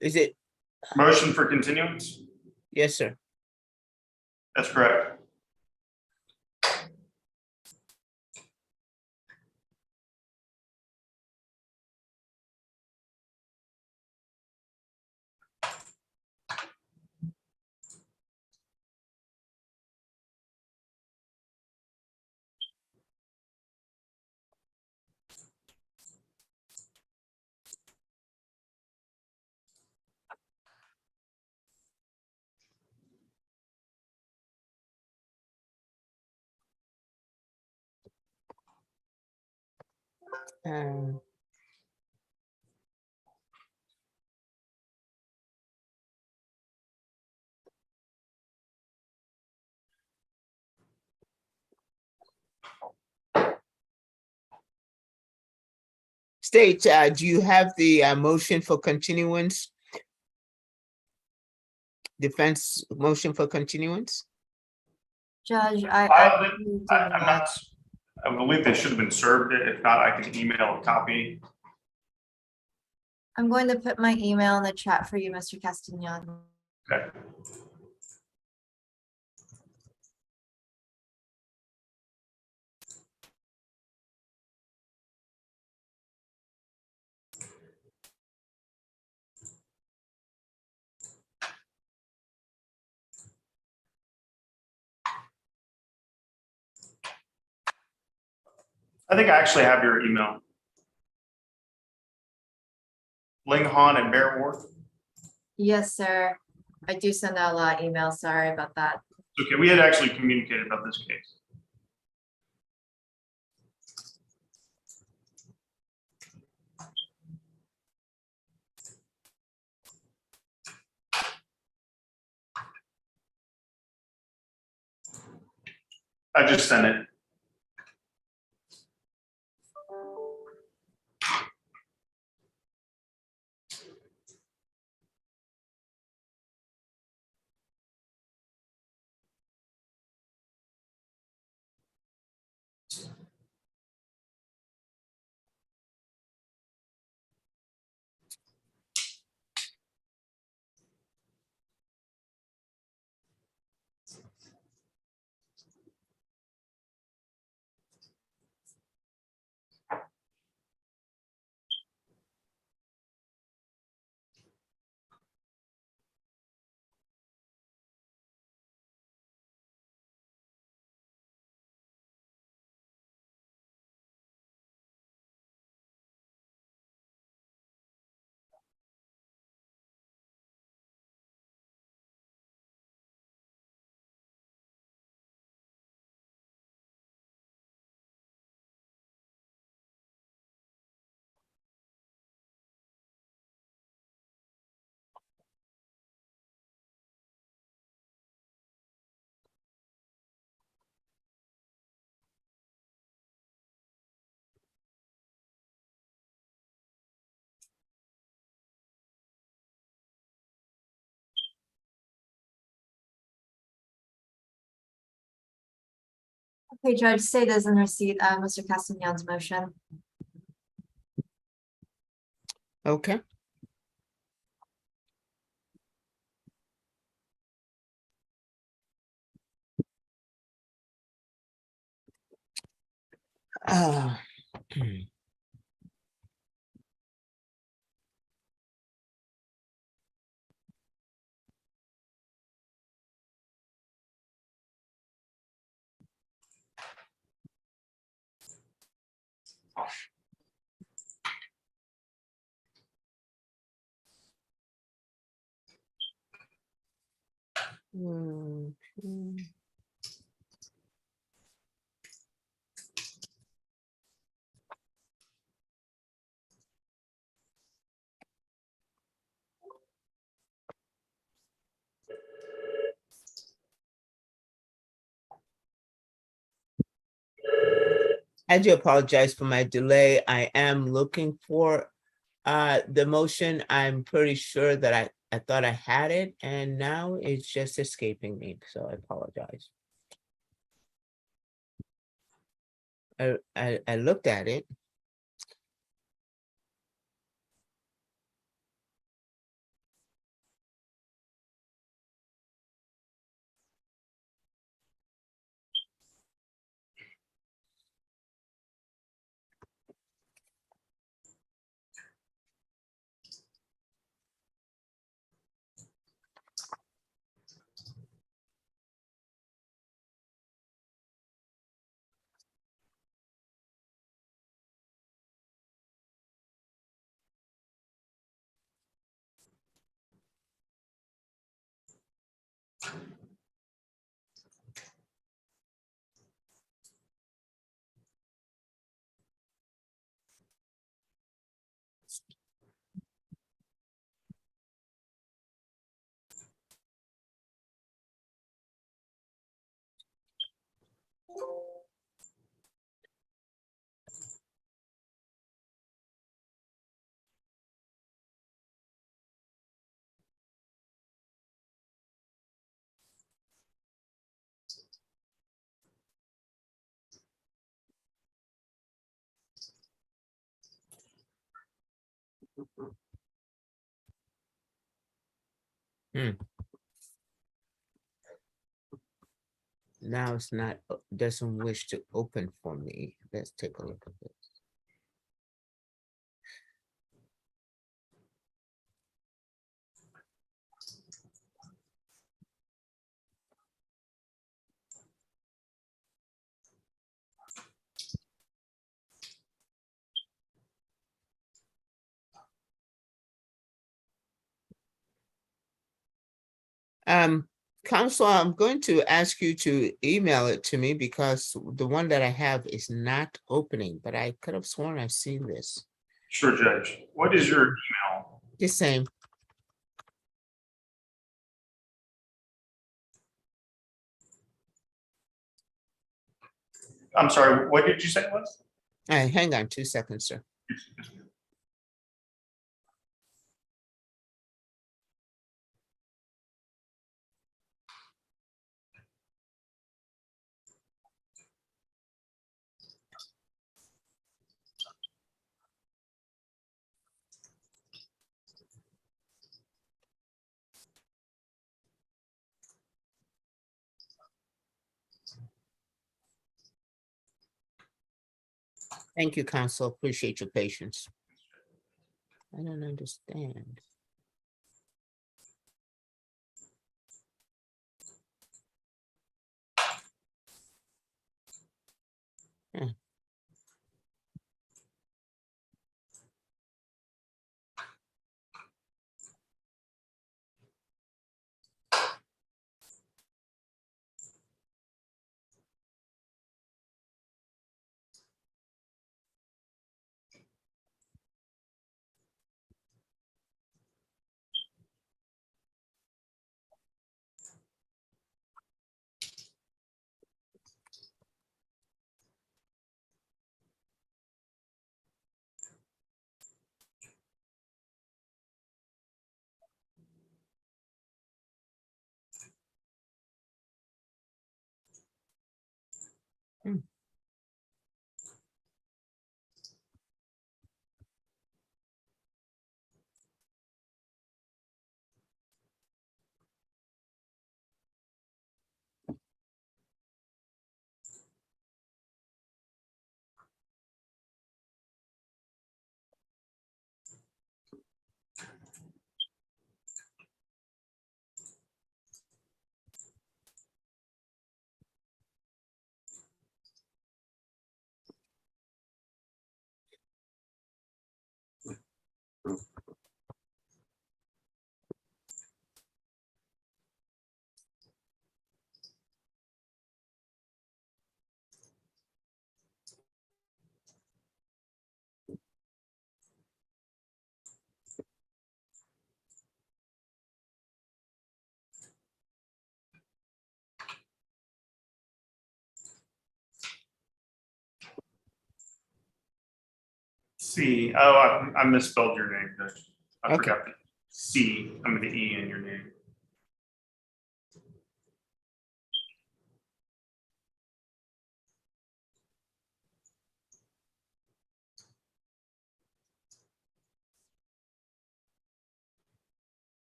is it, Motion for continuance? yes, sir. That's correct. Um, State, do you have the motion for continuance? Defense motion for continuance? Judge, I'm not, I believe they should have been served. If not, I can email a copy. I'm going to put my email in the chat for you, Mr. Castellan. Okay. I think I actually have your email. Ling Han and Bear Wharf. Yes, sir. I do send out a lot of emails. Sorry about that. Okay, we had actually communicated about this case. I just sent it. Okay, Judge, say this in receipt of Mr. Castellan's motion. Okay. Uh, I do apologize for my delay. I am looking for the motion. I'm pretty sure that I thought I had it and now it's just escaping me, so I apologize. I looked at it. Now it's not, doesn't wish to open for me. Let's take a look at this. Council, I'm going to ask you to email it to me because the one that I have is not opening, but I could have sworn I've seen this. Sure, Judge. What is your email? The same. I'm sorry, what did you say it was? Hang on 2 seconds, sir. Thank you, Council. Appreciate your patience. I don't understand. Hmm. C, oh, I misspelled your name, Judge. I Okay. forgot the C, I mean the E in your name.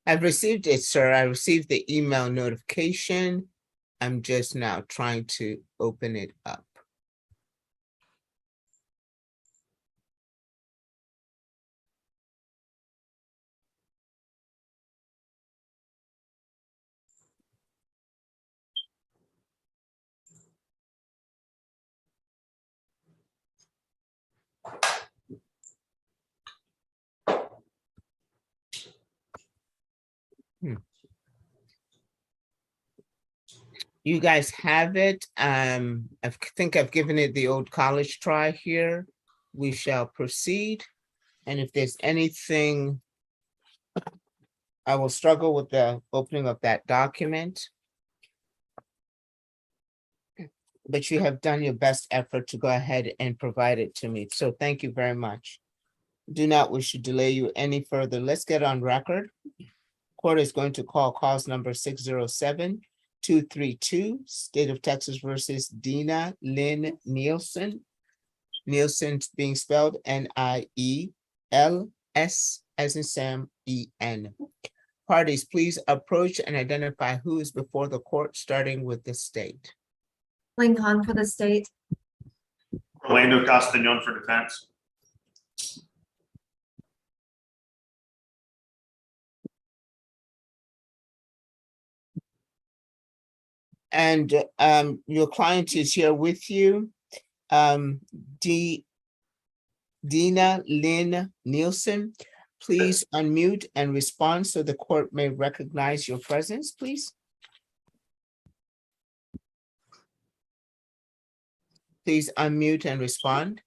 I've received it, sir. I received the email notification. I'm just now trying to open it up. You guys have it. I think I've given it the old college try here. We shall proceed. And if there's anything, I will struggle with the opening of that document. But you have done your best effort to go ahead and provide it to me. So thank you very much. Do not wish to delay you any further. Let's get on record. Court is going to call cause number 607-232, State of Texas versus Dina Lynn Nielsen. Nielsen being spelled Niels as in Sam EN. Parties, please approach and identify who is before the court, starting with the state. Lincoln for the state. Orlando Castañon for defense. And your client is here with you. Dina Lynn Nielsen, please unmute and respond so the court may recognize your presence, please. Please unmute and respond.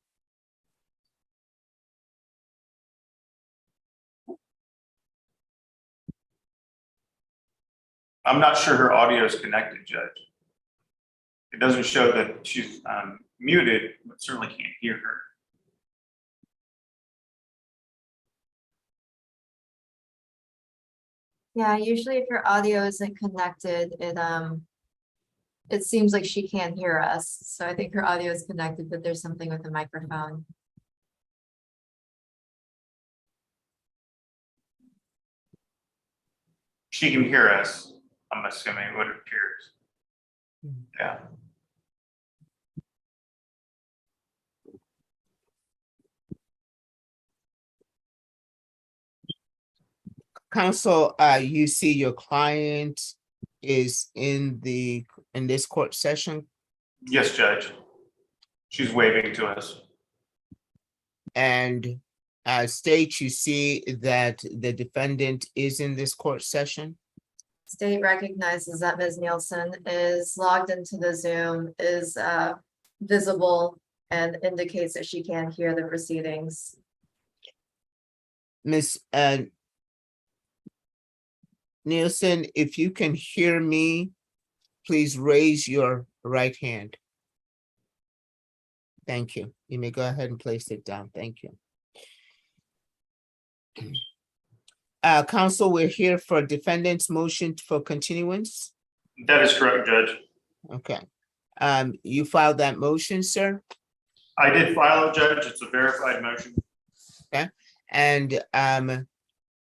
I'm not sure her audio is connected, Judge. It doesn't show that she's muted, but certainly can't hear her. Yeah, usually if your audio isn't connected, it seems like she can't hear us. So I think her audio is connected, but there's something with the microphone. She can hear us, I'm assuming what it appears. Yeah. Counsel, you see your client is in this court session, Yes, Judge. She's waving to us. And state, you see that the defendant is in this court session? State recognizes that Ms. Nielsen is logged into the Zoom, is visible, and indicates that she can hear the proceedings. Ms. Nielsen, if you can hear me, please raise your right hand. Thank you. You may go ahead and place it down. Thank you. Counsel, we're here for defendant's motion for continuance. That is correct, Judge. Okay. You filed that motion, sir? I did file it, Judge. It's a verified motion. And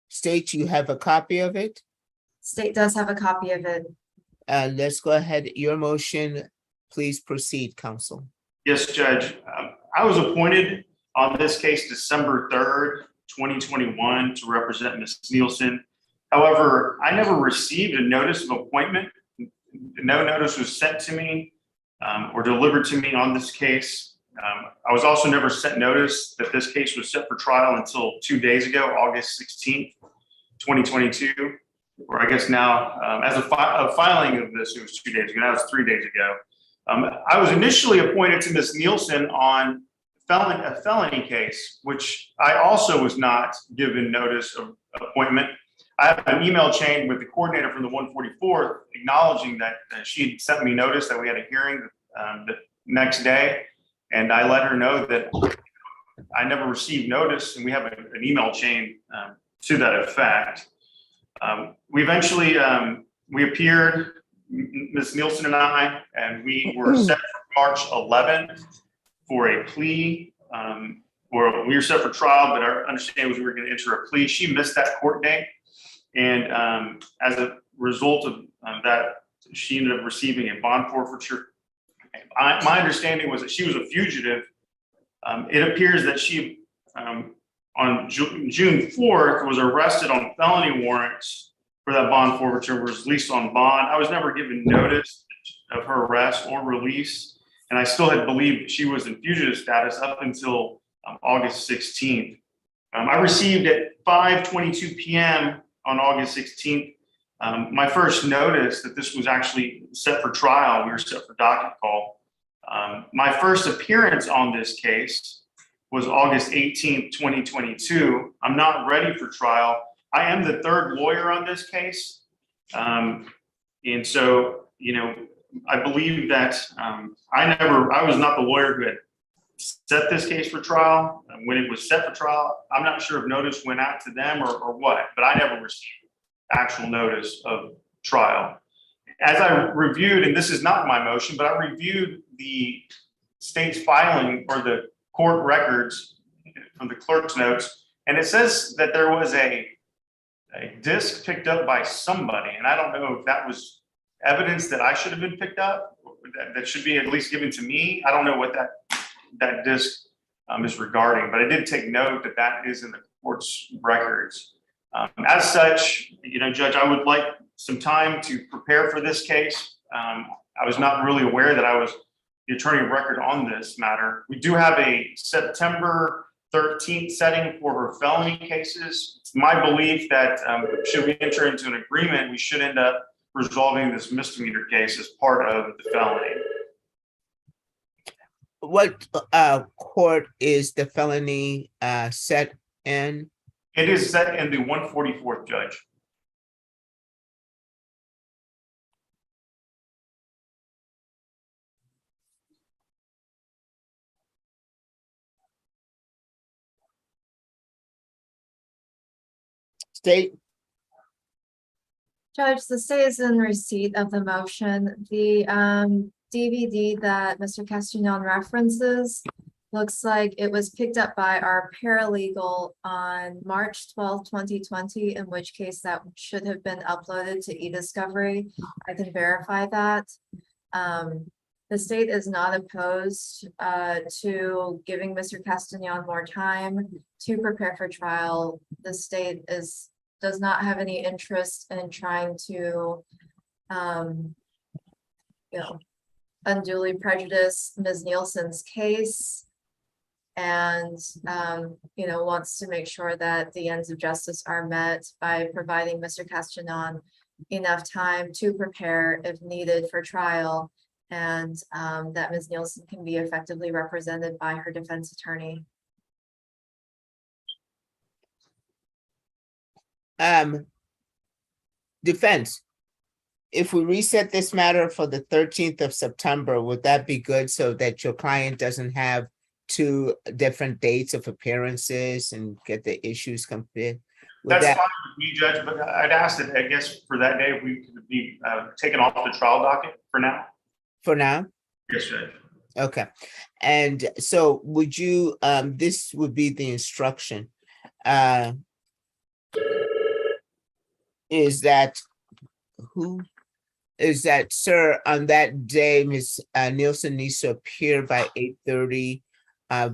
state you have a copy of it? State does have a copy of it. Let's go ahead. Your motion, please proceed, counsel. Yes, Judge. I was appointed on this case December 3rd, 2021 to represent Ms. Nielsen. However, I never received a notice of appointment. No notice was sent to me or delivered to me on this case. I was also never sent notice that this case was set for trial until 2 days ago, August 16th, 2022. Or I guess now, as a filing of this, it was 2 days ago. That was 3 days ago. I was initially appointed to Ms. Nielsen on a felony case, which I also was not given notice of appointment. I have an email chain with the coordinator from the 144th acknowledging that she had sent me notice that we had a hearing the next day. And I let her know that I never received notice, and we have an email chain to that effect. We eventually, we appeared, Ms. Nielsen and I, and we were set for March 11th for a plea, or we were set for trial, but our understanding was we were going to enter a plea. She missed that court date. And as a result of that, she ended up receiving a bond forfeiture. My understanding was that she was a fugitive. It appears that she, on June 4th, was arrested on felony warrants for that bond forfeiture, was released on bond. I was never given notice of her arrest or release, and I still had believed that she was in fugitive status up until August 16th. I received at 5:22 p.m. on August 16th my first notice that this was actually set for trial. We were set for docket call. My first appearance on this case was August 18th, 2022. I'm not ready for trial. I am the third lawyer on this case. And so, you know, I believe that I was not the lawyer who had set this case for trial. When it was set for trial, I'm not sure if notice went out to them or what, but I never received actual notice of trial. As I reviewed, and this is not my motion, but I reviewed the state's filing or the court records from the clerk's notes, and it says that there was a disc picked up by somebody, and I don't know if that was evidence that I should have been picked up, that should be at least given to me. I don't know what that disc is regarding, but I did take note that that is in the court's records. As such, you know, Judge, I would like some time to prepare for this case. I was not really aware that I was the attorney of record on this matter. We do have a September 13th setting for her felony cases. It's my belief that should we enter into an agreement, we should end up resolving this misdemeanor case as part of the felony. What court is the felony set in? It is set in the 144th, Judge. State? Judge, the state is in receipt of the motion. The DVD that Mr. Castagnon references looks like it was picked up by our paralegal on March 12th, 2020, in which case that should have been uploaded to eDiscovery. I can verify that. The state is not opposed to giving Mr. Castagnon more time to prepare for trial. The state does not have any interest in trying to unduly prejudice Ms. Nielsen's case. And, wants to make sure that the ends of justice are met by providing Mr. Castanon enough time to prepare if needed for trial. And that Ms. Nielsen can be effectively represented by her defense attorney. Defense, if we reset this matter for the 13th of September, would that be good so that your client doesn't have two different dates of appearances and get the issues complete? That's fine with me, Judge, but I'd ask that, I guess, for that day, we could be taken off the trial docket for now. For now? Yes, Judge. Okay. And so would you, this would be the instruction. Is that, sir, on that day, Ms. Nielsen needs to appear by 8:30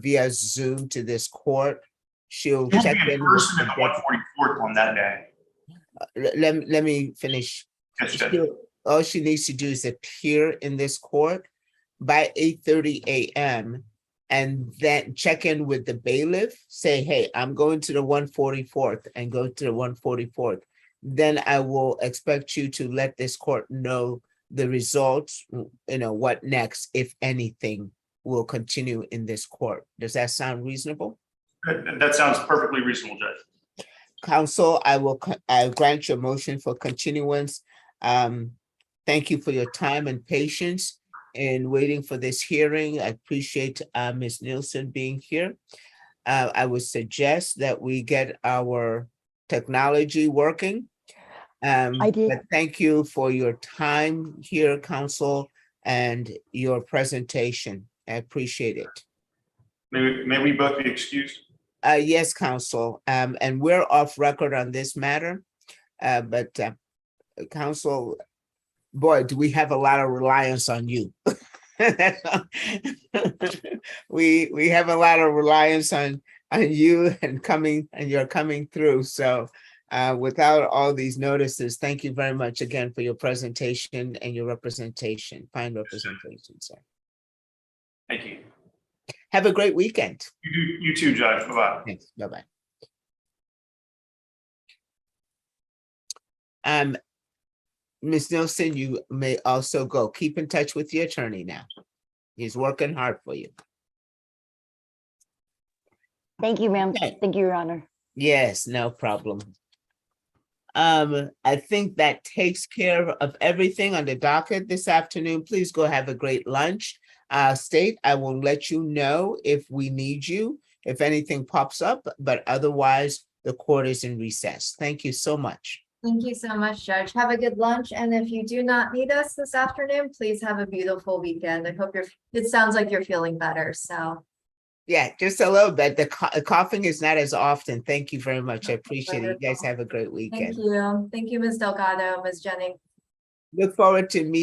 via Zoom to this court. She'll We'll check be in. in person at the 144th on that day. Let me finish. Yes, Judge. All she needs to do is appear in this court by 8:30 a.m. and then check in with the bailiff, say, hey, I'm going to the 144th, and go to the 144th. Then I will expect you to let this court know the results, what next, if anything, will continue in this court. Does that sound reasonable? That sounds perfectly reasonable, Judge. Counsel, I grant your motion for continuance. Thank you for your time and patience in waiting for this hearing. I appreciate Ms. Nielsen being here. I would suggest that we get our technology working. I did. But thank you for your time here, counsel, and your presentation. I appreciate it. May we both be excused? Yes, counsel, and we're off record on this matter. But counsel, boy, do we have a lot of reliance on you. We have a lot of reliance on you and you're coming through. So without all these notices, thank you very much again for your presentation and your representation, fine representation, sir. Thank you. Have a great weekend. You too, Judge. Bye-bye. Thanks. Bye-bye. Ms. Nielsen, you may also go. Keep in touch with your attorney now. He's working hard for you. Thank you, ma'am. Okay. Thank you, Your Honor. Yes, no problem. I think that takes care of everything on the docket this afternoon. Please go have a great lunch. State, I will let you know if we need you, if anything pops up, but otherwise the court is in recess. Thank you so much. Thank you so much, Judge. Have a good lunch. And if you do not need us this afternoon, please have a beautiful weekend. I hope it sounds like you're feeling better. So Yeah, just a little bit. The coughing is not as often. Thank you very much. I appreciate it. You guys have a great weekend. thank you. Thank you, Ms. Delgado, Ms. Jennings. Look forward to meeting